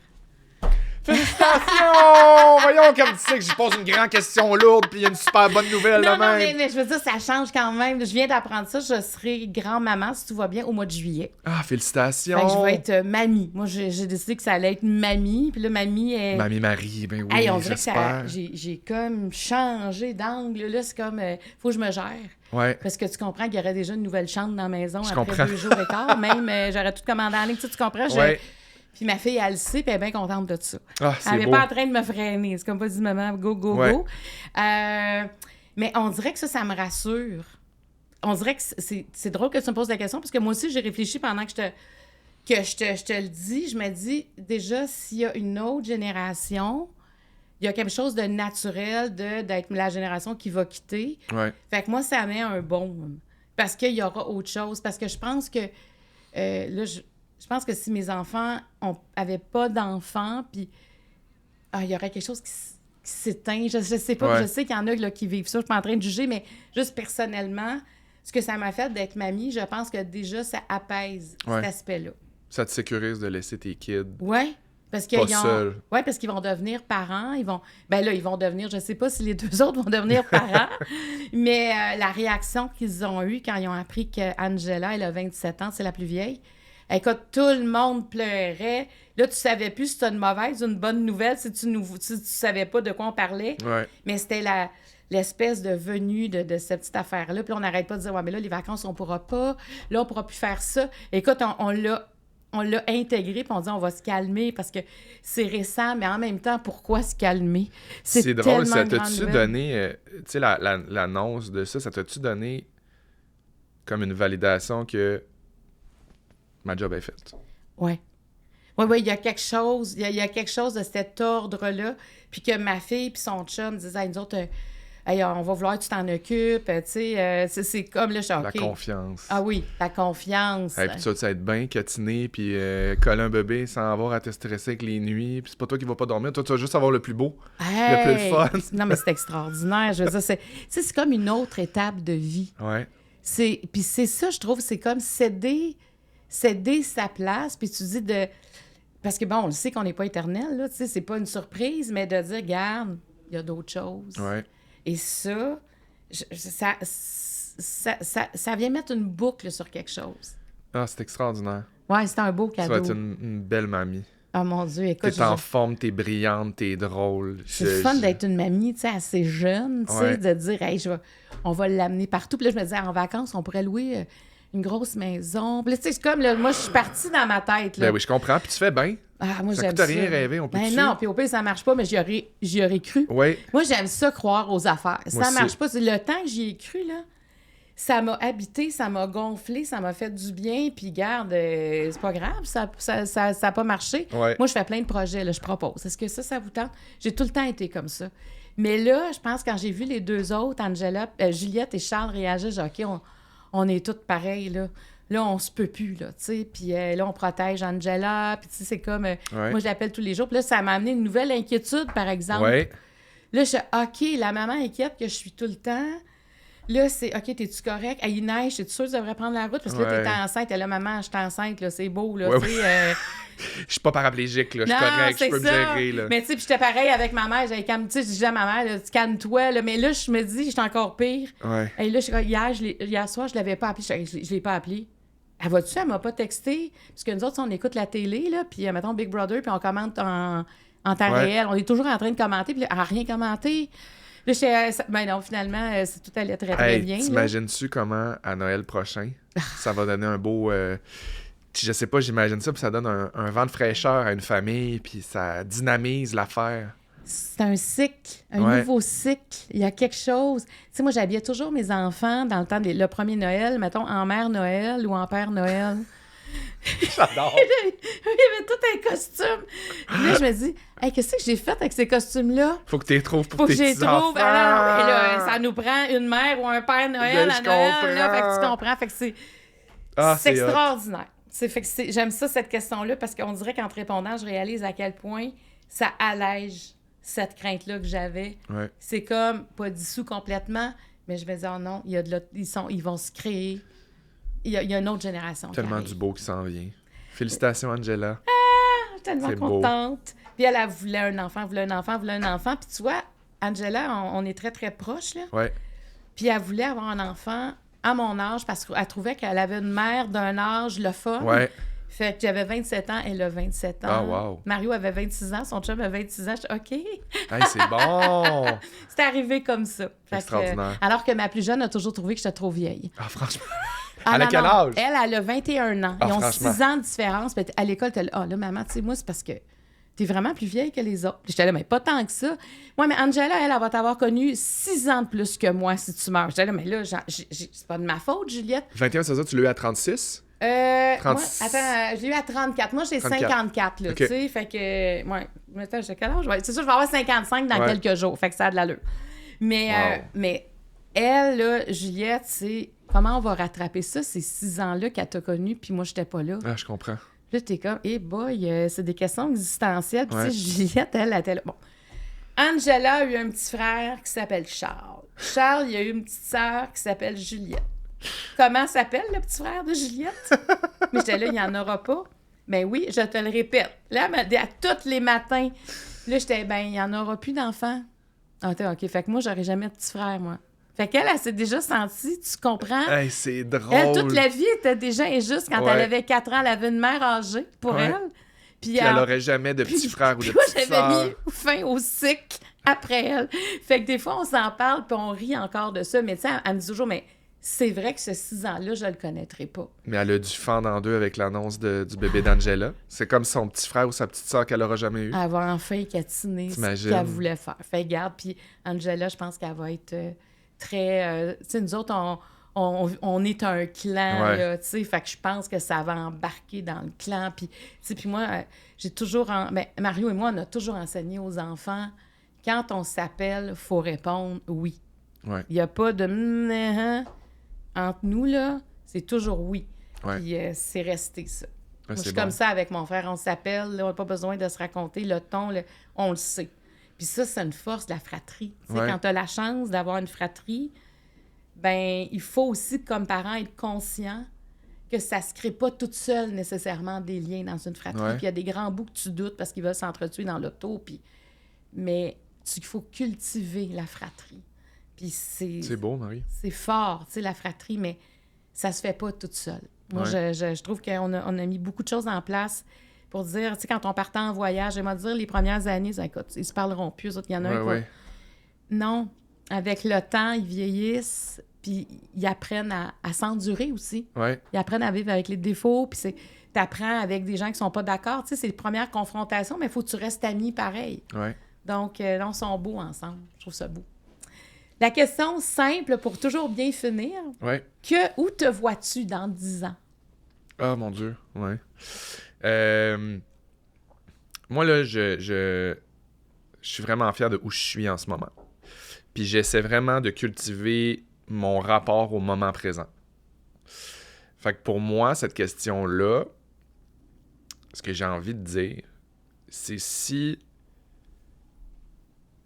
Félicitations! Voyons comme tu sais que je pose une grande question lourde puis il y a une super bonne nouvelle
Non,
là
non,
même.
mais je veux dire, ça change quand même. Je viens d'apprendre ça. Je serai grand-maman, si tout va bien, au mois de juillet.
Ah, félicitations!
Fait que je vais être mamie. Moi, j'ai décidé que ça allait être mamie. Puis là, mamie est...
Mamie Marie, ben oui,
Hey, on dirait que
j'espère.
j'ai comme changé d'angle. Là, c'est comme, faut que je me gère.
Ouais.
Parce que tu comprends qu'il y aurait déjà une nouvelle chambre dans la maison
Je
après
comprends.
2 jours et quart. Même, j'aurais tout commandé en ligne. Tu comprends?
Ouais.
Puis ma fille, elle le sait, puis elle est bien contente de ça.
Ah,
Elle
c'est
n'est
beau.
pas en train de me freiner. C'est comme pas dit, maman, go, go,
Ouais.
go. Mais on dirait que ça me rassure. On dirait que c'est drôle que tu me poses la question, parce que moi aussi, j'ai réfléchi pendant que je te le dis. Je me dis, déjà, s'il y a une autre génération, il y a quelque chose de naturel d'être la génération qui va quitter.
Ouais.
Fait que moi, ça met un baume. Parce qu'il y aura autre chose. Parce que je pense que... là, je pense que si mes enfants n'avaient pas d'enfants, puis il y aurait quelque chose qui s'éteint. Je sais pas.
Ouais.
Je sais qu'il y en a là, qui vivent ça. Je suis pas en train de juger, mais juste personnellement, ce que ça m'a fait d'être mamie, je pense que déjà, ça apaise cet aspect-là.
Ça te sécurise de laisser tes kids
Oui. Parce
pas seuls.
Oui, parce qu'ils vont devenir parents. Ils vont devenir, je sais pas si les 2 autres vont devenir parents, mais la réaction qu'ils ont eue quand ils ont appris qu'Angela, elle a 27 ans, c'est la plus vieille. Écoute, tout le monde pleurait. Là, tu savais plus si c'était une mauvaise ou une bonne nouvelle, si tu savais pas de quoi on parlait.
Ouais.
Mais c'était l'espèce de venue de cette petite affaire-là. Puis on n'arrête pas de dire, ouais, mais là, les vacances, on pourra pas. Là, on pourra plus faire ça. Écoute, on l'a intégré, puis on dit, on va se calmer parce que c'est récent, mais en même temps, pourquoi se calmer?
C'est drôle, ça
tellement une grande
t'a-tu
nouvelle.
donné, tu sais, l'annonce de ça t'a-tu donné comme une validation que ma job est faite?
Oui. Oui, il y a quelque chose, il y a quelque chose de cet ordre-là, puis que ma fille puis son chum disaient, hey, nous autres, hey, on va vouloir que tu t'en occupes, tu sais, c'est comme, là, je suis OK.
La confiance.
Ah oui, la confiance.
Hey, puis tu vas être bien catiné, puis coller un bébé sans avoir à te stresser avec les nuits, puis c'est pas toi qui vas pas dormir, toi, tu vas juste avoir le plus beau, le plus fun.
Non, mais c'est extraordinaire, je veux dire, c'est comme une autre étape de vie.
Ouais.
Puis c'est ça, je trouve, c'est comme céder sa place, puis tu dis Parce que, bon, on le sait qu'on n'est pas éternel, là, tu sais, c'est pas une surprise, mais de dire, regarde, il y a d'autres choses.
Ouais.
Et ça, ça vient mettre une boucle sur quelque chose.
Ah, c'est extraordinaire.
Ouais, c'est un beau
Ça
cadeau.
va être une belle mamie.
Oh mon Dieu, écoute.
T'es en forme, t'es brillante, t'es drôle.
C'est le fun d'être une mamie, tu sais, assez jeune, tu sais, de dire, hey, on va l'amener partout. Puis là, je me disais, en vacances, on pourrait louer une grosse maison. Puis là, tu sais, c'est comme, là, moi, je suis partie dans ma tête, là.
Ben oui, je comprends. Puis tu fais bien.
Ah, moi,
ça
j'aime
coûte rien rêver, on peut
Ben non, puis au pire, ça marche pas, mais j'y aurais cru.
Oui.
Moi, j'aime ça, croire aux affaires.
Moi
Ça
aussi.
marche pas. C'est le temps que j'y ai cru, là. Ça m'a habité, ça m'a gonflé, ça m'a fait du bien, puis garde, c'est pas grave, ça a pas marché.
Ouais.
Moi, je fais plein de projets, là, je propose. Est-ce que ça vous tente? J'ai tout le temps été comme ça. Mais là, je pense, quand j'ai vu les deux autres, Juliette et Charles réagir, j'ai dit, OK, on est toutes pareilles, là. Là, on se peut plus, là, tu sais. Puis là, on protège Angela, puis tu sais, c'est comme... moi, je l'appelle tous les jours. Puis là, ça m'a amené une nouvelle inquiétude, par exemple.
Ouais.
Là, je suis OK, la maman inquiète que je suis tout le temps... Là, c'est OK, t'es-tu correct? Ah, il neige, es-tu sûr que tu devrais prendre la route? Parce que là, t'es enceinte. Elle là, maman, je suis enceinte, là, c'est beau, là, tu sais.
Je suis pas paraplégique, là, je suis correct, je peux me gérer, là.
Mais tu sais, puis j'étais pareil avec ma mère. J'avais tu sais, je disais à ma mère, là, tu calmes-toi, là. Mais là, je me dis, j'étais encore pire.
Ouais.
Et là, hier soir, je l'avais pas appelée. Je l'ai pas appelée. Elle va-tu? Elle m'a pas texté. Parce que nous autres, on écoute la télé, là, puis mettons Big Brother, puis on commente en temps réel. On est toujours en train de commenter, puis elle n'a rien commenté. Là, ben non, finalement, tout allait très bien.
T'imagines-tu comment, à Noël prochain, ça va donner un beau... je sais pas, j'imagine ça, puis ça donne un vent de fraîcheur à une famille, puis ça dynamise l'affaire.
C'est un cycle, un nouveau cycle. Il y a quelque chose. Tu sais, moi, j'habillais toujours mes enfants dans le temps le premier Noël, mettons, en mère Noël ou en père Noël.
J'adore!
Il y avait tout un costume. Puis là, je me dis, hey, qu'est-ce que j'ai fait avec ces costumes-là?
Faut que tu les trouves pour
Faut
tes
que je les trouve.
petits-enfants.
Alors, et là, ça nous prend une mère ou un père Noël à Noël. Là, fait que tu comprends. Fait que c'est extraordinaire. Fait que j'aime ça, cette question-là, parce qu'on dirait qu'en te répondant, je réalise à quel point ça allège cette crainte-là que j'avais.
Ouais.
C'est comme, pas dissous complètement, mais je vais dire, oh non, ils vont se créer. Il y a une autre génération.
Tellement du beau qui s'en vient. Félicitations, Angela.
Je suis tellement contente. Puis elle voulait un enfant. Puis tu vois, Angela, on est très, très proches, là.
Ouais.
Puis elle voulait avoir un enfant à mon âge parce qu'elle trouvait qu'elle avait une mère d'un âge le fun.
Ouais.
Fait que j'avais 27 ans, elle a 27 ans.
Ah, wow.
Mario avait 26 ans, son chum avait 26 ans. Je dis, OK.
Hey, c'est bon!
C'est arrivé comme ça.
Extraordinaire.
Alors que ma plus jeune a toujours trouvé que j'étais trop vieille.
Ah, franchement.
Elle
a quel âge?
Elle a 21 ans.
Ah,
Ils ont
franchement.
6 ans de différence. Puis à l'école, t'es là, là, maman, tu sais, moi, c'est parce que t'es vraiment plus vieille que les autres. J'étais là, mais pas tant que ça. Moi, mais Angela, elle va t'avoir connu 6 ans de plus que moi si tu meurs. J'étais là, mais là, c'est pas de ma faute, Juliette.
21, c'est ça, tu l'as eu à 36?
Moi, attends, je l'ai eu à 34. Moi, j'ai 54, là,
okay.
tu sais. Fait que, ouais, attends, j'ai quel âge? C'est sûr, je vais avoir 55 dans quelques jours. Fait que ça a de l'allure. Mais elle, là, Juliette, c'est comment on va rattraper ça, ces 6 ans-là qu'elle t'a connu, puis moi, j'étais pas là.
Ah, je comprends.
Là, t'es comme, boy, c'est des questions existentielles. Puis, tu sais, Juliette, elle était là. Bon. Angela a eu un petit frère qui s'appelle Charles. Charles, il a eu une petite sœur qui s'appelle Juliette. Comment s'appelle le petit frère de Juliette? Mais j'étais là, il n'y en aura pas. Ben oui, je te le répète. Là, elle m'a dit à tous les matins. Là, j'étais, ben, il n'y en aura plus d'enfants. Ah, OK. Fait que moi, j'aurais jamais de petit frère, moi. Fait qu'elle, elle s'est déjà sentie, tu comprends?
Hey, c'est drôle.
Elle, toute la vie était déjà injuste. Quand elle avait 4 ans, elle avait une mère âgée pour elle.
Puis elle n'aurait jamais de petit frère ou de
moi,
petite sœur.
j'avais mis fin au cycle après elle. Fait que des fois, on s'en parle puis on rit encore de ça. Mais tu sais, elle me dit toujours, mais c'est vrai que ce 6 ans-là, je le connaîtrais pas.
Mais elle a dû fendre en deux avec l'annonce du bébé d'Angela. C'est comme son petit frère ou sa petite sœur qu'elle n'aura jamais eu.
Elle va enfin catiner ce qu'elle voulait faire. Fait garde, puis Angela, je pense qu'elle va être très... tu sais, nous autres, on est un clan, là, tu sais, fait que je pense que ça va embarquer dans le clan. Puis, tu sais, puis moi, j'ai toujours... Mario et moi, on a toujours enseigné aux enfants, quand on s'appelle, il faut répondre oui.
Ouais.
Il n'y a pas de... entre nous, là, c'est toujours oui.
Ouais.
Puis c'est resté ça. Moi, je suis
bon.
comme ça avec mon frère. On s'appelle, là, on n'a pas besoin de se raconter le ton, on le sait. Puis ça, c'est une force de la fratrie. Tu sais, quand tu as la chance d'avoir une fratrie, ben il faut aussi, comme parent, être conscient que ça ne se crée pas toute seule nécessairement des liens dans une fratrie. Puis il y a des grands bouts que tu doutes parce qu'ils veulent s'entretuer dans l'auto. Mais il faut cultiver la fratrie. Puis c'est
beau, Marie.
C'est fort, tu sais, la fratrie, mais ça se fait pas toute seule. Moi, je trouve qu'on a mis beaucoup de choses en place. pour dire, tu sais, quand on partait en voyage, j'aime dire, les premières années, ça, écoute, ils se parleront plus, eux autres, il y en a un
ouais.
Non, avec le temps, ils vieillissent, puis ils apprennent à s'endurer aussi.
Ouais.
Ils apprennent à vivre avec les défauts, puis t'apprends avec des gens qui sont pas d'accord. Tu sais, c'est les premières confrontations, mais il faut que tu restes amis pareil.
Ouais.
Donc, là, on sont beaux ensemble. Je trouve ça beau. La question simple pour toujours bien finir.
Ouais.
Où te vois-tu dans 10 ans?
Ah, mon Dieu, ouais. Moi, là, je suis vraiment fier de où je suis en ce moment. Puis j'essaie vraiment de cultiver mon rapport au moment présent. Fait que pour moi, cette question-là, ce que j'ai envie de dire, c'est si...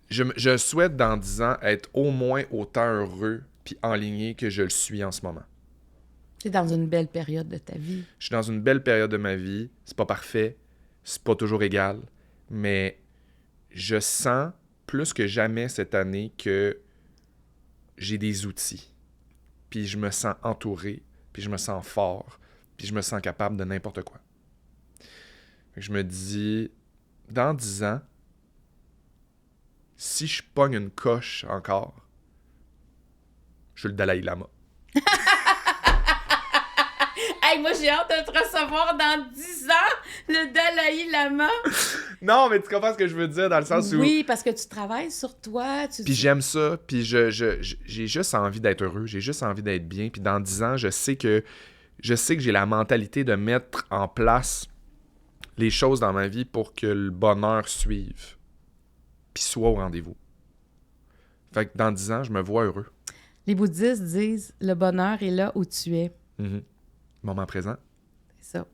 Je souhaite dans 10 ans être au moins autant heureux puis enligné que je le suis en ce moment.
Tu es dans une belle période de ta vie.
Je suis dans une belle période de ma vie. C'est pas parfait. C'est pas toujours égal. Mais je sens plus que jamais cette année que j'ai des outils. Puis je me sens entouré. Puis je me sens fort. Puis je me sens capable de n'importe quoi. Je me dis, dans 10 ans, si je pogne une coche encore, je suis le Dalai Lama.
Hey, moi, j'ai hâte de te recevoir dans 10 ans, le Dalai Lama.
Non, mais tu comprends ce que je veux dire dans le sens où...
Oui, parce que tu travailles sur toi.
Puis j'aime ça, puis j'ai juste envie d'être heureux, j'ai juste envie d'être bien. Puis dans 10 ans, je sais que j'ai la mentalité de mettre en place les choses dans ma vie pour que le bonheur suive, puis soit au rendez-vous. Fait que dans 10 ans, je me vois heureux.
Les bouddhistes disent « le bonheur est là où tu es ».
Moment présent.
C'est ça.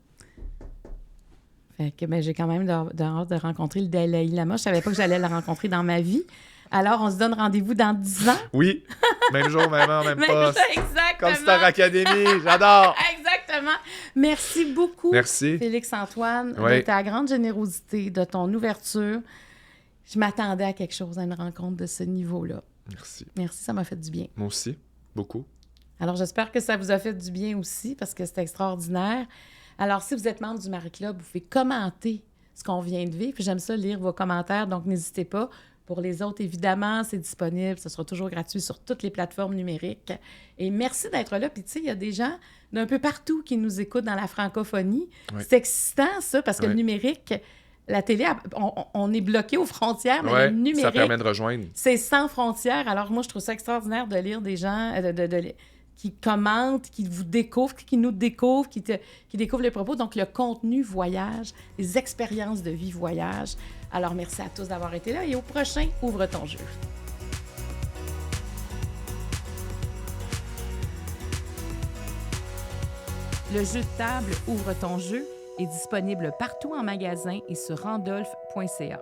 Fait que j'ai quand même hâte de rencontrer le Dalai Lama. Je savais pas que j'allais le rencontrer dans ma vie. Alors, on se donne rendez-vous dans 10 ans.
Oui, même jour, même heure, même poste.
Exactement.
Comme Star Academy, j'adore.
Exactement. Merci beaucoup,
Merci.
Félix-Antoine, de ta grande générosité, de ton ouverture. Je m'attendais à quelque chose, à une rencontre de ce niveau-là.
Merci.
Merci, ça m'a fait du bien.
Moi aussi, beaucoup.
Alors, j'espère que ça vous a fait du bien aussi, parce que c'est extraordinaire. Alors, si vous êtes membre du Marie Club, vous pouvez commenter ce qu'on vient de vivre. Puis j'aime ça, lire vos commentaires, donc n'hésitez pas. Pour les autres, évidemment, c'est disponible. Ce sera toujours gratuit sur toutes les plateformes numériques. Et merci d'être là. Puis, tu sais, il y a des gens d'un peu partout qui nous écoutent dans la francophonie. Oui. C'est excitant, ça, parce que le numérique, la télé, on est bloqué aux frontières, mais le numérique...
ça permet de rejoindre.
C'est sans frontières. Alors, moi, je trouve ça extraordinaire de lire des gens qui commentent, qui vous découvrent, qui nous découvrent, qui découvrent les propos. Donc, le contenu voyage, les expériences de vie voyage. Alors, merci à tous d'avoir été là et au prochain Ouvre ton jeu. Le jeu de table Ouvre ton jeu est disponible partout en magasin et sur randolph.ca.